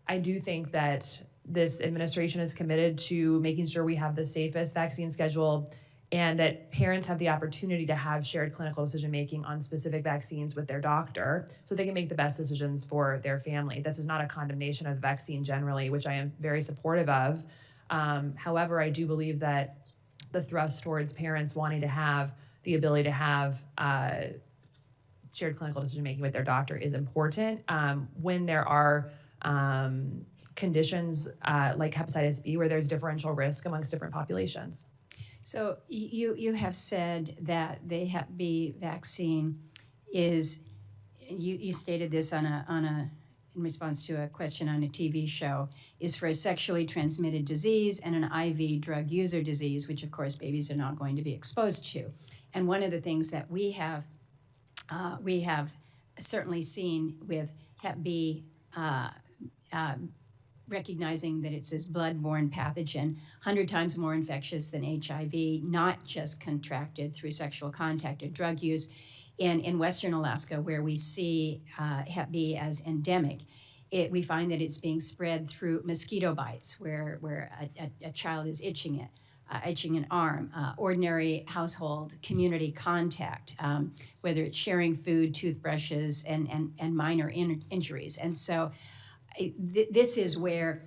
Speaker 2: I do think that this administration is committed to making sure we have the safest vaccine schedule, and that parents have the opportunity to have shared clinical decision-making on specific vaccines with their doctor so they can make the best decisions for their family. This is not a condemnation of the vaccine generally, which I am very supportive of. However, I do believe that the thrust towards parents wanting to have the ability to have shared clinical decision-making with their doctor is important when there are conditions like hepatitis B where there's differential risk amongst different populations.
Speaker 18: So you have said that the Hep B vaccine is, you stated this in response to a question on a TV show, is for a sexually transmitted disease and an IV drug user disease, which of course babies are not going to be exposed to. And one of the things that we have certainly seen with Hep B, recognizing that it's this blood-borne pathogen, 100 times more infectious than HIV, not just contracted through sexual contact or drug use. In Western Alaska, where we see Hep B as endemic, we find that it's being spread through mosquito bites, where a child is itching an arm, ordinary household community contact, whether it's sharing food, toothbrushes, and minor injuries. And so this is where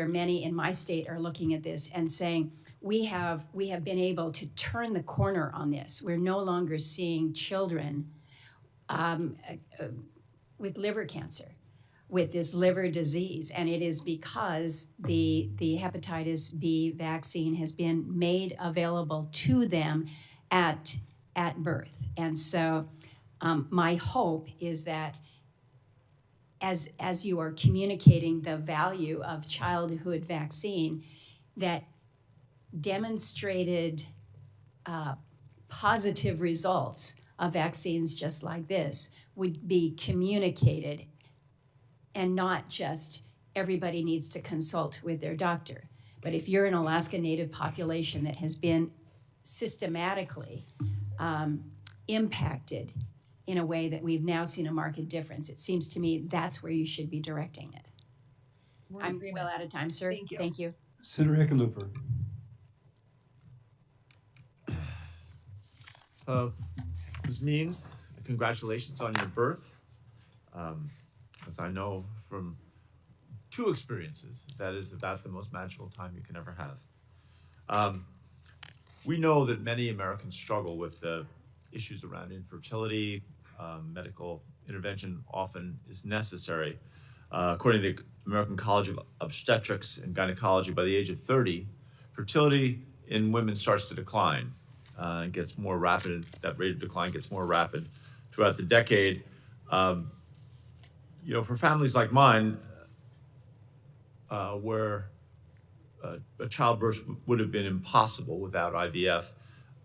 Speaker 18: many in my state are looking at this and saying, we have been able to turn the corner on this. We're no longer seeing children with liver cancer, with this liver disease, and it is because the hepatitis B vaccine has been made available to them at birth. And so my hope is that as you are communicating the value of childhood vaccine, that demonstrated positive results of vaccines just like this would be communicated, and not just everybody needs to consult with their doctor. But if you're an Alaska Native population that has been systematically impacted in a way that we've now seen a marked difference. It seems to me that's where you should be directing it. I'm well out of time, sir.
Speaker 2: Thank you.
Speaker 18: Thank you.
Speaker 1: Senator Hickenlooper.
Speaker 19: Ms. Means, congratulations on your birth. As I know from 2 experiences, that is about the most magical time you can ever have. We know that many Americans struggle with issues around infertility. Medical intervention often is necessary. According to the American College of Obstetrics and Gynecology, by the age of 30, fertility in women starts to decline. It gets more rapid. That rate of decline gets more rapid throughout the decade. For families like mine, where a childbirth would have been impossible without IVF,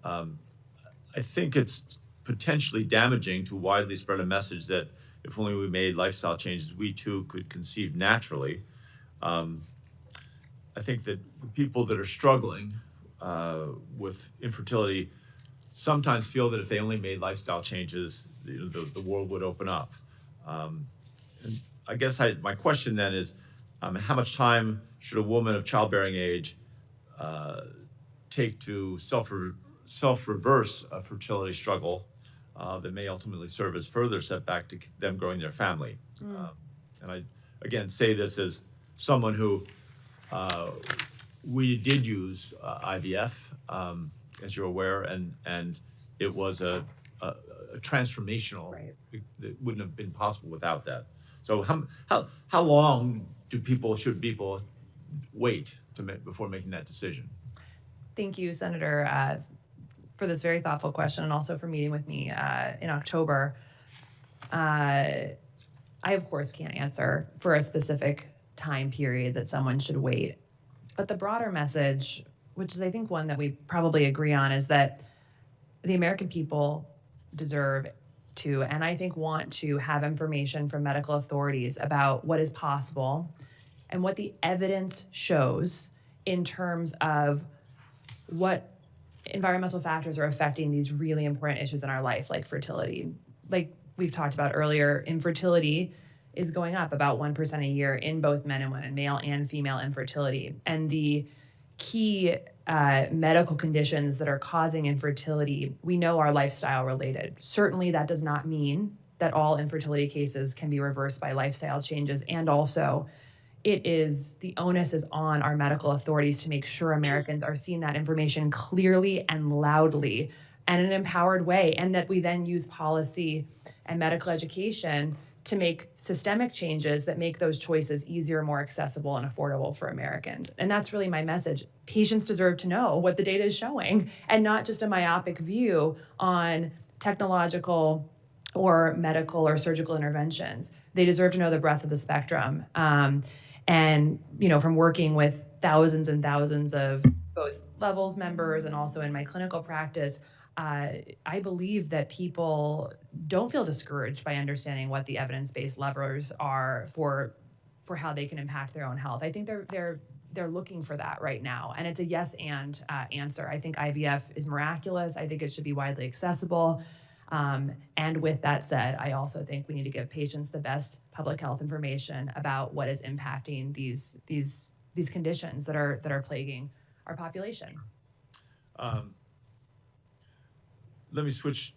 Speaker 19: I think it's potentially damaging to widely spread a message that if only we made lifestyle changes, we too could conceive naturally. I think that people that are struggling with infertility sometimes feel that if they only made lifestyle changes, the world would open up. And I guess my question then is, how much time should a woman of childbearing age take to self-reverse a fertility struggle that may ultimately serve as further setback to them growing their family? And I, again, say this as someone who we did use IVF, as you're aware, and it was a transformational, that wouldn't have been possible without that. So how long should people wait before making that decision?
Speaker 2: Thank you, Senator, for this very thoughtful question and also for meeting with me in October. I, of course, can't answer for a specific time period that someone should wait. But the broader message, which is I think one that we probably agree on, is that the American people deserve to, and I think want to, have information from medical authorities about what is possible and what the evidence shows in terms of what environmental factors are affecting these really important issues in our life, like fertility. Like we've talked about earlier, infertility is going up about 1% a year in both men and women, male and female infertility. And the key medical conditions that are causing infertility, we know are lifestyle related. Certainly that does not mean that all infertility cases can be reversed by lifestyle changes. And also, the onus is on our medical authorities to make sure Americans are seeing that information clearly and loudly and in an empowered way, and that we then use policy and medical education to make systemic changes that make those choices easier, more accessible, and affordable for Americans. And that's really my message. Patients deserve to know what the data is showing, and not just a myopic view on technological or medical or surgical interventions. They deserve to know the breadth of the spectrum. And from working with thousands and thousands of both levels members and also in my clinical practice, I believe that people don't feel discouraged by understanding what the evidence-based levers are for how they can impact their own health. I think they're looking for that right now, and it's a yes and answer. I think IVF is miraculous. I think it should be widely accessible. And with that said, I also think we need to give patients the best public health information about what is impacting these conditions that are plaguing our population.
Speaker 19: Let me switch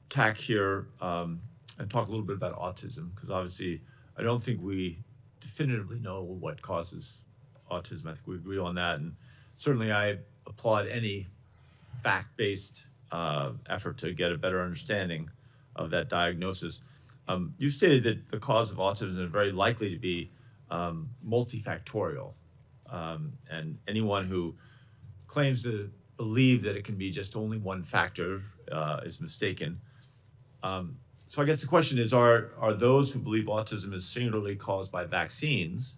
Speaker 19: tack here and talk a little bit about autism, because obviously I don't think we definitively know what causes autism. I think we agree on that, and certainly I applaud any fact-based effort to get a better understanding of that diagnosis. You stated that the cause of autism is very likely to be multifactorial, and anyone who claims to believe that it can be just only one factor is mistaken. So I guess the question is, are those who believe autism is singularly caused by vaccines,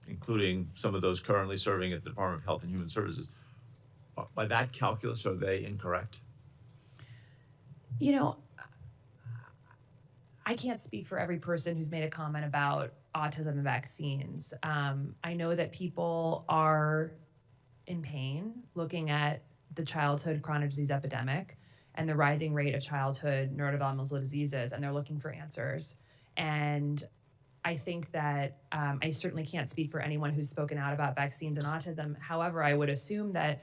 Speaker 19: including some of those currently serving at the Department of Health and Human Services, by that calculus, are they incorrect?
Speaker 2: I can't speak for every person who's made a comment about autism and vaccines. I know that people are in pain looking at the childhood chronic disease epidemic and the rising rate of childhood neurodevelopmental diseases, and they're looking for answers. And I think that I certainly can't speak for anyone who's spoken out about vaccines and autism. However, I would assume that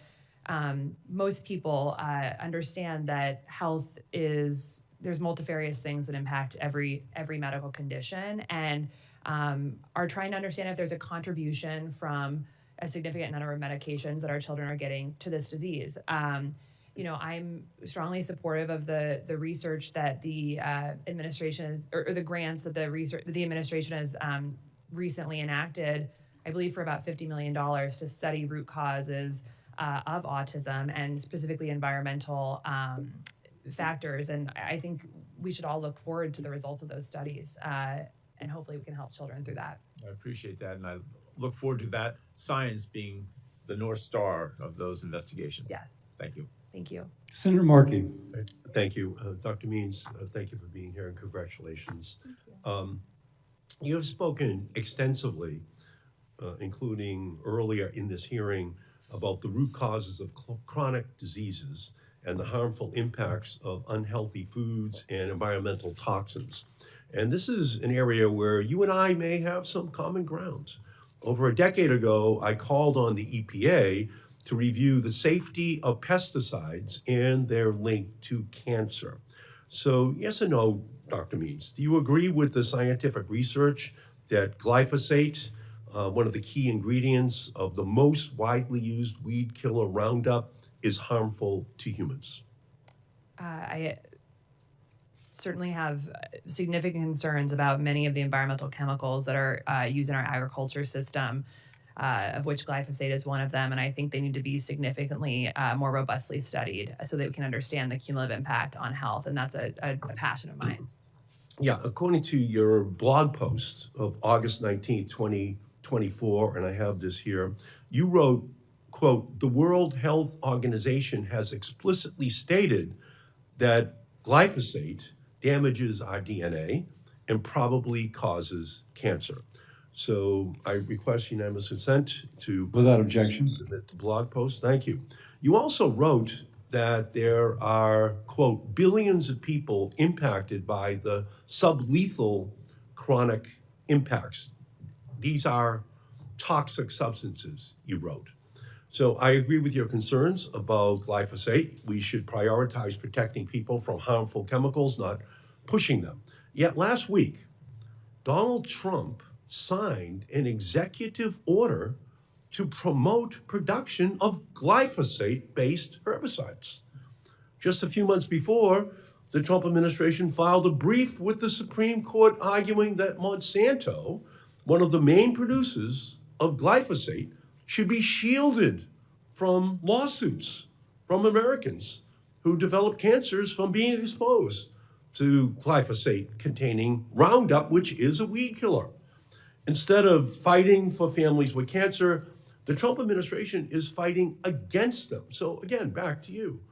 Speaker 2: most people understand that health is, there's multifarious things that impact every medical condition, and are trying to understand if there's a contribution from a significant number of medications that our children are getting to this disease. You know, I'm strongly supportive of the research that the administration is, or the grants that the administration has recently enacted, I believe for about $50 million to study root causes of autism and specifically environmental factors. And I think we should all look forward to the results of those studies, and hopefully we can help children through that.
Speaker 19: I appreciate that, and I look forward to that science being the North Star of those investigations.
Speaker 2: Yes.
Speaker 19: Thank you.
Speaker 2: Thank you.
Speaker 1: Senator Markey.
Speaker 20: Thank you. Dr. Means, thank you for being here and congratulations. You have spoken extensively, including earlier in this hearing, about the root causes of chronic diseases and the harmful impacts of unhealthy foods and environmental toxins. And this is an area where you and I may have some common ground. Over a decade ago, I called on the EPA to review the safety of pesticides and their link to cancer. So yes or no, Dr. Means, do you agree with the scientific research that glyphosate, one of the key ingredients of the most widely used weed killer Roundup, is harmful to humans?
Speaker 2: I certainly have significant concerns about many of the environmental chemicals that are used in our agriculture system, of which glyphosate is one of them. And I think they need to be significantly more robustly studied so that we can understand the cumulative impact on health. And that's a passion of mine.
Speaker 20: Yeah, according to your blog post of August 19th, 2024, and I have this here, you wrote, quote, "The World Health Organization has explicitly stated that glyphosate damages our DNA and probably causes cancer." So I request unanimous consent to
Speaker 1: Without objection.
Speaker 20: submit the blog post. Thank you. You also wrote that there are, quote, "billions of people impacted by the sublethal chronic impacts." These are toxic substances, you wrote. So I agree with your concerns about glyphosate. We should prioritize protecting people from harmful chemicals, not pushing them. Yet last week, Donald Trump signed an executive order to promote production of glyphosate-based herbicides. Just a few months before, the Trump administration filed a brief with the Supreme Court arguing that Monsanto, one of the main producers of glyphosate, should be shielded from lawsuits from Americans who develop cancers from being exposed to glyphosate containing Roundup, which is a weed killer. Instead of fighting for families with cancer, the Trump administration is fighting against them. So again, back to you.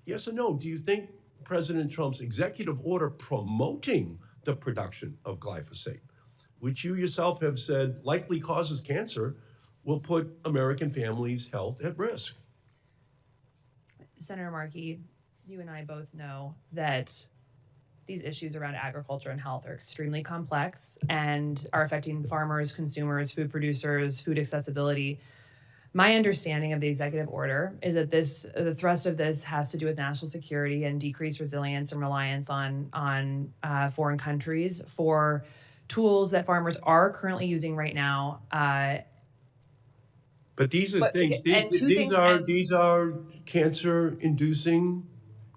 Speaker 20: Yes or no, do you think President Trump's executive order promoting the production of glyphosate, which you yourself have said likely causes cancer, will put American families' health at risk?
Speaker 2: Senator Markey, you and I both know that these issues around agriculture and health are extremely complex and are affecting farmers, consumers, food producers, food accessibility. My understanding of the executive order is that the thrust of this has to do with national security and decreased resilience and reliance on foreign countries for tools that farmers are currently using right now.
Speaker 20: But these are these are cancer-inducing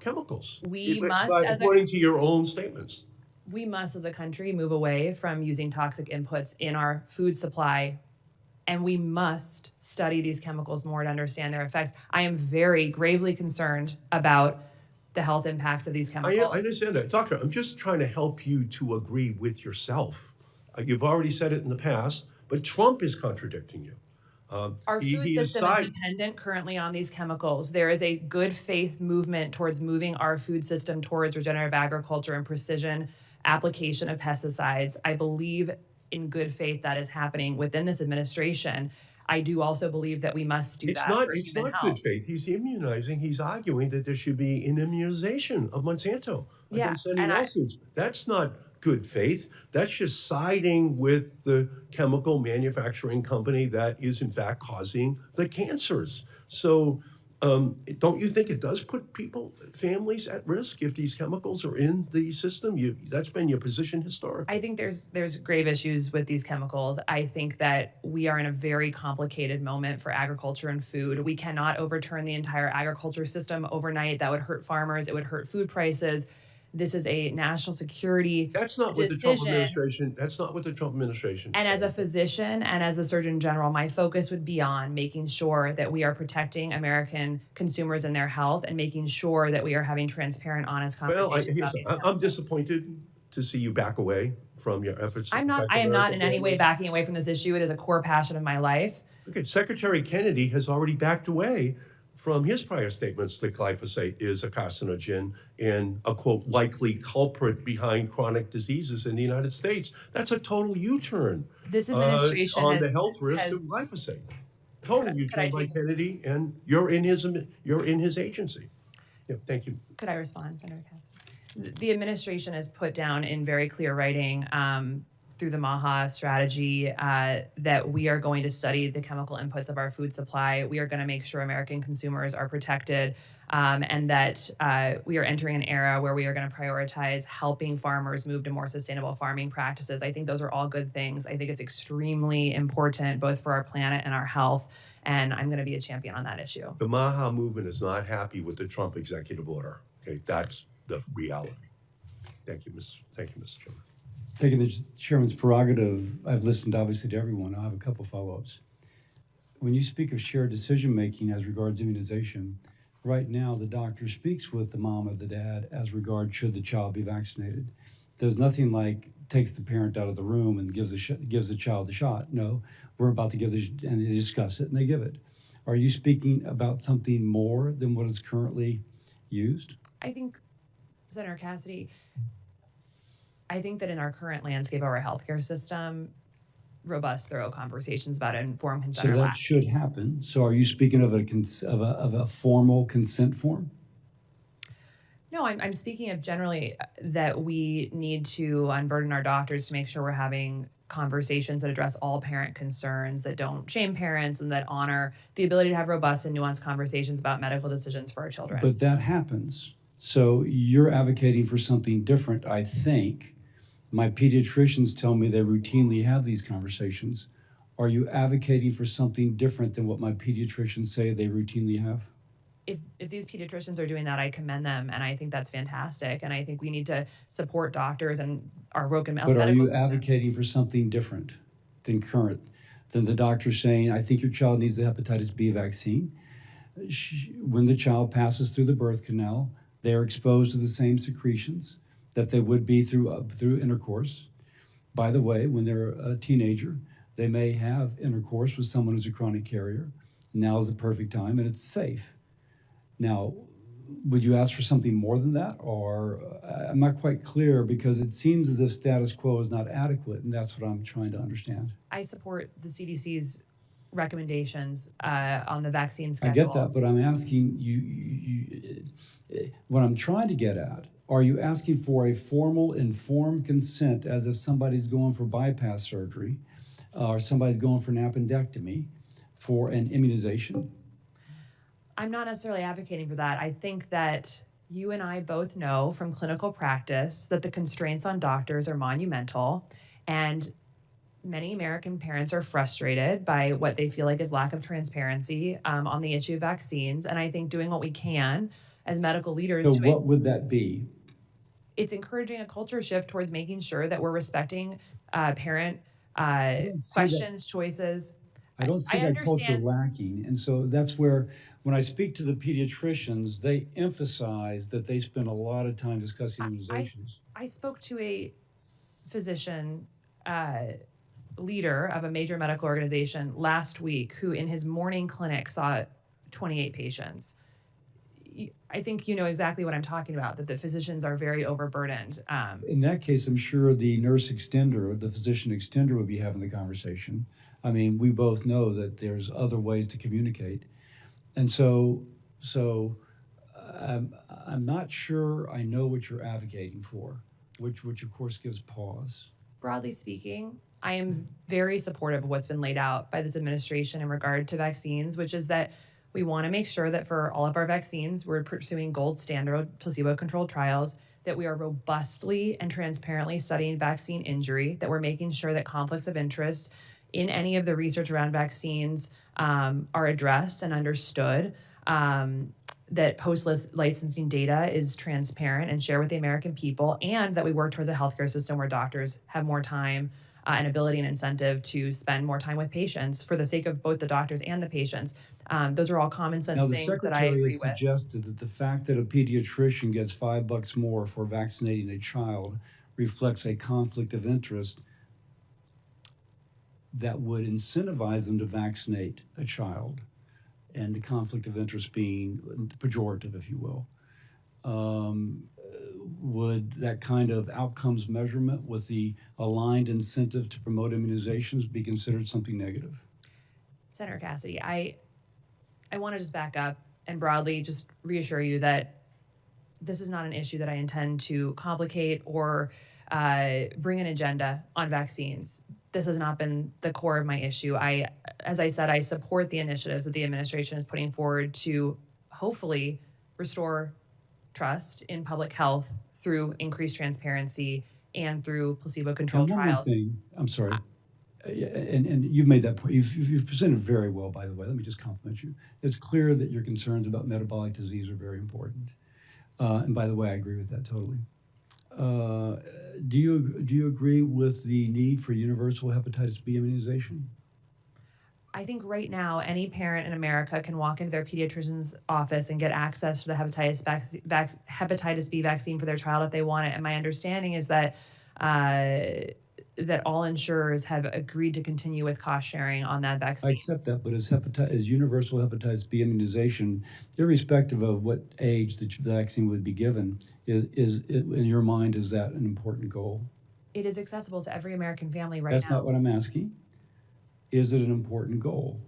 Speaker 20: chemicals. According to your own statements.
Speaker 2: We must, as a country, move away from using toxic inputs in our food supply, and we must study these chemicals more to understand their effects. I am very gravely concerned about the health impacts of these chemicals.
Speaker 20: I understand that. Doctor, I'm just trying to help you to agree with yourself. You've already said it in the past, but Trump is contradicting you.
Speaker 2: Our food system is dependent currently on these chemicals. There is a good faith movement towards moving our food system towards regenerative agriculture and precision application of pesticides. I believe in good faith that is happening within this administration. I do also believe that we must do that for
Speaker 20: It's
Speaker 2: human
Speaker 20: not
Speaker 2: health.
Speaker 20: good faith. He's immunizing. He's arguing that there should be an immunization of Monsanto
Speaker 2: Yeah,
Speaker 20: against any
Speaker 2: and
Speaker 20: lawsuits. That's not good faith. That's just siding with the chemical manufacturing company that is in fact causing the cancers. So don't you think it does put families at risk if these chemicals are in the system? That's been your position historically.
Speaker 2: I think there's grave issues with these chemicals. I think that we are in a very complicated moment for agriculture and food. We cannot overturn the entire agriculture system overnight. That would hurt farmers. It would hurt food prices. This is a national security
Speaker 20: That's not what the Trump
Speaker 2: decision.
Speaker 20: administration. That's not what the Trump administration.
Speaker 2: And as a
Speaker 20: said.
Speaker 2: physician and as the Surgeon General, my focus would be on making sure that we are protecting American consumers and their health, and making sure that we are having transparent, honest conversations about these.
Speaker 20: I'm disappointed to see you back away from your efforts. To
Speaker 2: I am not
Speaker 20: American
Speaker 2: in any way
Speaker 20: families.
Speaker 2: backing away from this issue. It is a core passion of my life.
Speaker 20: Okay, Secretary Kennedy has already backed away from his prior statements that glyphosate is a carcinogen and a, quote, likely culprit behind chronic diseases in the United States. That's a total U-turn
Speaker 2: This administration
Speaker 20: on the
Speaker 2: has-
Speaker 20: health risk of
Speaker 2: has-
Speaker 20: glyphosate. Total U-turn by
Speaker 2: take-
Speaker 20: Kennedy, and you're in his agency. Yeah, thank you.
Speaker 2: Could I respond, Senator Cassidy? The administration has put down in very clear writing through the MAHA strategy that we are going to study the chemical inputs of our food supply. We are going to make sure American consumers are protected, and that we are entering an era where we are going to prioritize helping farmers move to more sustainable farming practices. I think those are all good things. I think it's extremely important both for our planet and our health, and I'm going to be a champion on that issue.
Speaker 20: The MAHA movement is not happy with the Trump executive order. Okay, that's the reality. Thank you, Mr. Chairman.
Speaker 1: Taking the chairman's prerogative, I've listened obviously to everyone. I have a couple follow-ups. When you speak of shared decision-making as regards immunization, right now the doctor speaks with the mom or the dad as regards should the child be vaccinated. There's nothing like takes the parent out of the room and gives the child the shot. No, we're about to give and they discuss it and they give it. Are you speaking about something more than what is currently used?
Speaker 2: I think, Senator Cassidy, I think that in our current landscape of our healthcare system, robust, thorough conversations about informed consent
Speaker 1: So
Speaker 2: are
Speaker 1: that
Speaker 2: lacking.
Speaker 1: should happen. So are you speaking of a formal consent form?
Speaker 2: No, I'm speaking of generally that we need to unburden our doctors to make sure we're having conversations that address all parent concerns, that don't shame parents, and that honor the ability to have robust and nuanced conversations about medical decisions for our children.
Speaker 1: But that happens. So you're advocating for something different, I think. My pediatricians tell me they routinely have these conversations. Are you advocating for something different than what my pediatricians say they routinely have?
Speaker 2: If these pediatricians are doing that, I commend them, and I think that's fantastic. And I think we need to support doctors and our broken medical
Speaker 1: But
Speaker 2: system.
Speaker 1: are you advocating for something different than the doctor saying, I think your child needs the hepatitis B vaccine? When the child passes through the birth canal, they are exposed to the same secretions that they would be through intercourse. By the way, when they're a teenager, they may have intercourse with someone who's a chronic carrier. Now is the perfect time, and it's safe. Now, would you ask for something more than that? Or I'm not quite clear because it seems as if status quo is not adequate, and that's what I'm trying to understand.
Speaker 2: I support the CDC's recommendations on the vaccine schedule.
Speaker 1: I get that, but I'm asking you, what I'm trying to get at, are you asking for a formal, informed consent as if somebody's going for bypass surgery or somebody's going for an appendectomy for an immunization?
Speaker 2: I'm not necessarily advocating for that. I think that you and I both know from clinical practice that the constraints on doctors are monumental, and many American parents are frustrated by what they feel like is lack of transparency on the issue of vaccines. And I think doing what we can as medical leaders.
Speaker 1: So what would that be?
Speaker 2: It's encouraging a culture shift towards making sure that we're respecting parent questions, choices.
Speaker 1: I don't see that culture lacking. And so that's where, when I speak to the pediatricians, they emphasize that they spend a lot of time discussing immunizations.
Speaker 2: I spoke to a physician leader of a major medical organization last week who in his morning clinic saw 28 patients. I think you know exactly what I'm talking about, that the physicians are very overburdened.
Speaker 1: In that case, I'm sure the nurse extender, the physician extender would be having the conversation. I mean, we both know that there's other ways to communicate. And so I'm not sure I know what you're advocating for, which of course gives pause.
Speaker 2: Broadly speaking, I am very supportive of what's been laid out by this administration in regard to vaccines, which is that we want to make sure that for all of our vaccines, we're pursuing gold standard placebo-controlled trials, that we are robustly and transparently studying vaccine injury, that we're making sure that conflicts of interest in any of the research around vaccines are addressed and understood, that post-licensing data is transparent and shared with the American people, and that we work towards a healthcare system where doctors have more time and ability and incentive to spend more time with patients for the sake of both the doctors and the patients. Those are all common sense
Speaker 1: Now, the
Speaker 2: things that I
Speaker 1: secretary
Speaker 2: agree
Speaker 1: has
Speaker 2: with.
Speaker 1: suggested that the fact that a pediatrician gets $5 more for vaccinating a child reflects a conflict of interest that would incentivize them to vaccinate a child, and the conflict of interest being pejorative, if you will. Would that kind of outcomes measurement with the aligned incentive to promote immunizations be considered something negative?
Speaker 2: Senator Cassidy, I want to just back up and broadly just reassure you that this is not an issue that I intend to complicate or bring an agenda on vaccines. This has not been the core of my issue. As I said, I support the initiatives that the administration is putting forward to hopefully restore trust in public health through increased transparency and through placebo-controlled
Speaker 1: And one more
Speaker 2: trials.
Speaker 1: thing, I'm sorry, and you've made that point. You've presented very well, by the way. Let me just compliment you. It's clear that your concerns about metabolic disease are very important. And by the way, I agree with that totally. Do you agree with the need for universal hepatitis B immunization?
Speaker 2: I think right now, any parent in America can walk into their pediatrician's office and get access to the hepatitis B vaccine for their child if they want it. And my understanding is that that all insurers have agreed to continue with cost sharing on that vaccine.
Speaker 1: I accept that, but is universal hepatitis B immunization, irrespective of what age the vaccine would be given, is in your mind, is that an important goal?
Speaker 2: It is accessible to every American family right
Speaker 1: That's
Speaker 2: now.
Speaker 1: not what I'm asking. Is it an important goal?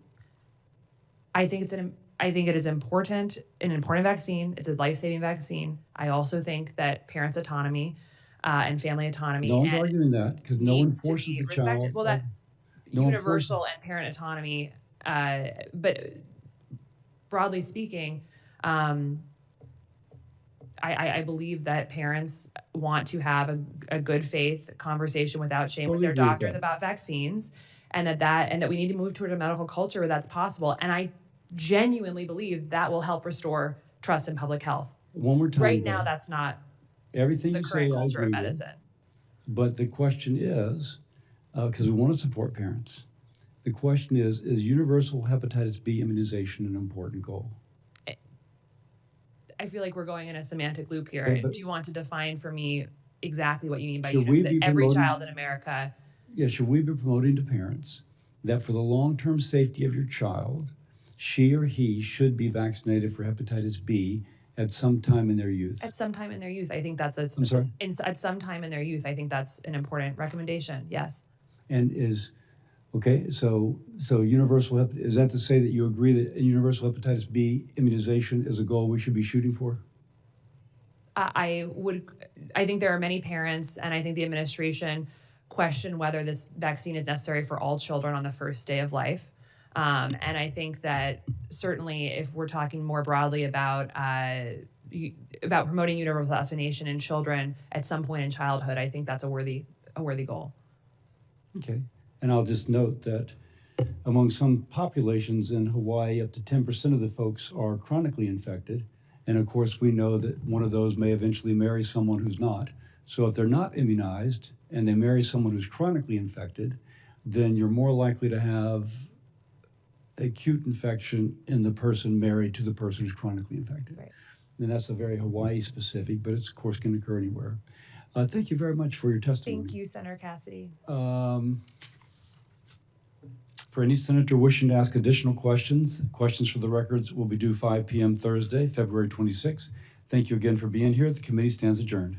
Speaker 2: I think it is important, an important vaccine. It's a life-saving vaccine. I also think that parents' autonomy and family autonomy.
Speaker 1: No one's arguing that, because no one forces the
Speaker 2: respected.
Speaker 1: child.
Speaker 2: Well, that
Speaker 1: no one
Speaker 2: universal and parent autonomy, but broadly speaking, I believe that parents want to have a good faith conversation without shame with their
Speaker 1: Totally agree with
Speaker 2: doctors
Speaker 1: that.
Speaker 2: about vaccines, and that we need to move toward a medical culture where that's possible. And I genuinely believe that will help restore trust in public health.
Speaker 1: One more time.
Speaker 2: Right
Speaker 1: though.
Speaker 2: now, that's not
Speaker 1: Everything
Speaker 2: the
Speaker 1: you
Speaker 2: current
Speaker 1: say, I
Speaker 2: culture
Speaker 1: agree
Speaker 2: of
Speaker 1: with.
Speaker 2: medicine.
Speaker 1: But the question is, because we want to support parents, the question is universal hepatitis B immunization an important goal?
Speaker 2: I feel like we're going in a semantic loop here.
Speaker 1: Okay, but-
Speaker 2: Do you want to define for me exactly what you mean by
Speaker 1: Should we
Speaker 2: that
Speaker 1: be
Speaker 2: every
Speaker 1: promoting-
Speaker 2: child in America?
Speaker 1: Yeah, should we be promoting to parents that for the long-term safety of your child, she or he should be vaccinated for hepatitis B at some time in their youth?
Speaker 2: At some time in their youth, I think that's
Speaker 1: I'm sorry?
Speaker 2: at some time in their youth, I think that's an important recommendation. Yes.
Speaker 1: And okay, so universal, is that to say that you agree that universal hepatitis B immunization is a goal we should be shooting for?
Speaker 2: I think there are many parents, and I think the administration question whether this vaccine is necessary for all children on the first day of life. And I think that certainly if we're talking more broadly about promoting universal vaccination in children at some point in childhood, I think that's a worthy goal.
Speaker 1: Okay, and I'll just note that among some populations in Hawaii, up to 10% of the folks are chronically infected. And of course, we know that one of those may eventually marry someone who's not. So if they're not immunized and they marry someone who's chronically infected, then you're more likely to have acute infection in the person married to the person who's chronically infected.
Speaker 2: Right.
Speaker 1: And that's a very Hawaii specific, but it's of course can occur anywhere. Thank you very much for your testimony.
Speaker 2: Thank you, Senator Cassidy.
Speaker 1: For any senator wishing to ask additional questions for the records will be due 5 p.m. Thursday, February 26th. Thank you again for being here. The committee stands adjourned.